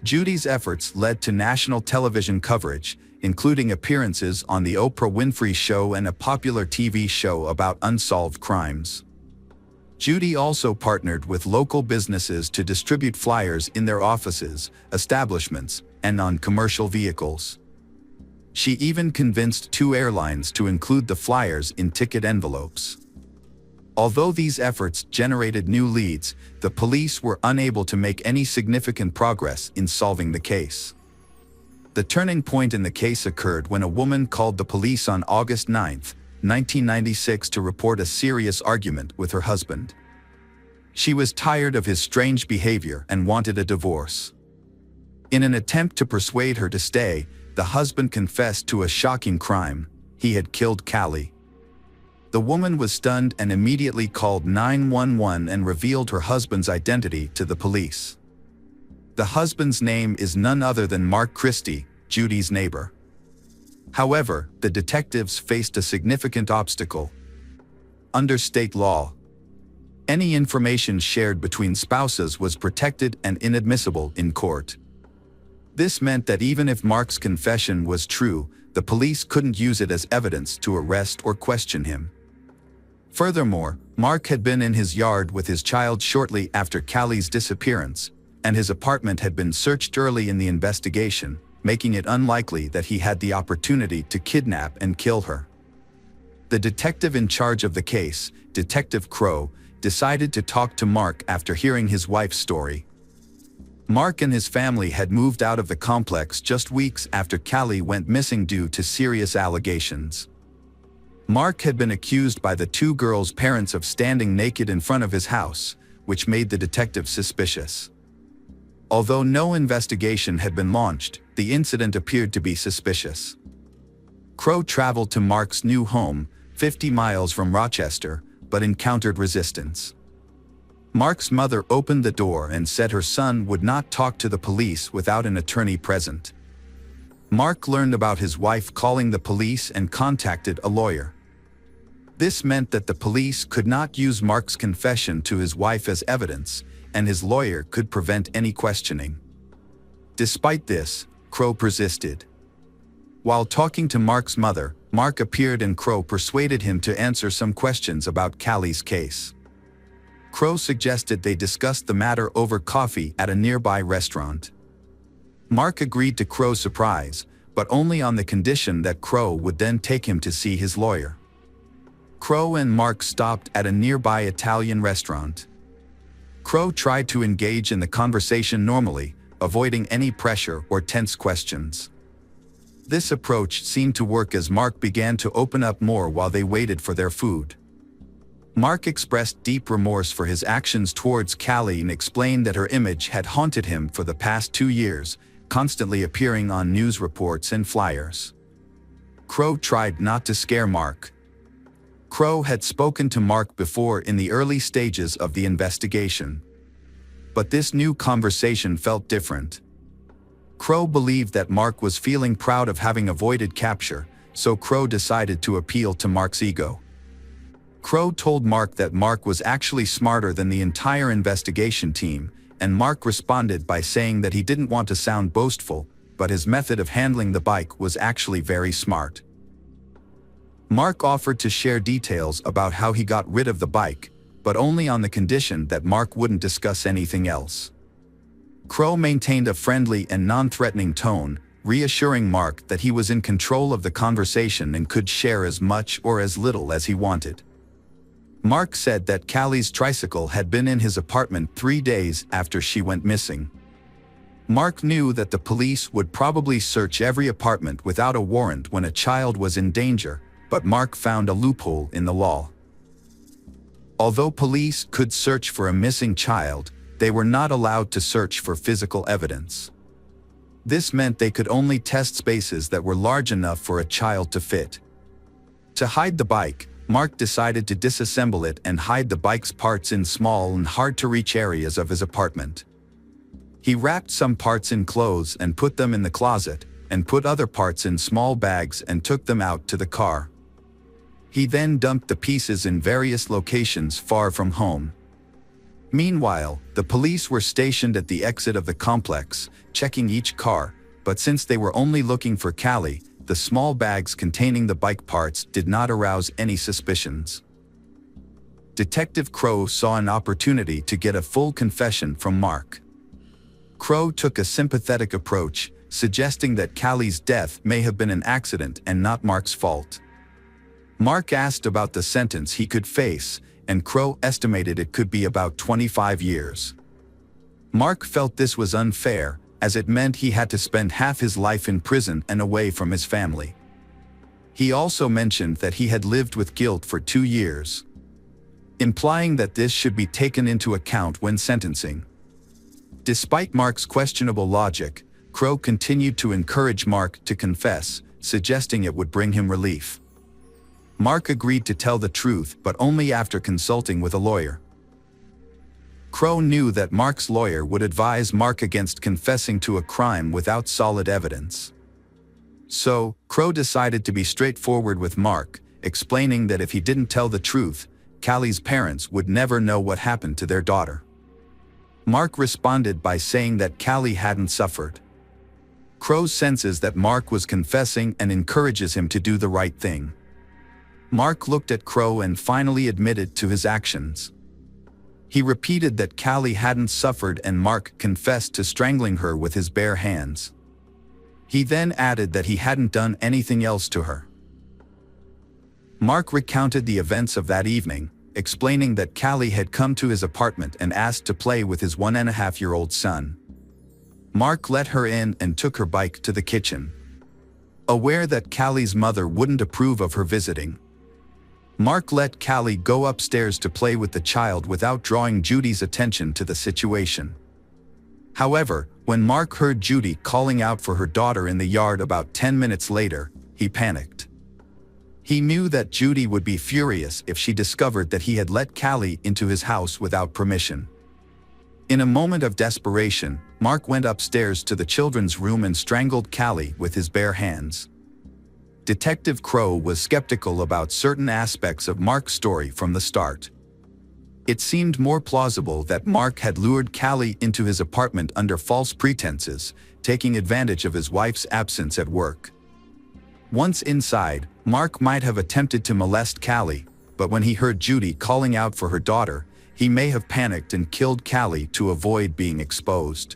Judy's efforts led to national television coverage, including appearances on The Oprah Winfrey Show and a popular TV show about unsolved crimes. Judy also partnered with local businesses to distribute flyers in their offices, establishments, and on commercial vehicles. She even convinced 2 airlines to include the flyers in ticket envelopes. Although these efforts generated new leads, the police were unable to make any significant progress in solving the case. The turning point in the case occurred when a woman called the police on August 9, 1996 to report a serious argument with her husband. She was tired of his strange behavior and wanted a divorce. In an attempt to persuade her to stay, the husband confessed to a shocking crime: he had killed Callie. The woman was stunned and immediately called 911 and revealed her husband's identity to the police. The husband's name is none other than Mark Christie, Judy's neighbor. However, the detectives faced a significant obstacle. Under state law, any information shared between spouses was protected and inadmissible in court. This meant that even if Mark's confession was true, the police couldn't use it as evidence to arrest or question him. Furthermore, Mark had been in his yard with his child shortly after Callie's disappearance, and his apartment had been searched early in the investigation, making it unlikely that he had the opportunity to kidnap and kill her. The detective in charge of the case, Detective Crow, decided to talk to Mark after hearing his wife's story. Mark and his family had moved out of the complex just weeks after Callie went missing due to serious allegations. Mark had been accused by the two girls' parents of standing naked in front of his house, which made the detective suspicious. Although no investigation had been launched, the incident appeared to be suspicious. Crow traveled to Mark's new home, 50 miles from Rochester, but encountered resistance. Mark's mother opened the door and said her son would not talk to the police without an attorney present. Mark learned about his wife calling the police and contacted a lawyer. This meant that the police could not use Mark's confession to his wife as evidence, and his lawyer could prevent any questioning. Despite this, Crow persisted. While talking to Mark's mother, Mark appeared and Crow persuaded him to answer some questions about Callie's case. Crow suggested they discuss the matter over coffee at a nearby restaurant. Mark agreed to Crow's surprise, but only on the condition that Crow would then take him to see his lawyer. Crow and Mark stopped at a nearby Italian restaurant. Crow tried to engage in the conversation normally, avoiding any pressure or tense questions. This approach seemed to work as Mark began to open up more while they waited for their food. Mark expressed deep remorse for his actions towards Callie and explained that her image had haunted him for the past 2 years, constantly appearing on news reports and flyers. Crow tried not to scare Mark. Crow had spoken to Mark before in the early stages of the investigation. But this new conversation felt different. Crow believed that Mark was feeling proud of having avoided capture, so Crow decided to appeal to Mark's ego. Crow told Mark that Mark was actually smarter than the entire investigation team, and Mark responded by saying that he didn't want to sound boastful, but his method of handling the bike was actually very smart. Mark offered to share details about how he got rid of the bike, but only on the condition that Mark wouldn't discuss anything else. Crow maintained a friendly and non-threatening tone, reassuring Mark that he was in control of the conversation and could share as much or as little as he wanted. Mark said that Callie's tricycle had been in his apartment 3 days after she went missing. Mark knew that the police would probably search every apartment without a warrant when a child was in danger, but Mark found a loophole in the law. Although police could search for a missing child, they were not allowed to search for physical evidence. This meant they could only test spaces that were large enough for a child to fit. To hide the bike, Mark decided to disassemble it and hide the bike's parts in small and hard-to-reach areas of his apartment. He wrapped some parts in clothes and put them in the closet, and put other parts in small bags and took them out to the car. He then dumped the pieces in various locations far from home. Meanwhile, the police were stationed at the exit of the complex, checking each car, but since they were only looking for Callie, the small bags containing the bike parts did not arouse any suspicions. Detective Crow saw an opportunity to get a full confession from Mark. Crow took a sympathetic approach, suggesting that Callie's death may have been an accident and not Mark's fault. Mark asked about the sentence he could face, and Crow estimated it could be about 25 years. Mark felt this was unfair, as it meant he had to spend half his life in prison and away from his family. He also mentioned that he had lived with guilt for 2 years, implying that this should be taken into account when sentencing. Despite Mark's questionable logic, Crow continued to encourage Mark to confess, suggesting it would bring him relief. Mark agreed to tell the truth, but only after consulting with a lawyer. Crow knew that Mark's lawyer would advise Mark against confessing to a crime without solid evidence. So, Crow decided to be straightforward with Mark, explaining that if he didn't tell the truth, Callie's parents would never know what happened to their daughter. Mark responded by saying that Callie hadn't suffered. Crow senses that Mark was confessing and encourages him to do the right thing. Mark looked at Crow and finally admitted to his actions. He repeated that Callie hadn't suffered and Mark confessed to strangling her with his bare hands. He then added that he hadn't done anything else to her. Mark recounted the events of that evening, explaining that Callie had come to his apartment and asked to play with his 1.5-year-old son. Mark let her in and took her bike to the kitchen. Aware that Callie's mother wouldn't approve of her visiting, Mark let Callie go upstairs to play with the child without drawing Judy's attention to the situation. However, when Mark heard Judy calling out for her daughter in the yard about 10 minutes later, he panicked. He knew that Judy would be furious if she discovered that he had let Callie into his house without permission. In a moment of desperation, Mark went upstairs to the children's room and strangled Callie with his bare hands. Detective Crow was skeptical about certain aspects of Mark's story from the start. It seemed more plausible that Mark had lured Callie into his apartment under false pretenses, taking advantage of his wife's absence at work. Once inside, Mark might have attempted to molest Callie, but when he heard Judy calling out for her daughter, he may have panicked and killed Callie to avoid being exposed.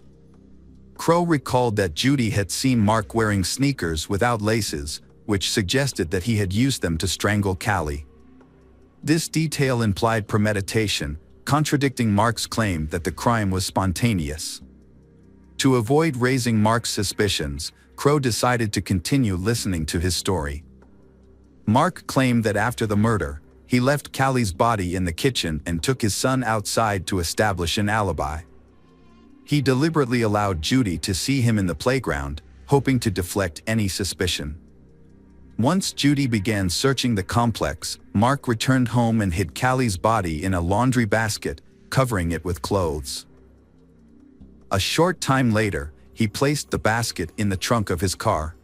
Crow recalled that Judy had seen Mark wearing sneakers without laces, which suggested that he had used them to strangle Callie. This detail implied premeditation, contradicting Mark's claim that the crime was spontaneous. To avoid raising Mark's suspicions, Crow decided to continue listening to his story. Mark claimed that after the murder, he left Callie's body in the kitchen and took his son outside to establish an alibi. He deliberately allowed Judy to see him in the playground, hoping to deflect any suspicion. Once Judy began searching the complex, Mark returned home and hid Callie's body in a laundry basket, covering it with clothes. A short time later, he placed the basket in the trunk of his car.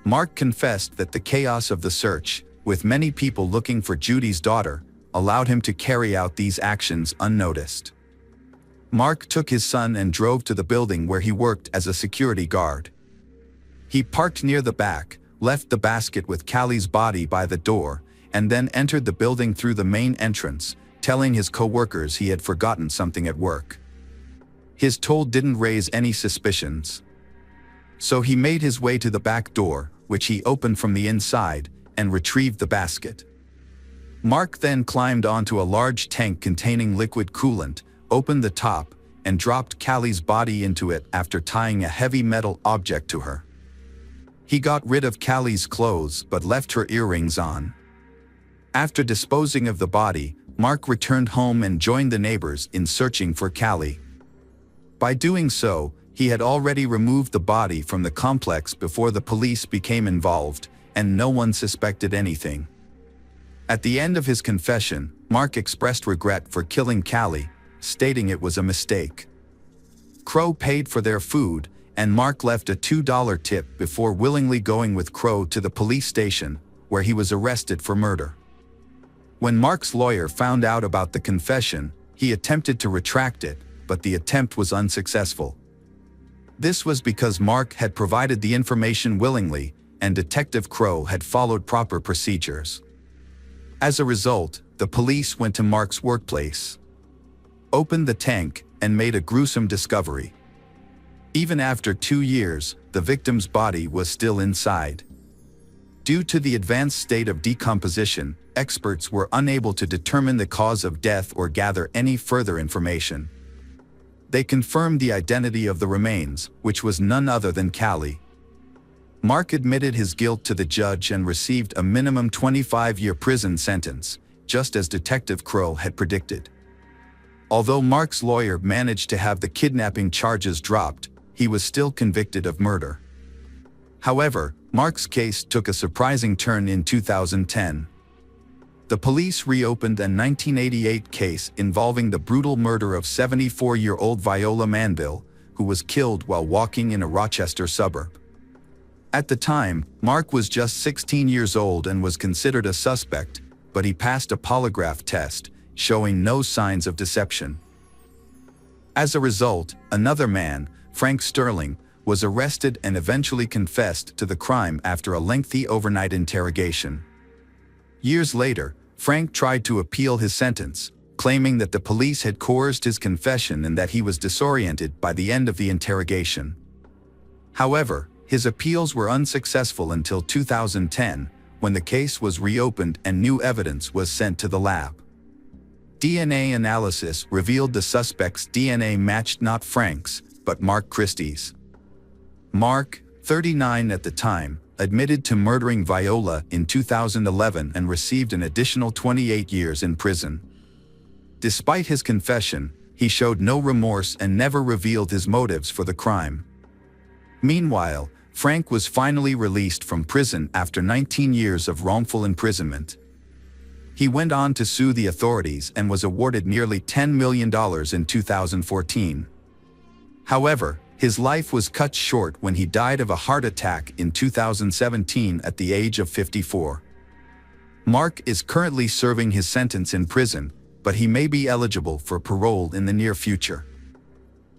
Mark confessed that the chaos of the search, with many people looking for Judy's daughter, allowed him to carry out these actions unnoticed. Mark took his son and drove to the building where he worked as a security guard. He parked near the back, left the basket with Callie's body by the door, and then entered the building through the main entrance, telling his co-workers he had forgotten something at work. His toll didn't raise any suspicions. So he made his way to the back door, which he opened from the inside, and retrieved the basket. Mark then climbed onto a large tank containing liquid coolant, opened the top, and dropped Callie's body into it after tying a heavy metal object to her. He got rid of Callie's clothes but left her earrings on. After disposing of the body, Mark returned home and joined the neighbors in searching for Callie. By doing so, he had already removed the body from the complex before the police became involved, and no one suspected anything. At the end of his confession, Mark expressed regret for killing Callie, stating it was a mistake. Crow paid for their food, and Mark left a $2 tip before willingly going with Crow to the police station, where he was arrested for murder. When Mark's lawyer found out about the confession, he attempted to retract it, but the attempt was unsuccessful. This was because Mark had provided the information willingly, and Detective Crow had followed proper procedures. As a result, the police went to Mark's workplace, opened the tank, and made a gruesome discovery. Even after 2 years, the victim's body was still inside. Due to the advanced state of decomposition, experts were unable to determine the cause of death or gather any further information. They confirmed the identity of the remains, which was none other than Callie. Mark admitted his guilt to the judge and received a minimum 25-year prison sentence, just as Detective Crow had predicted. Although Mark's lawyer managed to have the kidnapping charges dropped, he was still convicted of murder. However, Mark's case took a surprising turn in 2010. The police reopened a 1988 case involving the brutal murder of 74-year-old Viola Manville, who was killed while walking in a Rochester suburb. At the time, Mark was just 16 years old and was considered a suspect, but he passed a polygraph test, showing no signs of deception. As a result, another man, Frank Sterling, was arrested and eventually confessed to the crime after a lengthy overnight interrogation. Years later, Frank tried to appeal his sentence, claiming that the police had coerced his confession and that he was disoriented by the end of the interrogation. However, his appeals were unsuccessful until 2010, when the case was reopened and new evidence was sent to the lab. DNA analysis revealed the suspect's DNA matched not Frank's, but Mark Christie's. Mark, 39 at the time, admitted to murdering Viola in 2011 and received an additional 28 years in prison. Despite his confession, he showed no remorse and never revealed his motives for the crime. Meanwhile, Frank was finally released from prison after 19 years of wrongful imprisonment. He went on to sue the authorities and was awarded nearly $10 million in 2014. However, his life was cut short when he died of a heart attack in 2017 at the age of 54. Mark is currently serving his sentence in prison, but he may be eligible for parole in the near future.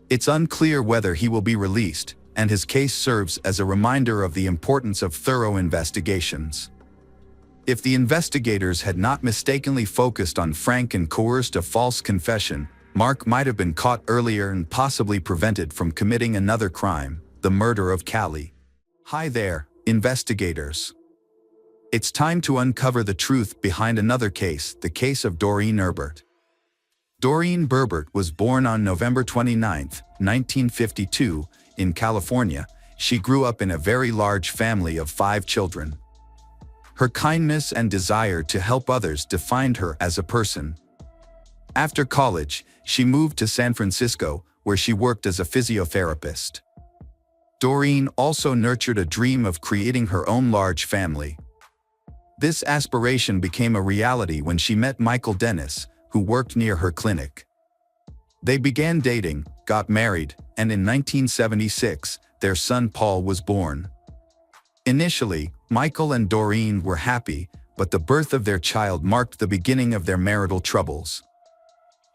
It's unclear whether he will be released, and his case serves as a reminder of the importance of thorough investigations. If the investigators had not mistakenly focused on Frank and coerced a false confession, Mark might have been caught earlier and possibly prevented from committing another crime, the murder of Callie. Hi there, investigators. It's time to uncover the truth behind another case, the case of Doreen Herbert. Doreen Herbert was born on November 29, 1952, in California. She grew up in a very large family of 5 children. Her kindness and desire to help others defined her as a person. After college, she moved to San Francisco, where she worked as a physiotherapist. Doreen also nurtured a dream of creating her own large family. This aspiration became a reality when she met Michael Dennis, who worked near her clinic. They began dating, got married, and in 1976, their son Paul was born. Initially, Michael and Doreen were happy, but the birth of their child marked the beginning of their marital troubles.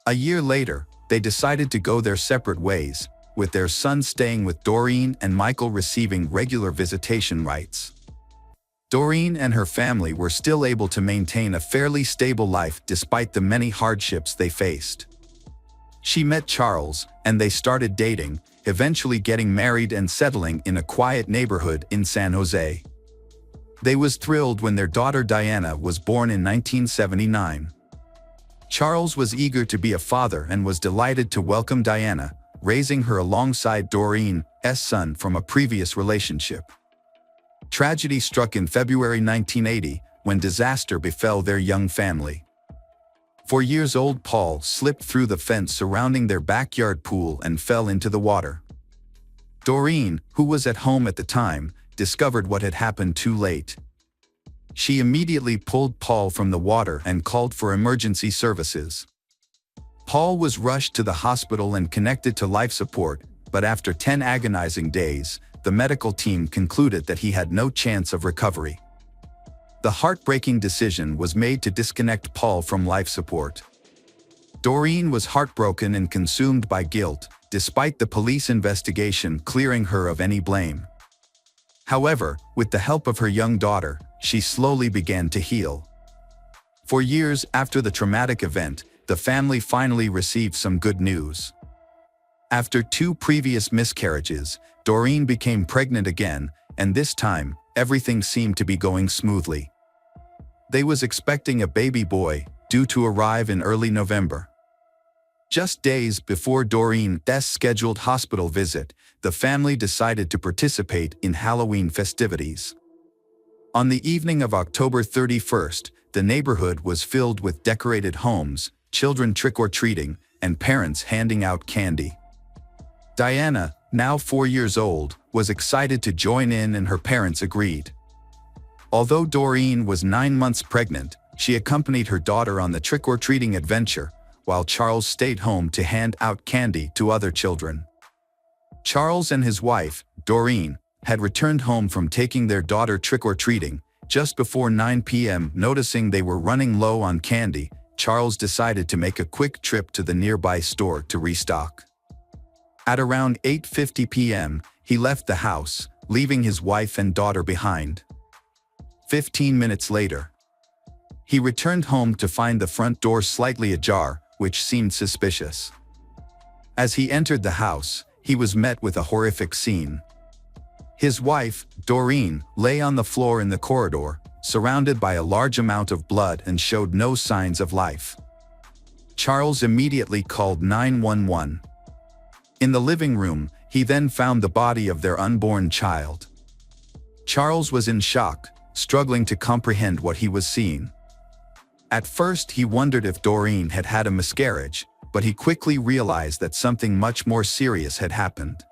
A year later, they decided to go their separate ways, with their son staying with Doreen and Michael receiving regular visitation rights. Doreen and her family were still able to maintain a fairly stable life despite the many hardships they faced. She met Charles, and they started dating, eventually getting married and settling in a quiet neighborhood in San Jose. They was thrilled when their daughter Diana was born in 1979. Charles was eager to be a father and was delighted to welcome Diana, raising her alongside Doreen's son from a previous relationship. Tragedy struck in February 1980 when disaster befell their young family. 4-year-old Paul slipped through the fence surrounding their backyard pool and fell into the water. Doreen, who was at home at the time, discovered what had happened too late. She immediately pulled Paul from the water and called for emergency services. Paul was rushed to the hospital and connected to life support, but after 10 agonizing days, the medical team concluded that he had no chance of recovery. The heartbreaking decision was made to disconnect Paul from life support. Doreen was heartbroken and consumed by guilt, despite the police investigation clearing her of any blame. However, with the help of her young daughter, she slowly began to heal. For years after the traumatic event, the family finally received some good news. After 2 previous miscarriages, Doreen became pregnant again, and this time, everything seemed to be going smoothly. They was expecting a baby boy, due to arrive in early November. Just days before Doreen's scheduled hospital visit, the family decided to participate in Halloween festivities. On the evening of October 31st, the neighborhood was filled with decorated homes, children trick-or-treating, and parents handing out candy. Diana, now 4 years old, was excited to join in and her parents agreed. Although Doreen was 9 months pregnant, She accompanied her daughter on the trick-or-treating adventure, while Charles stayed home to hand out candy to other children. Charles and his wife, Doreen, had returned home from taking their daughter trick-or-treating. Just before 9 p.m., noticing they were running low on candy, Charles decided to make a quick trip to the nearby store to restock. At around 8:50 p.m., he left the house, leaving his wife and daughter behind. 15 minutes later, he returned home to find the front door slightly ajar, which seemed suspicious. As he entered the house, he was met with a horrific scene. His wife, Doreen, lay on the floor in the corridor, surrounded by a large amount of blood and showed no signs of life. Charles immediately called 911. In the living room, he then found the body of their unborn child. Charles was in shock, struggling to comprehend what he was seeing. At first, he wondered if Doreen had had a miscarriage, but he quickly realized that something much more serious had happened.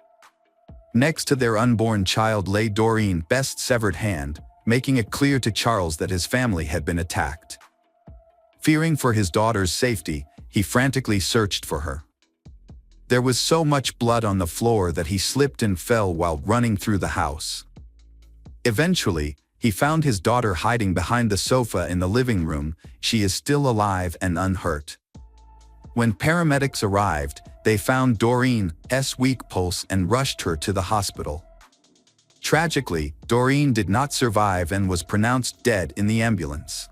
Next to their unborn child lay Doreen's best severed hand, making it clear to Charles that his family had been attacked. Fearing for his daughter's safety, he frantically searched for her. There was so much blood on the floor that he slipped and fell while running through the house. Eventually, he found his daughter hiding behind the sofa in the living room. She is still alive and unhurt. When paramedics arrived, they found Doreen's weak pulse and rushed her to the hospital. Tragically, Doreen did not survive and was pronounced dead in the ambulance.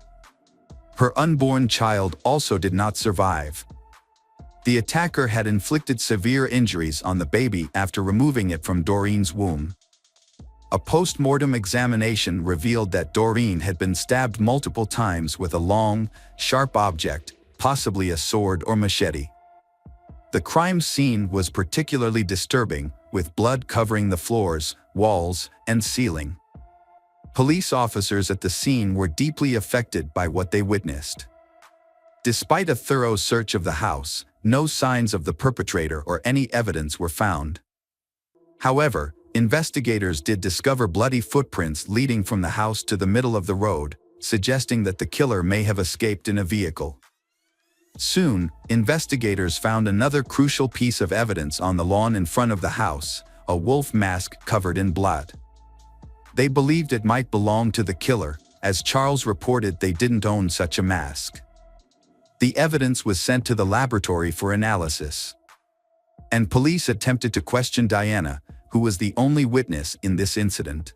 Her unborn child also did not survive. The attacker had inflicted severe injuries on the baby after removing it from Doreen's womb. A post-mortem examination revealed that Doreen had been stabbed multiple times with a long, sharp object, possibly a sword or machete. The crime scene was particularly disturbing, with blood covering the floors, walls, and ceiling. Police officers at the scene were deeply affected by what they witnessed. Despite a thorough search of the house, no signs of the perpetrator or any evidence were found. However, investigators did discover bloody footprints leading from the house to the middle of the road, suggesting that the killer may have escaped in a vehicle. Soon, investigators found another crucial piece of evidence on the lawn in front of the house, a wolf mask covered in blood. They believed it might belong to the killer, as Charles reported they didn't own such a mask. The evidence was sent to the laboratory for analysis. And police attempted to question Diana, who was the only witness in this incident.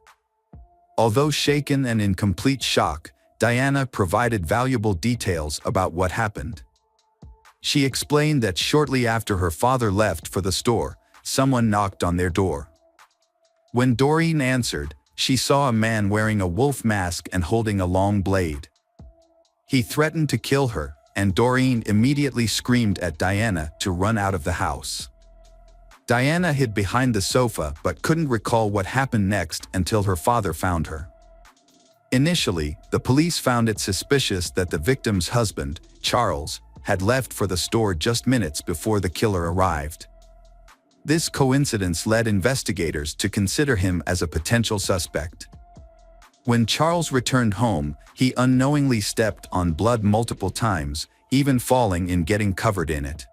Although shaken and in complete shock, Diana provided valuable details about what happened. She explained that shortly after her father left for the store, someone knocked on their door. When Doreen answered, she saw a man wearing a wolf mask and holding a long blade. He threatened to kill her, and Doreen immediately screamed at Diana to run out of the house. Diana hid behind the sofa but couldn't recall what happened next until her father found her. Initially, the police found it suspicious that the victim's husband, Charles, had left for the store just minutes before the killer arrived. This coincidence led investigators to consider him as a potential suspect. When Charles returned home, he unknowingly stepped on blood multiple times, even falling and getting covered in it.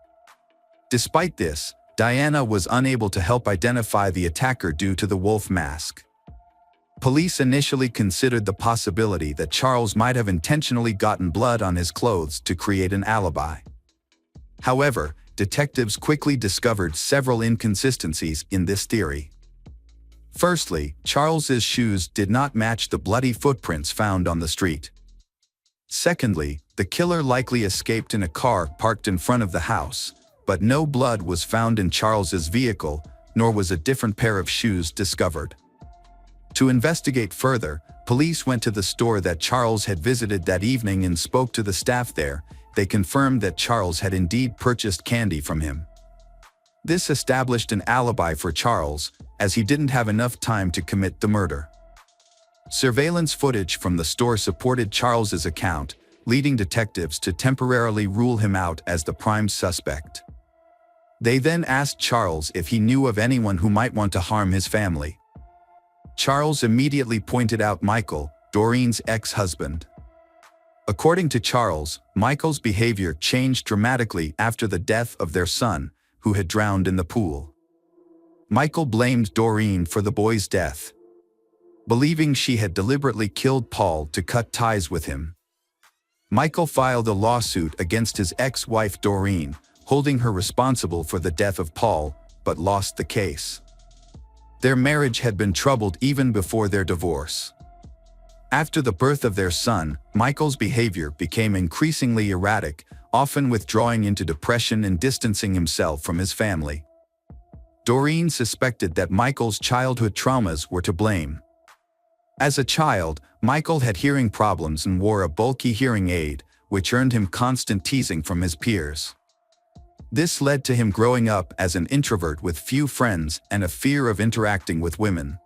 Despite this, Diana was unable to help identify the attacker due to the wolf mask. Police initially considered the possibility that Charles might have intentionally gotten blood on his clothes to create an alibi. However, detectives quickly discovered several inconsistencies in this theory. Firstly, Charles's shoes did not match the bloody footprints found on the street. Secondly, the killer likely escaped in a car parked in front of the house, but no blood was found in Charles's vehicle, nor was a different pair of shoes discovered. To investigate further, police went to the store that Charles had visited that evening and spoke to the staff there. They confirmed that Charles had indeed purchased candy from him. This established an alibi for Charles, as he didn't have enough time to commit the murder. Surveillance footage from the store supported Charles's account, leading detectives to temporarily rule him out as the prime suspect. They then asked Charles if he knew of anyone who might want to harm his family. Charles immediately pointed out Michael, Doreen's ex-husband. According to Charles, Michael's behavior changed dramatically after the death of their son, who had drowned in the pool. Michael blamed Doreen for the boy's death, believing she had deliberately killed Paul to cut ties with him. Michael filed a lawsuit against his ex-wife Doreen, holding her responsible for the death of Paul, but lost the case. Their marriage had been troubled even before their divorce. After the birth of their son, Michael's behavior became increasingly erratic, often withdrawing into depression and distancing himself from his family. Doreen suspected that Michael's childhood traumas were to blame. As a child, Michael had hearing problems and wore a bulky hearing aid, which earned him constant teasing from his peers. This led to him growing up as an introvert with few friends and a fear of interacting with women.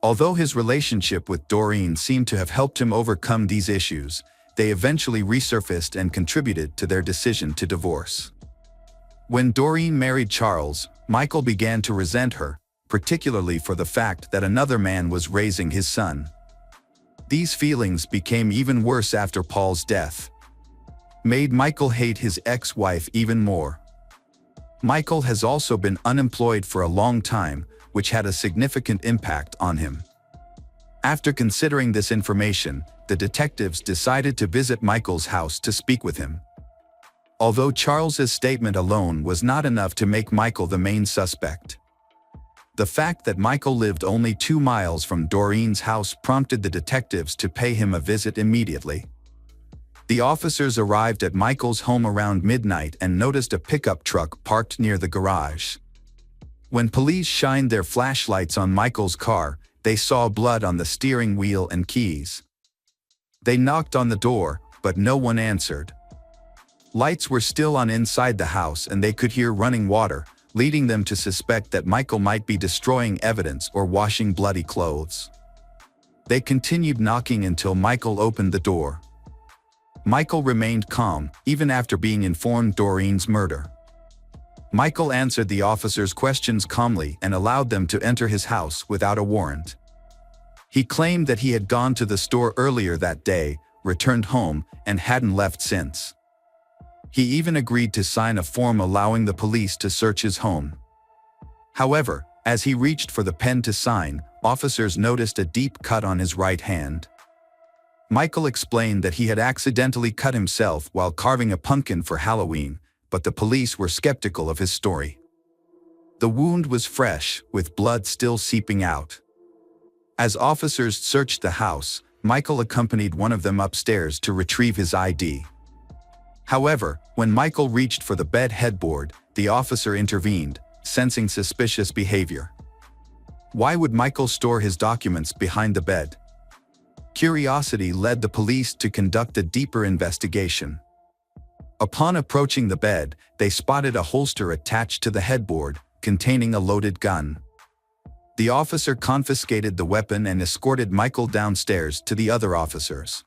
Although his relationship with Doreen seemed to have helped him overcome these issues, they eventually resurfaced and contributed to their decision to divorce. When Doreen married Charles, Michael began to resent her, particularly for the fact that another man was raising his son. These feelings became even worse after Paul's death, made Michael hate his ex-wife even more. Michael has also been unemployed for a long time, which had a significant impact on him. After considering this information, the detectives decided to visit Michael's house to speak with him. Although Charles's statement alone was not enough to make Michael the main suspect, the fact that Michael lived only 2 miles from Doreen's house prompted the detectives to pay him a visit immediately. The officers arrived at Michael's home around midnight and noticed a pickup truck parked near the garage. When police shined their flashlights on Michael's car, they saw blood on the steering wheel and keys. They knocked on the door, but no one answered. Lights were still on inside the house and they could hear running water, leading them to suspect that Michael might be destroying evidence or washing bloody clothes. They continued knocking until Michael opened the door. Michael remained calm, even after being informed Doreen's murder. Michael answered the officers' questions calmly and allowed them to enter his house without a warrant. He claimed that he had gone to the store earlier that day, returned home, and hadn't left since. He even agreed to sign a form allowing the police to search his home. However, as he reached for the pen to sign, officers noticed a deep cut on his right hand. Michael explained that he had accidentally cut himself while carving a pumpkin for Halloween, but the police were skeptical of his story. The wound was fresh, with blood still seeping out. As officers searched the house, Michael accompanied one of them upstairs to retrieve his ID. However, when Michael reached for the bed headboard, the officer intervened, sensing suspicious behavior. Why would Michael store his documents behind the bed? Curiosity led the police to conduct a deeper investigation. Upon approaching the bed, they spotted a holster attached to the headboard, containing a loaded gun. The officer confiscated the weapon and escorted Michael downstairs to the other officers.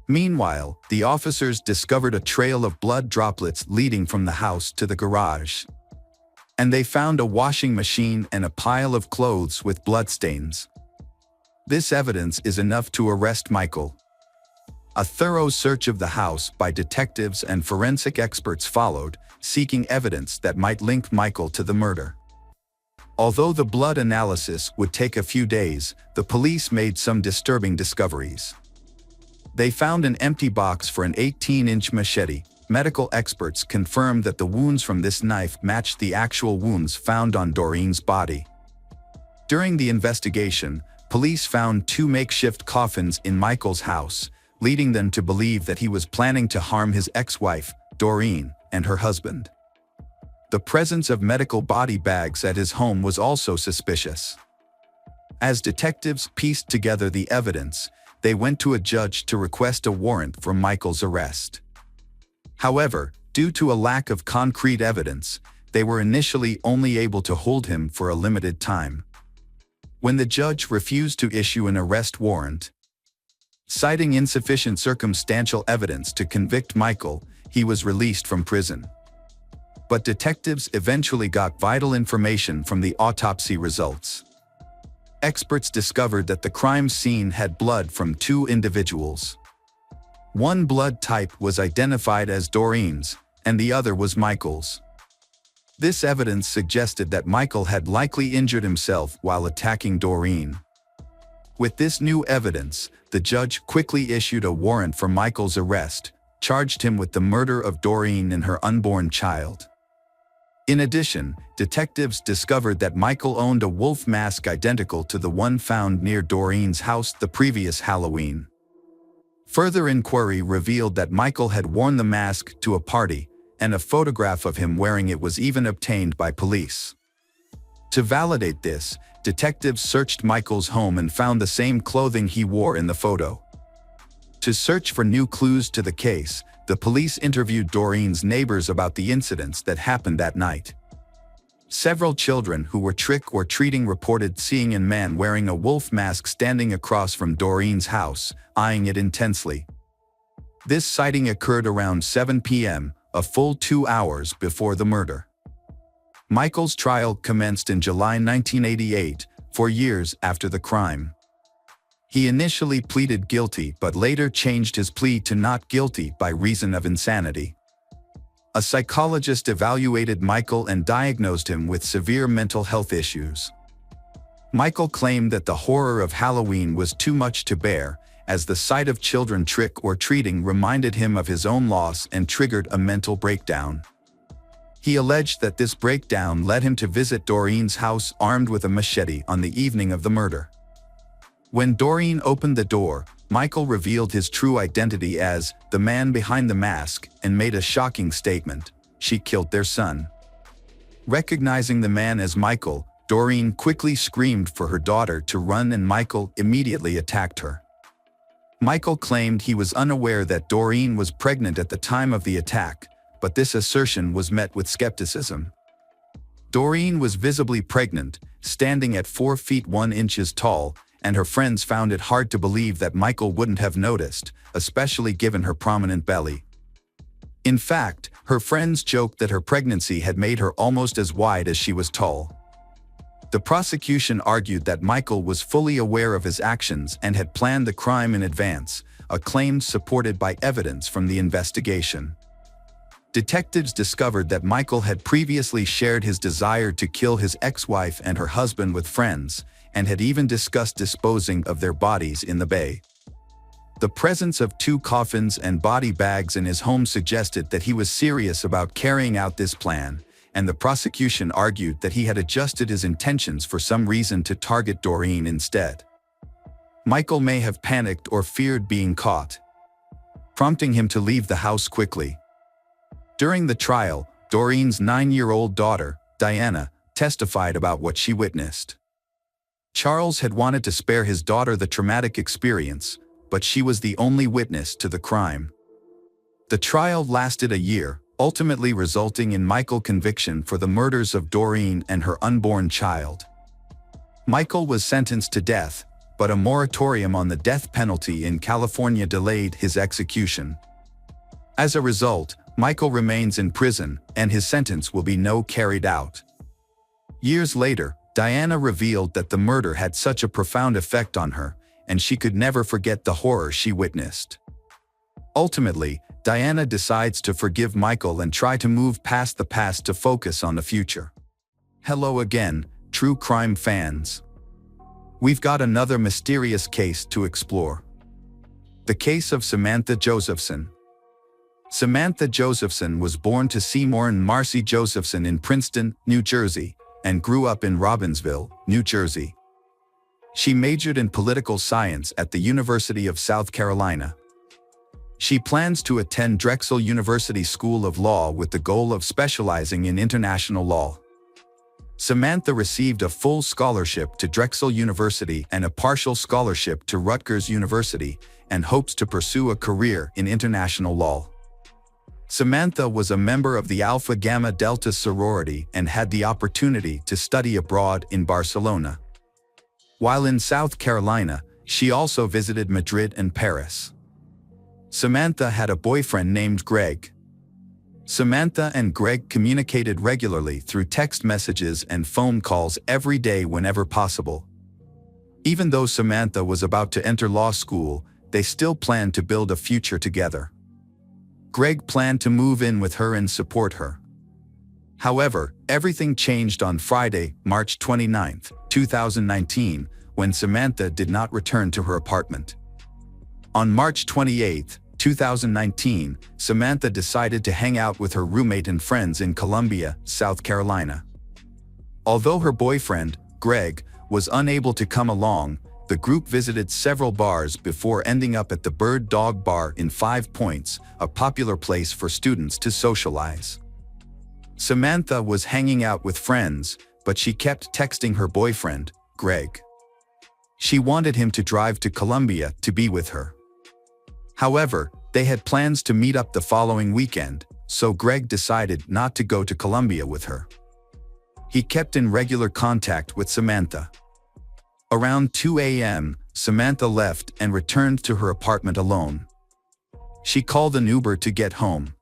Meanwhile, the officers discovered a trail of blood droplets leading from the house to the garage. And they found a washing machine and a pile of clothes with bloodstains. This evidence is enough to arrest Michael. A thorough search of the house by detectives and forensic experts followed, seeking evidence that might link Michael to the murder. Although the blood analysis would take a few days, the police made some disturbing discoveries. They found an empty box for an 18-inch machete. Medical experts confirmed that the wounds from this knife matched the actual wounds found on Doreen's body. During the investigation, police found 2 makeshift coffins in Michael's house, leading them to believe that he was planning to harm his ex-wife, Doreen, and her husband. The presence of medical body bags at his home was also suspicious. As detectives pieced together the evidence, they went to a judge to request a warrant for Michael's arrest. However, due to a lack of concrete evidence, they were initially only able to hold him for a limited time. When the judge refused to issue an arrest warrant, citing insufficient circumstantial evidence to convict Michael, he was released from prison. But detectives eventually got vital information from the autopsy results. Experts discovered that the crime scene had blood from 2 individuals. One blood type was identified as Doreen's, and the other was Michael's. This evidence suggested that Michael had likely injured himself while attacking Doreen. With this new evidence, the judge quickly issued a warrant for Michael's arrest, charged him with the murder of Doreen and her unborn child. In addition, detectives discovered that Michael owned a wolf mask identical to the one found near Doreen's house the previous Halloween. Further inquiry revealed that Michael had worn the mask to a party, and a photograph of him wearing it was even obtained by police. To validate this, detectives searched Michael's home and found the same clothing he wore in the photo. To search for new clues to the case, the police interviewed Doreen's neighbors about the incidents that happened that night. Several children who were trick-or-treating reported seeing a man wearing a wolf mask standing across from Doreen's house, eyeing it intensely. This sighting occurred around 7 p.m., a full 2 hours before the murder. Michael's trial commenced in July 1988, 4 years after the crime. He initially pleaded guilty but later changed his plea to not guilty by reason of insanity. A psychologist evaluated Michael and diagnosed him with severe mental health issues. Michael claimed that the horror of Halloween was too much to bear, as the sight of children trick-or-treating reminded him of his own loss and triggered a mental breakdown. He alleged that this breakdown led him to visit Doreen's house armed with a machete on the evening of the murder. When Doreen opened the door, Michael revealed his true identity as the man behind the mask and made a shocking statement: she killed their son. Recognizing the man as Michael, Doreen quickly screamed for her daughter to run and Michael immediately attacked her. Michael claimed he was unaware that Doreen was pregnant at the time of the attack, but this assertion was met with skepticism. Doreen was visibly pregnant, standing at 4 feet 1 inches tall, and her friends found it hard to believe that Michael wouldn't have noticed, especially given her prominent belly. In fact, her friends joked that her pregnancy had made her almost as wide as she was tall. The prosecution argued that Michael was fully aware of his actions and had planned the crime in advance, a claim supported by evidence from the investigation. Detectives discovered that Michael had previously shared his desire to kill his ex-wife and her husband with friends, and had even discussed disposing of their bodies in the bay. The presence of 2 coffins and body bags in his home suggested that he was serious about carrying out this plan, and the prosecution argued that he had adjusted his intentions for some reason to target Doreen instead. Michael may have panicked or feared being caught, prompting him to leave the house quickly. During the trial, Doreen's 9-year-old daughter, Diana, testified about what she witnessed. Charles had wanted to spare his daughter the traumatic experience, but she was the only witness to the crime. The trial lasted a year, ultimately resulting in Michael's conviction for the murders of Doreen and her unborn child. Michael was sentenced to death, but a moratorium on the death penalty in California delayed his execution. As a result, Michael remains in prison, and his sentence will be no carried out. Years later, Diana revealed that the murder had such a profound effect on her, and she could never forget the horror she witnessed. Ultimately, Diana decides to forgive Michael and try to move past the past to focus on the future. Hello again, true crime fans. We've got another mysterious case to explore. The case of Samantha Josephson. Samantha Josephson was born to Seymour and Marcy Josephson in Princeton, New Jersey, and grew up in Robbinsville, New Jersey. She majored in political science at the University of South Carolina. She plans to attend Drexel University School of Law with the goal of specializing in international law. Samantha received a full scholarship to Drexel University and a partial scholarship to Rutgers University, and hopes to pursue a career in international law. Samantha was a member of the Alpha Gamma Delta sorority and had the opportunity to study abroad in Barcelona. While in South Carolina, she also visited Madrid and Paris. Samantha had a boyfriend named Greg. Samantha and Greg communicated regularly through text messages and phone calls every day whenever possible. Even though Samantha was about to enter law school, they still planned to build a future together. Greg planned to move in with her and support her. However, everything changed on Friday, March 29, 2019, when Samantha did not return to her apartment. On March 28, 2019, Samantha decided to hang out with her roommate and friends in Columbia, South Carolina. Although her boyfriend, Greg, was unable to come along, the group visited several bars before ending up at the Bird Dog Bar in 5 Points, a popular place for students to socialize. Samantha was hanging out with friends, but she kept texting her boyfriend, Greg. She wanted him to drive to Columbia to be with her. However, they had plans to meet up the following weekend, so Greg decided not to go to Columbia with her. He kept in regular contact with Samantha. Around 2 a.m., Samantha left and returned to her apartment alone. She called an Uber to get home.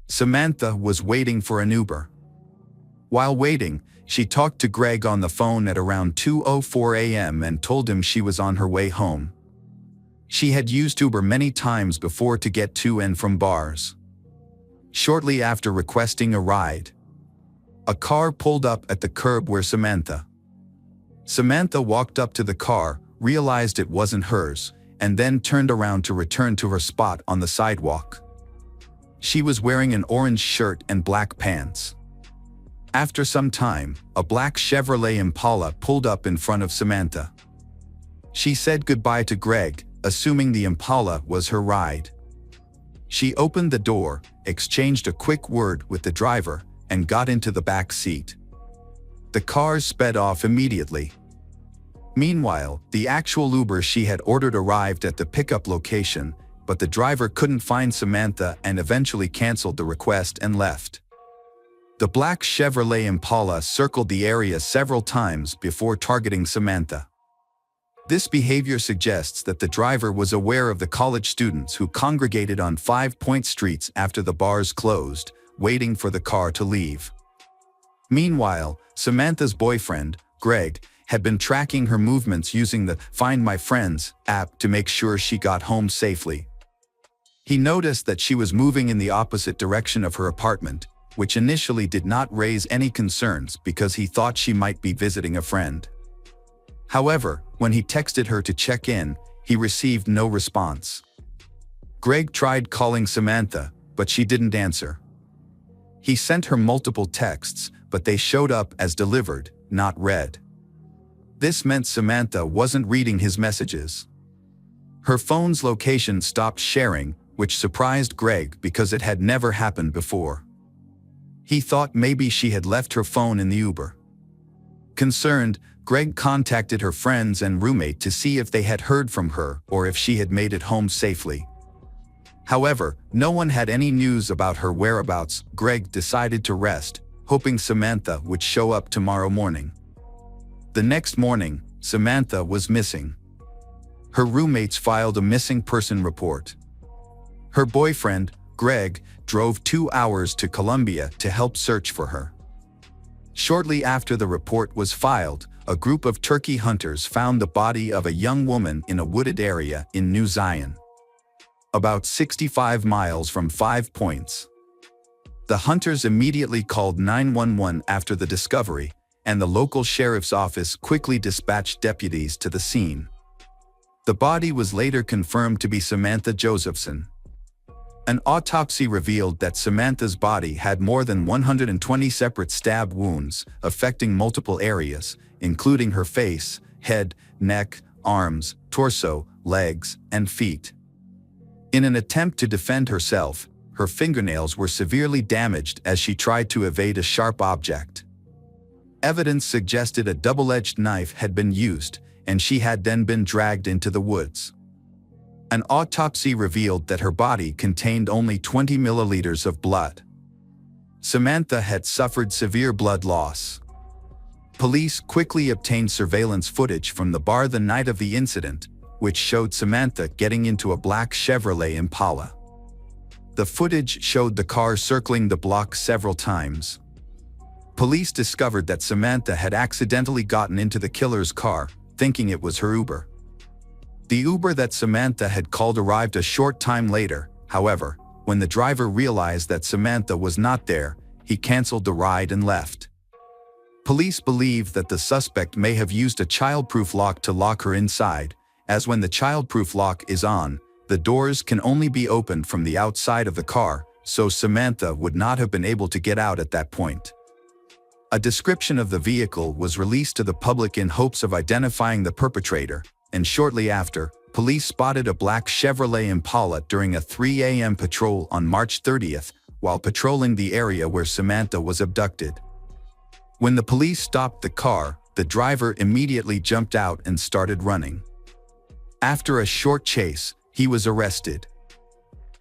Samantha was waiting for an Uber. While waiting, she talked to Greg on the phone at around 2:04 a.m. and told him she was on her way home. She had used Uber many times before to get to and from bars. Shortly after requesting a ride, a car pulled up at the curb where Samantha walked up to the car, realized it wasn't hers, and then turned around to return to her spot on the sidewalk. She was wearing an orange shirt and black pants. After some time, a black Chevrolet Impala pulled up in front of Samantha. She said goodbye to Greg, assuming the Impala was her ride. She opened the door, exchanged a quick word with the driver, and got into the back seat. The car sped off immediately. Meanwhile, the actual Uber she had ordered arrived at the pickup location, but the driver couldn't find Samantha and eventually canceled the request and left. The black Chevrolet Impala circled the area several times before targeting Samantha. This behavior suggests that the driver was aware of the college students who congregated on 5 Point streets after the bars closed, waiting for the car to leave. Meanwhile, Samantha's boyfriend, Greg, had been tracking her movements using the Find My Friends app to make sure she got home safely. He noticed that she was moving in the opposite direction of her apartment, which initially did not raise any concerns because he thought she might be visiting a friend. However, when he texted her to check in, he received no response. Greg tried calling Samantha, but she didn't answer. He sent her multiple texts, but they showed up as delivered, not read. This meant Samantha wasn't reading his messages. Her phone's location stopped sharing, which surprised Greg because it had never happened before. He thought maybe she had left her phone in the Uber. Concerned, Greg contacted her friends and roommate to see if they had heard from her or if she had made it home safely. However, no one had any news about her whereabouts. Greg decided to rest, hoping Samantha would show up tomorrow morning. The next morning, Samantha was missing. Her roommates filed a missing person report. Her boyfriend, Greg, drove 2 hours to Columbia to help search for her. Shortly after the report was filed, a group of turkey hunters found the body of a young woman in a wooded area in New Zion, about 65 miles from 5 Points. The hunters immediately called 911 after the discovery, and the local sheriff's office quickly dispatched deputies to the scene. The body was later confirmed to be Samantha Josephson. An autopsy revealed that Samantha's body had more than 120 separate stab wounds, affecting multiple areas, including her face, head, neck, arms, torso, legs, and feet. In an attempt to defend herself, her fingernails were severely damaged as she tried to evade a sharp object. Evidence suggested a double-edged knife had been used, and she had then been dragged into the woods. An autopsy revealed that her body contained only 20 milliliters of blood. Samantha had suffered severe blood loss. Police quickly obtained surveillance footage from the bar the night of the incident, which showed Samantha getting into a black Chevrolet Impala. The footage showed the car circling the block several times. Police discovered that Samantha had accidentally gotten into the killer's car, thinking it was her Uber. The Uber that Samantha had called arrived a short time later. However, when the driver realized that Samantha was not there, he canceled the ride and left. Police believe that the suspect may have used a childproof lock to lock her inside, as when the childproof lock is on, the doors can only be opened from the outside of the car, so Samantha would not have been able to get out at that point. A description of the vehicle was released to the public in hopes of identifying the perpetrator, and shortly after, police spotted a black Chevrolet Impala during a 3 a.m. patrol on March 30th, while patrolling the area where Samantha was abducted. When the police stopped the car, the driver immediately jumped out and started running. After a short chase, he was arrested.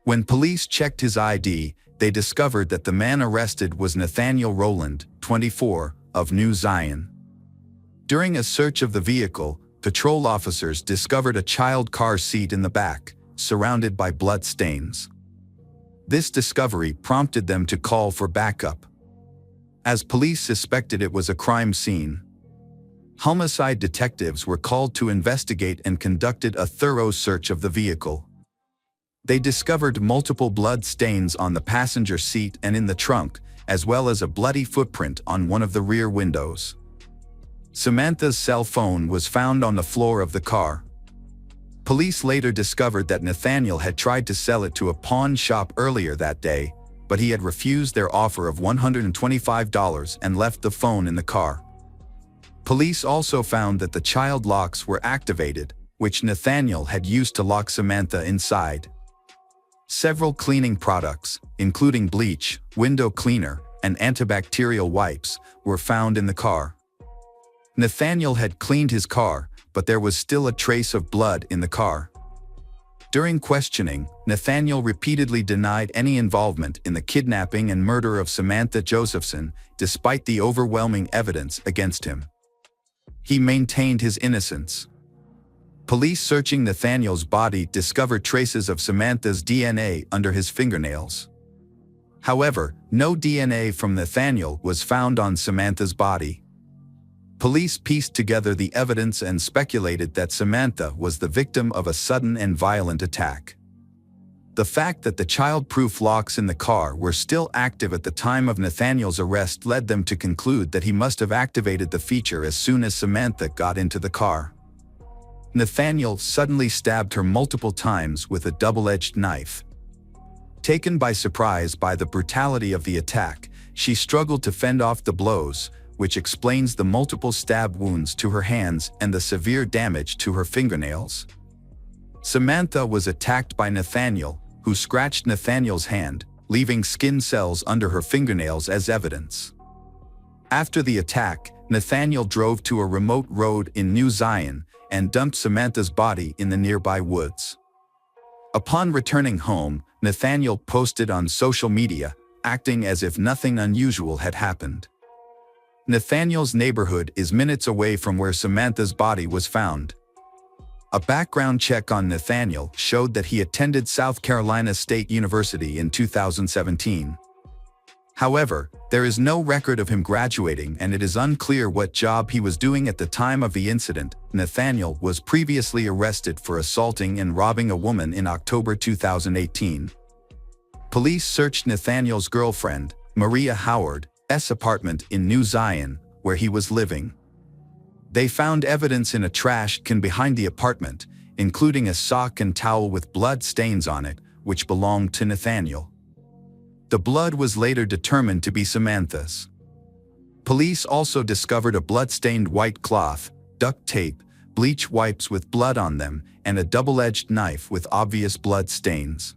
When police checked his ID, they discovered that the man arrested was Nathaniel Rowland, 24, of New Zion. During a search of the vehicle, patrol officers discovered a child car seat in the back, surrounded by blood stains. This discovery prompted them to call for backup, as police suspected it was a crime scene. Homicide detectives were called to investigate and conducted a thorough search of the vehicle. They discovered multiple blood stains on the passenger seat and in the trunk, as well as a bloody footprint on one of the rear windows. Samantha's cell phone was found on the floor of the car. Police later discovered that Nathaniel had tried to sell it to a pawn shop earlier that day, but he had refused their offer of $125 and left the phone in the car. Police also found that the child locks were activated, which Nathaniel had used to lock Samantha inside. Several cleaning products, including bleach, window cleaner, and antibacterial wipes, were found in the car. Nathaniel had cleaned his car, but there was still a trace of blood in the car. During questioning, Nathaniel repeatedly denied any involvement in the kidnapping and murder of Samantha Josephson, despite the overwhelming evidence against him. He maintained his innocence. Police searching Nathaniel's body discovered traces of Samantha's DNA under his fingernails. However, no DNA from Nathaniel was found on Samantha's body. Police pieced together the evidence and speculated that Samantha was the victim of a sudden and violent attack. The fact that the child-proof locks in the car were still active at the time of Nathaniel's arrest led them to conclude that he must have activated the feature as soon as Samantha got into the car. Nathaniel suddenly stabbed her multiple times with a double-edged knife. Taken by surprise by the brutality of the attack, she struggled to fend off the blows, which explains the multiple stab wounds to her hands and the severe damage to her fingernails. Samantha was attacked by Nathaniel, who scratched Nathaniel's hand, leaving skin cells under her fingernails as evidence. After the attack, Nathaniel drove to a remote road in New Zion and dumped Samantha's body in the nearby woods. Upon returning home, Nathaniel posted on social media, acting as if nothing unusual had happened. Nathaniel's neighborhood is minutes away from where Samantha's body was found. A background check on Nathaniel showed that he attended South Carolina State University in 2017. However, there is no record of him graduating and it is unclear what job he was doing at the time of the incident. Nathaniel was previously arrested for assaulting and robbing a woman in October 2018. Police searched Nathaniel's girlfriend, Maria Howard's apartment in New Zion, where he was living. They found evidence in a trash can behind the apartment, including a sock and towel with blood stains on it, which belonged to Nathaniel. The blood was later determined to be Samantha's. Police also discovered a blood-stained white cloth, duct tape, bleach wipes with blood on them, and a double-edged knife with obvious blood stains.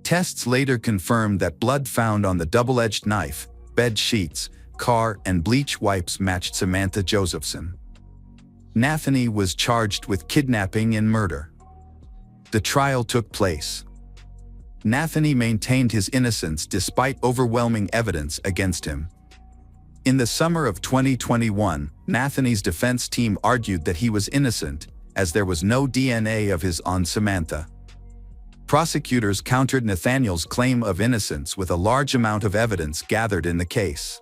Tests later confirmed that blood found on the double-edged knife, bed sheets, car, and bleach wipes matched Samantha Josephson. Nathaniel was charged with kidnapping and murder. The trial took place. Nathaniel maintained his innocence despite overwhelming evidence against him. In the summer of 2021, Nathaniel's defense team argued that he was innocent, as there was no DNA of his on Samantha. Prosecutors countered Nathaniel's claim of innocence with a large amount of evidence gathered in the case.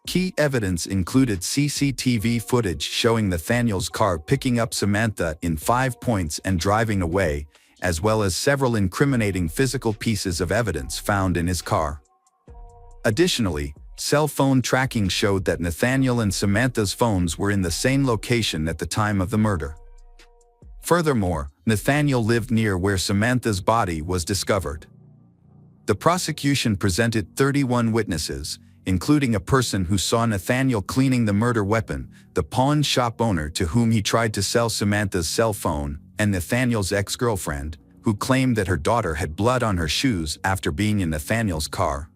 Key evidence included CCTV footage showing Nathaniel's car picking up Samantha in 5 points and driving away, as well as several incriminating physical pieces of evidence found in his car. Additionally, cell phone tracking showed that Nathaniel and Samantha's phones were in the same location at the time of the murder. Furthermore, Nathaniel lived near where Samantha's body was discovered. The prosecution presented 31 witnesses, including a person who saw Nathaniel cleaning the murder weapon, the pawn shop owner to whom he tried to sell Samantha's cell phone, and Nathaniel's ex-girlfriend, who claimed that her daughter had blood on her shoes after being in Nathaniel's car.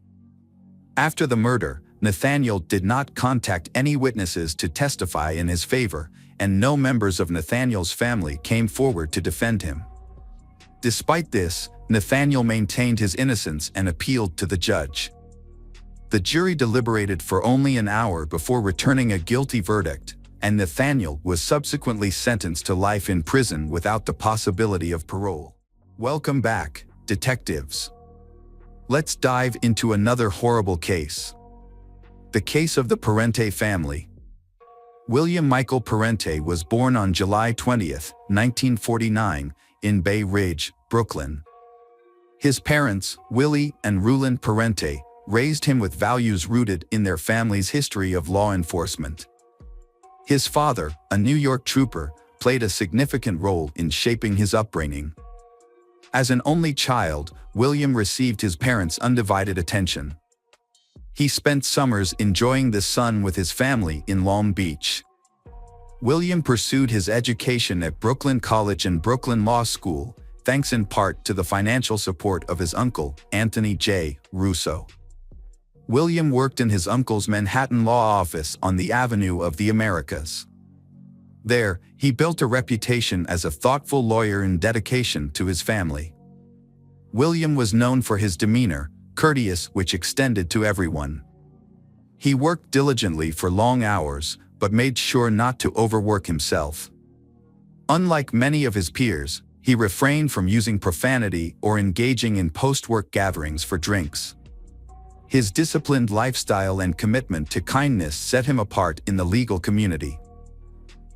After the murder, Nathaniel did not contact any witnesses to testify in his favor, and no members of Nathaniel's family came forward to defend him. Despite this, Nathaniel maintained his innocence and appealed to the judge. The jury deliberated for only an hour before returning a guilty verdict, and Nathaniel was subsequently sentenced to life in prison without the possibility of parole. Welcome back, detectives. Let's dive into another horrible case. The case of the Parente family. William Michael Parente was born on July 20, 1949, in Bay Ridge, Brooklyn. His parents, Willie and Rulon Parente, raised him with values rooted in their family's history of law enforcement. His father, a New York trooper, played a significant role in shaping his upbringing. As an only child, William received his parents' undivided attention. He spent summers enjoying the sun with his family in Long Beach. William pursued his education at Brooklyn College and Brooklyn Law School, thanks in part to the financial support of his uncle, Anthony J. Russo. William worked in his uncle's Manhattan law office on the Avenue of the Americas. There, he built a reputation as a thoughtful lawyer and dedication to his family. William was known for his demeanor, courteous which extended to everyone. He worked diligently for long hours, but made sure not to overwork himself. Unlike many of his peers, he refrained from using profanity or engaging in post-work gatherings for drinks. His disciplined lifestyle and commitment to kindness set him apart in the legal community.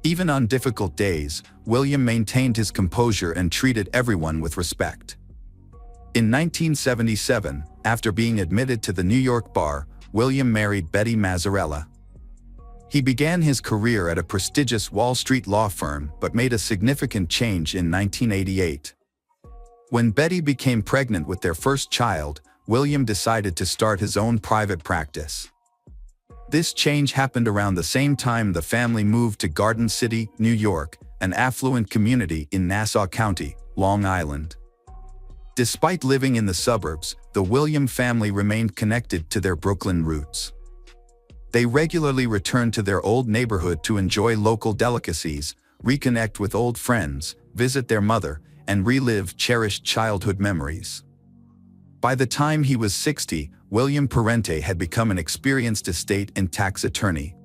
Even on difficult days, William maintained his composure and treated everyone with respect. In 1977, after being admitted to the New York bar, William married Betty Mazzarella. He began his career at a prestigious Wall Street law firm but made a significant change in 1988. When Betty became pregnant with their first child, William decided to start his own private practice. This change happened around the same time the family moved to Garden City, New York, an affluent community in Nassau County, Long Island. Despite living in the suburbs, the William family remained connected to their Brooklyn roots. They regularly returned to their old neighborhood to enjoy local delicacies, reconnect with old friends, visit their mother, and relive cherished childhood memories. By the time he was 60, William Parente had become an experienced estate and tax attorney.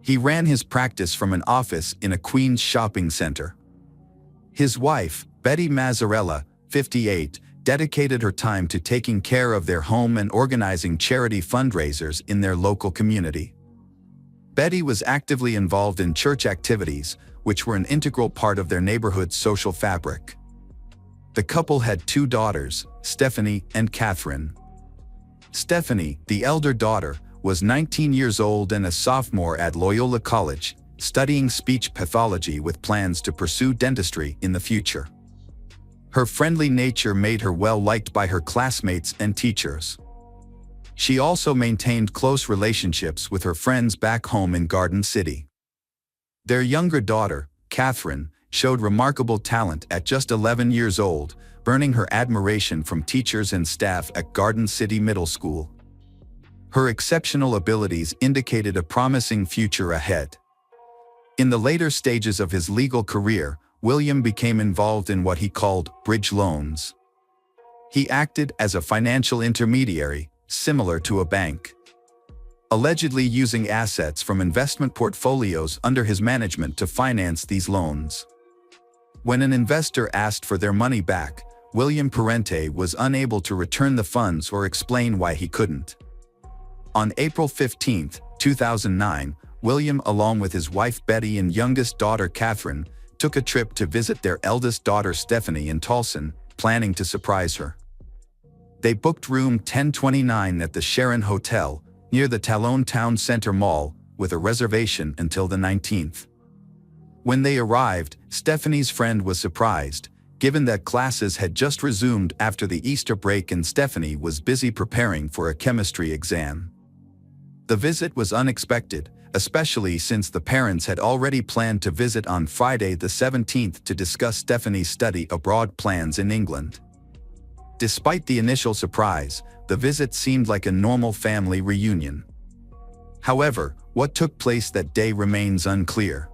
He ran his practice from an office in a Queens shopping center. His wife, Betty Mazzarella, 58, dedicated her time to taking care of their home and organizing charity fundraisers in their local community. Betty was actively involved in church activities, which were an integral part of their neighborhood's social fabric. The couple had 2 daughters, Stephanie and Catherine. Stephanie, the elder daughter, was 19 years old and a sophomore at Loyola College, studying speech pathology with plans to pursue dentistry in the future. Her friendly nature made her well-liked by her classmates and teachers. She also maintained close relationships with her friends back home in Garden City. Their younger daughter, Catherine, showed remarkable talent at just 11 years old, earning her admiration from teachers and staff at Garden City Middle School. Her exceptional abilities indicated a promising future ahead. In the later stages of his legal career, William became involved in what he called bridge loans. He acted as a financial intermediary, similar to a bank, allegedly using assets from investment portfolios under his management to finance these loans. When an investor asked for their money back, William Parente was unable to return the funds or explain why he couldn't. On April 15, 2009, William, along with his wife Betty and youngest daughter Catherine, took a trip to visit their eldest daughter Stephanie in Towson, planning to surprise her. They booked room 1029 at the Sharon Hotel, near the Talone Town Center Mall, with a reservation until the 19th. When they arrived, Stephanie's friend was surprised, given that classes had just resumed after the Easter break and Stephanie was busy preparing for a chemistry exam. The visit was unexpected, especially since the parents had already planned to visit on Friday the 17th to discuss Stephanie's study abroad plans in England. Despite the initial surprise, the visit seemed like a normal family reunion. However, what took place that day remains unclear.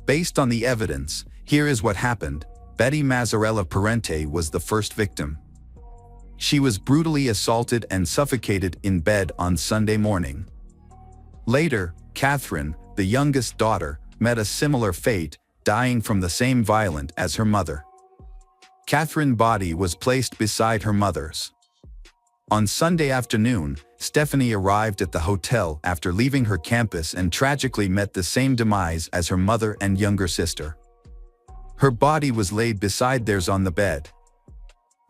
Based on the evidence, here is what happened. Betty Mazzarella Parente was the first victim. She was brutally assaulted and suffocated in bed on Sunday morning. Later, Catherine, the youngest daughter, met a similar fate, dying from the same violence as her mother. Catherine's body was placed beside her mother's. On Sunday afternoon, Stephanie arrived at the hotel after leaving her campus and tragically met the same demise as her mother and younger sister. Her body was laid beside theirs on the bed.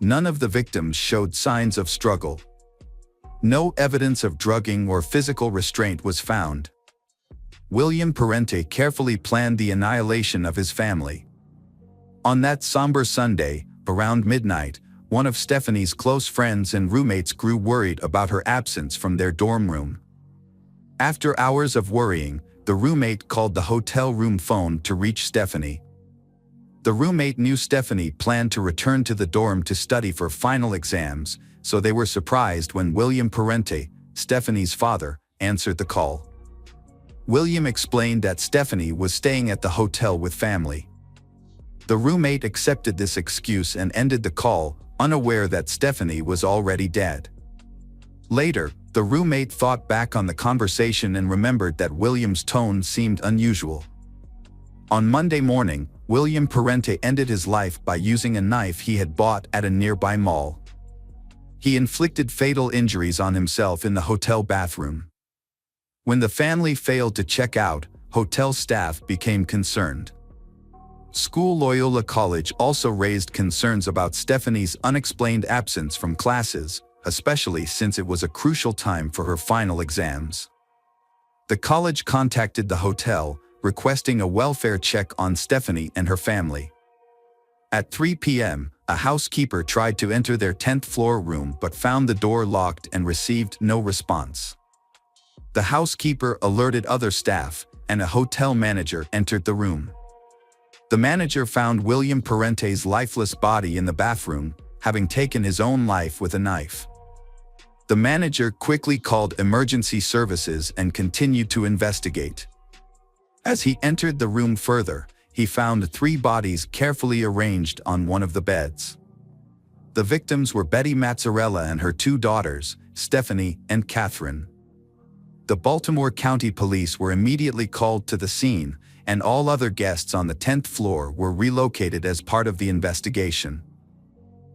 None of the victims showed signs of struggle. No evidence of drugging or physical restraint was found. William Parente carefully planned the annihilation of his family. On that somber Sunday, around midnight, one of Stephanie's close friends and roommates grew worried about her absence from their dorm room. After hours of worrying, the roommate called the hotel room phone to reach Stephanie. The roommate knew Stephanie planned to return to the dorm to study for final exams, so they were surprised when William Parente, Stephanie's father, answered the call. William explained that Stephanie was staying at the hotel with family. The roommate accepted this excuse and ended the call, unaware that Stephanie was already dead. Later, the roommate thought back on the conversation and remembered that William's tone seemed unusual. On Monday morning, William Parente ended his life by using a knife he had bought at a nearby mall. He inflicted fatal injuries on himself in the hotel bathroom. When the family failed to check out, hotel staff became concerned. School Loyola College also raised concerns about Stephanie's unexplained absence from classes, especially since it was a crucial time for her final exams. The college contacted the hotel, requesting a welfare check on Stephanie and her family. At 3 p.m., a housekeeper tried to enter their 10th floor room but found the door locked and received no response. The housekeeper alerted other staff, and a hotel manager entered the room. The manager found William Parente's lifeless body in the bathroom, having taken his own life with a knife. The manager quickly called emergency services and continued to investigate. As he entered the room further, he found 3 bodies carefully arranged on one of the beds. The victims were Betty Mazzarella and her 2 daughters, Stephanie and Catherine. The Baltimore County Police were immediately called to the scene, and all other guests on the 10th floor were relocated as part of the investigation.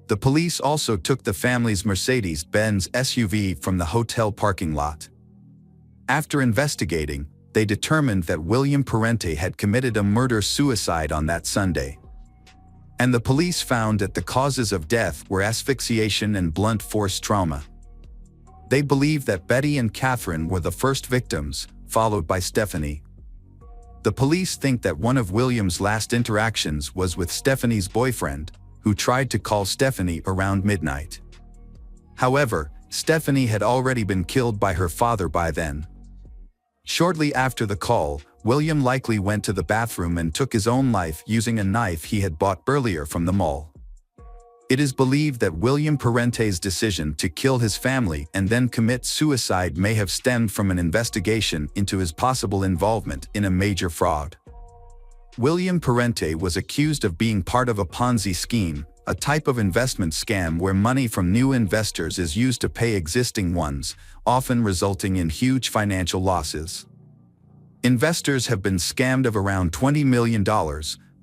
The police also took the family's Mercedes-Benz SUV from the hotel parking lot. After investigating, they determined that William Parente had committed a murder-suicide on that Sunday. And the police found that the causes of death were asphyxiation and blunt force trauma. They believe that Betty and Catherine were the first victims, followed by Stephanie. The police think that one of William's last interactions was with Stephanie's boyfriend, who tried to call Stephanie around midnight. However, Stephanie had already been killed by her father by then. Shortly after the call, William likely went to the bathroom and took his own life using a knife he had bought earlier from the mall. It is believed that William Parente's decision to kill his family and then commit suicide may have stemmed from an investigation into his possible involvement in a major fraud. William Parente was accused of being part of a Ponzi scheme, a type of investment scam where money from new investors is used to pay existing ones, often resulting in huge financial losses. Investors have been scammed of around $20 million,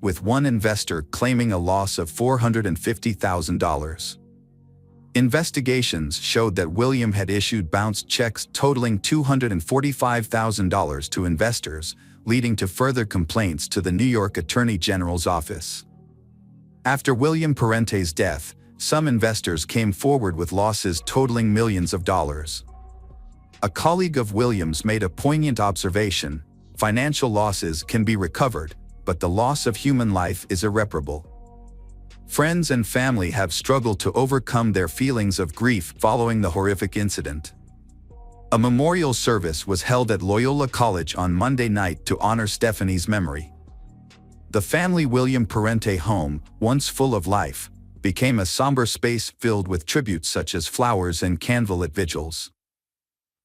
with one investor claiming a loss of $450,000. Investigations showed that William had issued bounced checks totaling $245,000 to investors, leading to further complaints to the New York Attorney General's office. After William Parente's death, some investors came forward with losses totaling millions of dollars. A colleague of William's made a poignant observation: financial losses can be recovered, but the loss of human life is irreparable. Friends and family have struggled to overcome their feelings of grief following the horrific incident. A memorial service was held at Loyola College on Monday night to honor Stephanie's memory. The family William Parente home, once full of life, became a somber space filled with tributes such as flowers and candlelit vigils.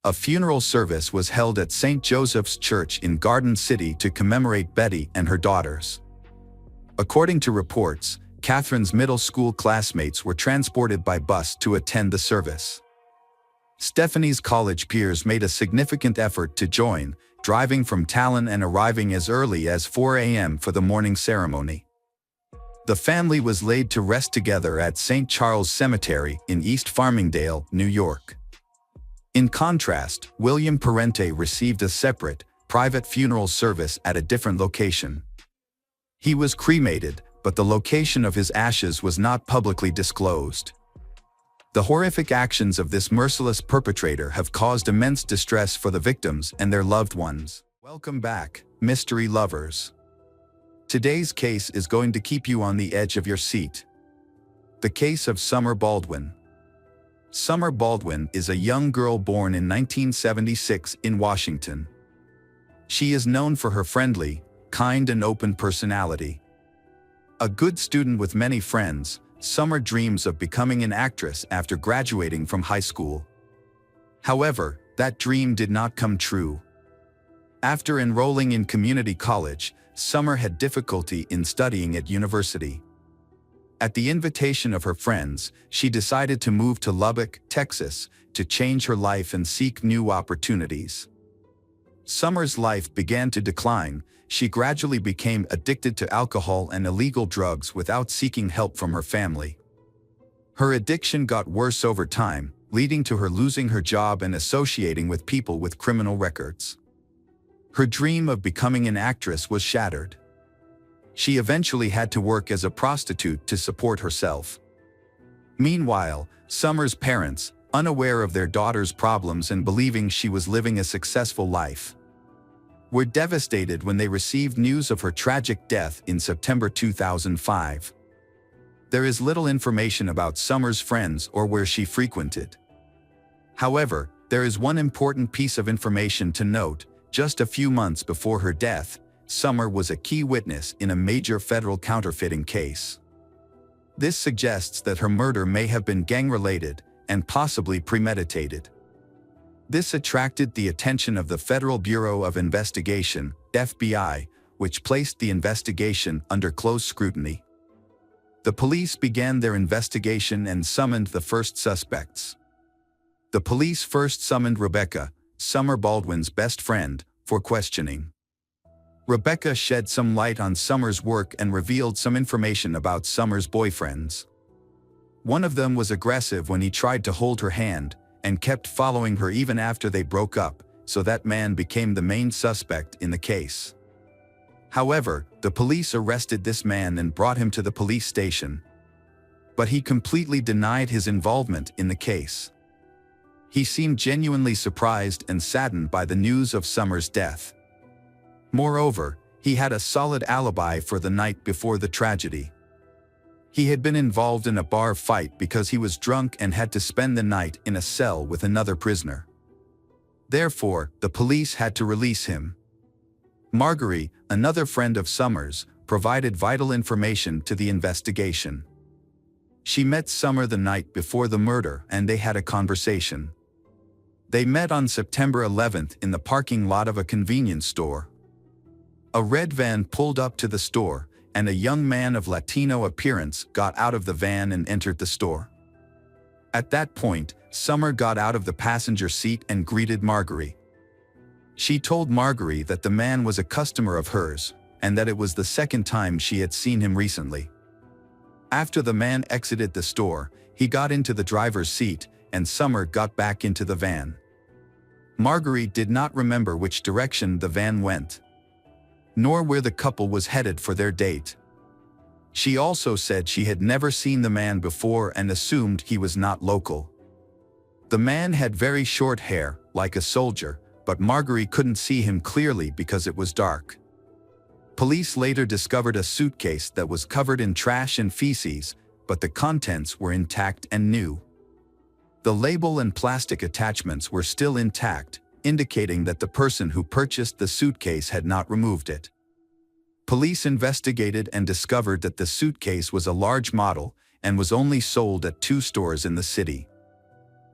A funeral service was held at St. Joseph's Church in Garden City to commemorate Betty and her daughters. According to reports, Catherine's middle school classmates were transported by bus to attend the service. Stephanie's college peers made a significant effort to join, driving from Talon and arriving as early as 4 a.m. for the morning ceremony. The family was laid to rest together at St. Charles Cemetery in East Farmingdale, New York. In contrast, William Parente received a separate, private funeral service at a different location. He was cremated, but the location of his ashes was not publicly disclosed. The horrific actions of this merciless perpetrator have caused immense distress for the victims and their loved ones. Welcome back, mystery lovers. Today's case is going to keep you on the edge of your seat. The case of Summer Baldwin. Summer Baldwin is a young girl born in 1976 in Washington. She is known for her friendly, kind and open personality. A good student with many friends, Summer dreams of becoming an actress after graduating from high school. However, that dream did not come true. After enrolling in community college, Summer had difficulty in studying at university. At the invitation of her friends, she decided to move to Lubbock, Texas, to change her life and seek new opportunities. Summer's life began to decline. She gradually became addicted to alcohol and illegal drugs without seeking help from her family. Her addiction got worse over time, leading to her losing her job and associating with people with criminal records. Her dream of becoming an actress was shattered. She eventually had to work as a prostitute to support herself. Meanwhile, Summer's parents, unaware of their daughter's problems and believing she was living a successful life, were devastated when they received news of her tragic death in September 2005. There is little information about Summer's friends or where she frequented. However, there is one important piece of information to note: just a few months before her death, Summer was a key witness in a major federal counterfeiting case. This suggests that her murder may have been gang-related and possibly premeditated. This attracted the attention of the Federal Bureau of Investigation, FBI, which placed the investigation under close scrutiny. The police began their investigation and summoned the first suspects. The police first summoned Rebecca, Summer Baldwin's best friend, for questioning. Rebecca shed some light on Summer's work and revealed some information about Summer's boyfriends. One of them was aggressive when he tried to hold her hand, and kept following her even after they broke up, so that man became the main suspect in the case. However, the police arrested this man and brought him to the police station. But he completely denied his involvement in the case. He seemed genuinely surprised and saddened by the news of Summer's death. Moreover, he had a solid alibi for the night before the tragedy. He had been involved in a bar fight because he was drunk and had to spend the night in a cell with another prisoner. Therefore, the police had to release him. Marguerite, another friend of Summer's, provided vital information to the investigation. She met Summer the night before the murder and they had a conversation. They met on September 11th in the parking lot of a convenience store. A red van pulled up to the store, and a young man of Latino appearance got out of the van and entered the store. At that point, Summer got out of the passenger seat and greeted Marguerite. She told Marguerite that the man was a customer of hers, and that it was the second time she had seen him recently. After the man exited the store, he got into the driver's seat, and Summer got back into the van. Marguerite did not remember which direction the van went, nor where the couple was headed for their date. She also said she had never seen the man before and assumed he was not local. The man had very short hair, like a soldier, but Marguerite couldn't see him clearly because it was dark. Police later discovered a suitcase that was covered in trash and feces, but the contents were intact and new. The label and plastic attachments were still intact, indicating that the person who purchased the suitcase had not removed it. Police investigated and discovered that the suitcase was a large model and was only sold at 2 stores in the city.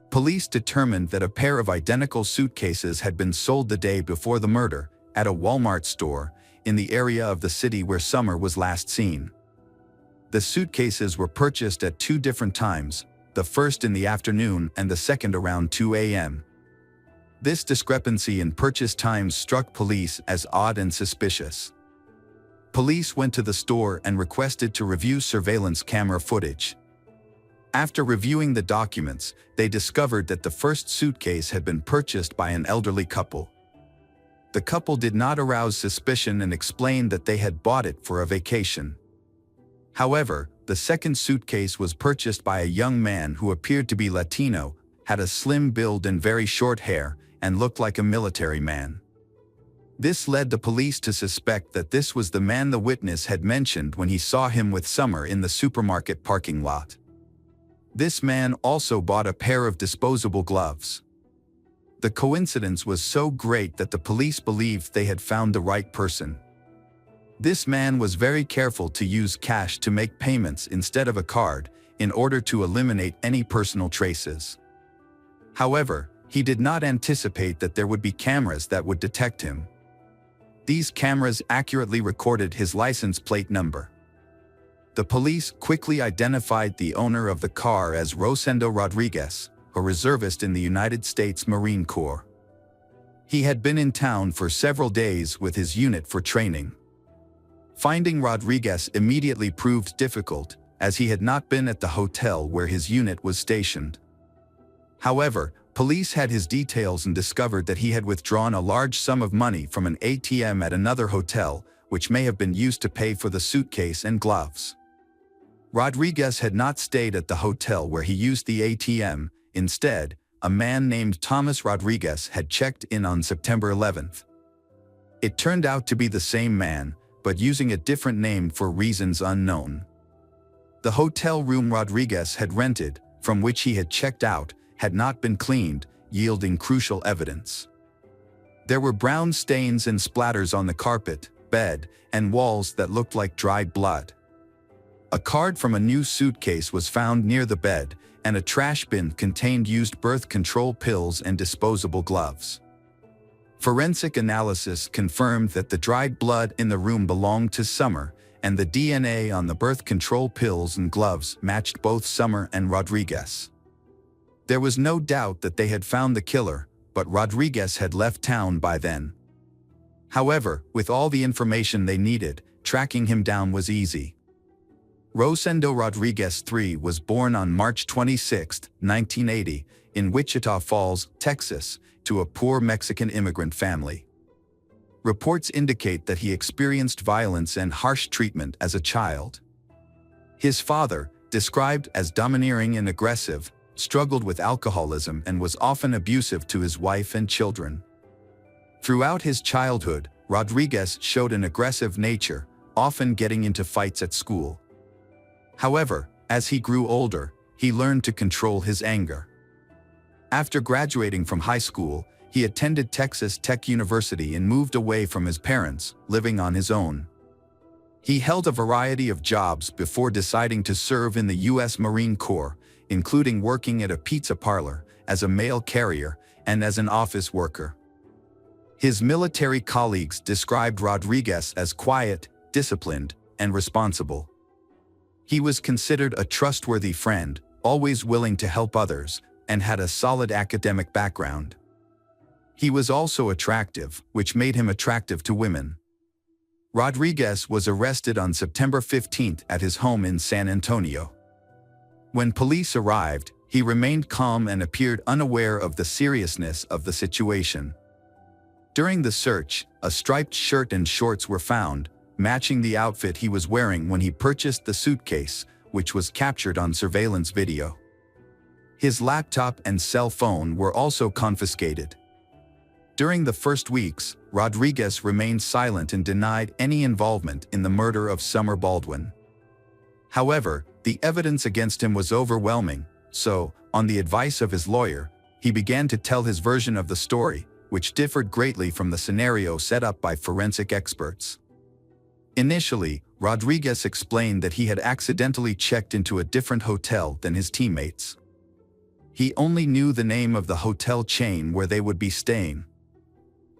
Police determined that a pair of identical suitcases had been sold the day before the murder at a Walmart store in the area of the city where Summer was last seen. The suitcases were purchased at 2 different times, the first in the afternoon and the second around 2 a.m. This discrepancy in purchase times struck police as odd and suspicious. Police went to the store and requested to review surveillance camera footage. After reviewing the documents, they discovered that the first suitcase had been purchased by an elderly couple. The couple did not arouse suspicion and explained that they had bought it for a vacation. However, the second suitcase was purchased by a young man who appeared to be Latino, had a slim build and very short hair, and looked like a military man. This led the police to suspect that this was the man the witness had mentioned when he saw him with Summer in the supermarket parking lot. This man also bought a pair of disposable gloves. The coincidence was so great that the police believed they had found the right person. This man was very careful to use cash to make payments instead of a card, in order to eliminate any personal traces. However, he did not anticipate that there would be cameras that would detect him. These cameras accurately recorded his license plate number. The police quickly identified the owner of the car as Rosendo Rodriguez, a reservist in the United States Marine Corps. He had been in town for several days with his unit for training. Finding Rodriguez immediately proved difficult, as he had not been at the hotel where his unit was stationed. However, police had his details and discovered that he had withdrawn a large sum of money from an ATM at another hotel, which may have been used to pay for the suitcase and gloves. Rodriguez had not stayed at the hotel where he used the ATM. Instead, a man named Thomas Rodriguez had checked in on September 11th. It turned out to be the same man, but using a different name for reasons unknown. The hotel room Rodriguez had rented, from which he had checked out, had not been cleaned, yielding crucial evidence. There were brown stains and splatters on the carpet, bed, and walls that looked like dried blood. A card from a new suitcase was found near the bed, and a trash bin contained used birth control pills and disposable gloves. Forensic analysis confirmed that the dried blood in the room belonged to Summer, and the DNA on the birth control pills and gloves matched both Summer and Rodriguez. There was no doubt that they had found the killer, but Rodriguez had left town by then. However, with all the information they needed, tracking him down was easy. Rosendo Rodriguez III was born on March 26, 1980, in Wichita Falls, Texas, to a poor Mexican immigrant family. Reports indicate that he experienced violence and harsh treatment as a child. His father, described as domineering and aggressive, struggled with alcoholism and was often abusive to his wife and children. Throughout his childhood, Rodriguez showed an aggressive nature, often getting into fights at school. However, as he grew older, he learned to control his anger. After graduating from high school, he attended Texas Tech University and moved away from his parents, living on his own. He held a variety of jobs before deciding to serve in the U.S. Marine Corps, including working at a pizza parlor, as a mail carrier, and as an office worker. His military colleagues described Rodriguez as quiet, disciplined, and responsible. He was considered a trustworthy friend, always willing to help others, and had a solid academic background. He was also attractive, which made him attractive to women. Rodriguez was arrested on September 15 at his home in San Antonio. When police arrived, he remained calm and appeared unaware of the seriousness of the situation. During the search, a striped shirt and shorts were found, matching the outfit he was wearing when he purchased the suitcase, which was captured on surveillance video. His laptop and cell phone were also confiscated. During the first weeks, Rodriguez remained silent and denied any involvement in the murder of Summer Baldwin. However, the evidence against him was overwhelming, so, on the advice of his lawyer, he began to tell his version of the story, which differed greatly from the scenario set up by forensic experts. Initially, Rodriguez explained that he had accidentally checked into a different hotel than his teammates. He only knew the name of the hotel chain where they would be staying.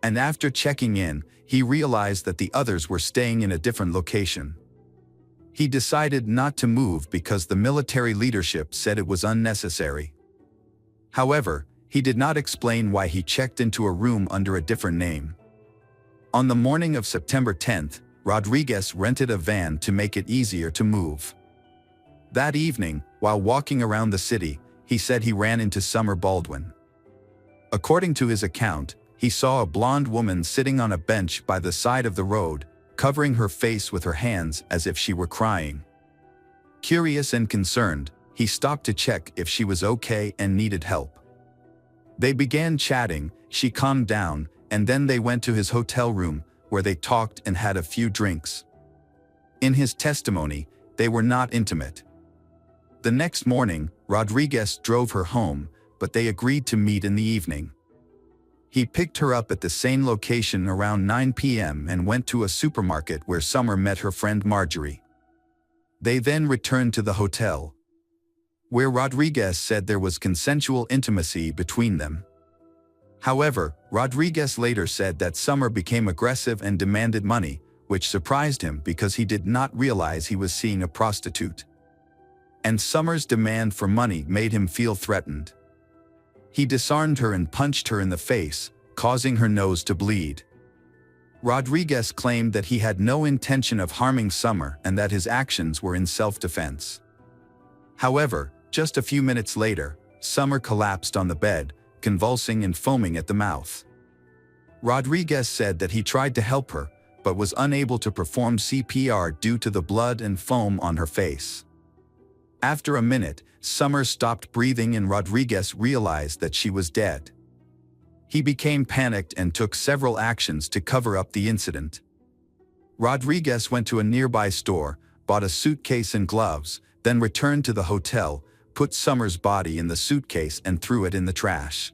And after checking in, he realized that the others were staying in a different location. He decided not to move because the military leadership said it was unnecessary. However, he did not explain why he checked into a room under a different name. On the morning of September 10th, Rodriguez rented a van to make it easier to move. That evening, while walking around the city, he said he ran into Summer Baldwin. According to his account, he saw a blonde woman sitting on a bench by the side of the road, covering her face with her hands as if she were crying. Curious and concerned, he stopped to check if she was okay and needed help. They began chatting, she calmed down, and then they went to his hotel room, where they talked and had a few drinks. In his testimony, they were not intimate. The next morning, Rodriguez drove her home, but they agreed to meet in the evening. He picked her up at the same location around 9 p.m. and went to a supermarket where Summer met her friend Marjorie. They then returned to the hotel, where Rodriguez said there was consensual intimacy between them. However, Rodriguez later said that Summer became aggressive and demanded money, which surprised him because he did not realize he was seeing a prostitute. And Summer's demand for money made him feel threatened. He disarmed her and punched her in the face, causing her nose to bleed. Rodriguez claimed that he had no intention of harming Summer and that his actions were in self-defense. However, just a few minutes later, Summer collapsed on the bed, convulsing and foaming at the mouth. Rodriguez said that he tried to help her, but was unable to perform CPR due to the blood and foam on her face. After a minute, Summer stopped breathing and Rodriguez realized that she was dead. He became panicked and took several actions to cover up the incident. Rodriguez went to a nearby store, bought a suitcase and gloves, then returned to the hotel, put Summer's body in the suitcase and threw it in the trash.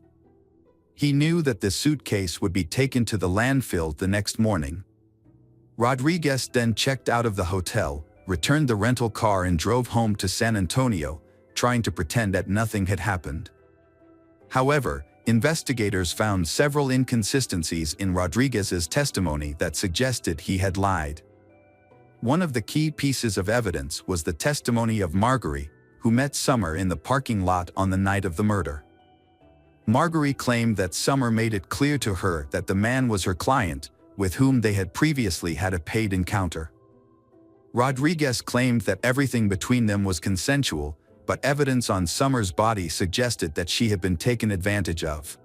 He knew that the suitcase would be taken to the landfill the next morning. Rodriguez then checked out of the hotel, returned the rental car and drove home to San Antonio, trying to pretend that nothing had happened. However, investigators found several inconsistencies in Rodriguez's testimony that suggested he had lied. One of the key pieces of evidence was the testimony of Marjorie, who met Summer in the parking lot on the night of the murder. Marjorie claimed that Summer made it clear to her that the man was her client, with whom they had previously had a paid encounter. Rodriguez claimed that everything between them was consensual, but evidence on Summer's body suggested that she had been taken advantage of.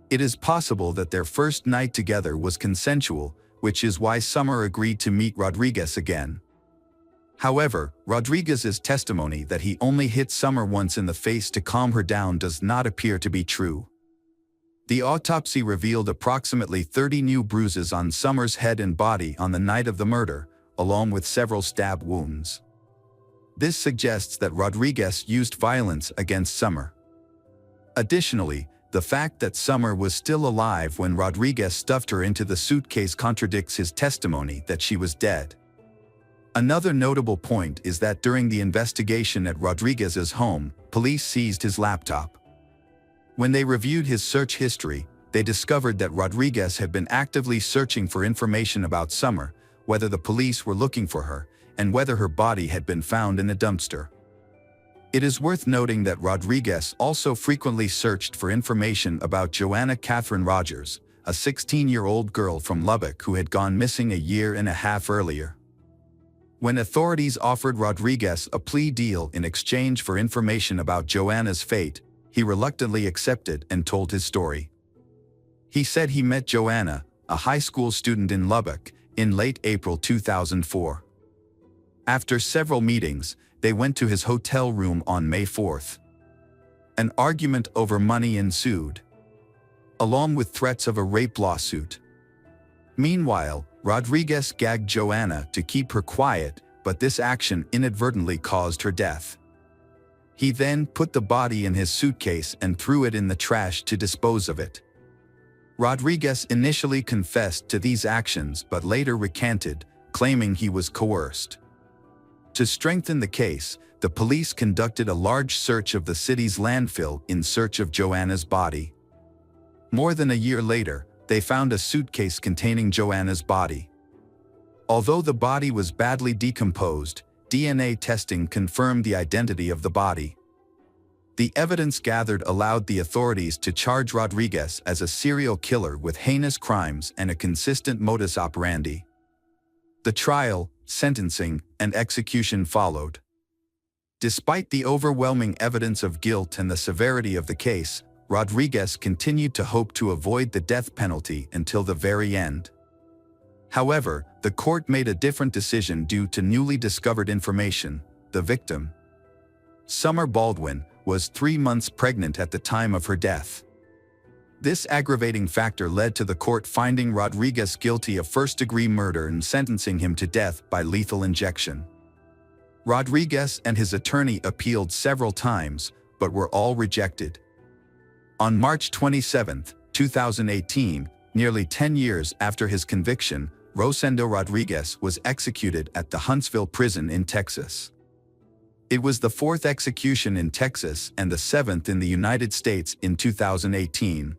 It is possible that their first night together was consensual, which is why Summer agreed to meet Rodriguez again. However, Rodriguez's testimony that he only hit Summer once in the face to calm her down does not appear to be true. The autopsy revealed approximately 30 new bruises on Summer's head and body on the night of the murder, along with several stab wounds. This suggests that Rodriguez used violence against Summer. Additionally, the fact that Summer was still alive when Rodriguez stuffed her into the suitcase contradicts his testimony that she was dead. Another notable point is that during the investigation at Rodriguez's home, police seized his laptop. When they reviewed his search history, they discovered that Rodriguez had been actively searching for information about Summer, whether the police were looking for her, and whether her body had been found in a dumpster. It is worth noting that Rodriguez also frequently searched for information about Joanna Catherine Rogers, a 16-year-old girl from Lubbock who had gone missing a year and a half earlier. When authorities offered Rodriguez a plea deal in exchange for information about Joanna's fate, he reluctantly accepted and told his story. He said he met Joanna, a high school student in Lubbock, in late April 2004. After several meetings, they went to his hotel room on May 4th. An argument over money ensued, along with threats of a rape lawsuit. Meanwhile, Rodriguez gagged Joanna to keep her quiet, but this action inadvertently caused her death. He then put the body in his suitcase and threw it in the trash to dispose of it. Rodriguez initially confessed to these actions but later recanted, claiming he was coerced. To strengthen the case, the police conducted a large search of the city's landfill in search of Joanna's body. More than a year later, they found a suitcase containing Joanna's body. Although the body was badly decomposed, DNA testing confirmed the identity of the body. The evidence gathered allowed the authorities to charge Rodriguez as a serial killer with heinous crimes and a consistent modus operandi. The trial, sentencing, and execution followed. Despite the overwhelming evidence of guilt and the severity of the case, Rodriguez continued to hope to avoid the death penalty until the very end. However, the court made a different decision due to newly discovered information. The victim, Summer Baldwin, was 3 months pregnant at the time of her death. This aggravating factor led to the court finding Rodriguez guilty of first-degree murder and sentencing him to death by lethal injection. Rodriguez and his attorney appealed several times, but were all rejected. On March 27, 2018, nearly 10 years after his conviction, Rosendo Rodriguez was executed at the Huntsville prison in Texas. It was the 4th execution in Texas and the 7th in the United States in 2018.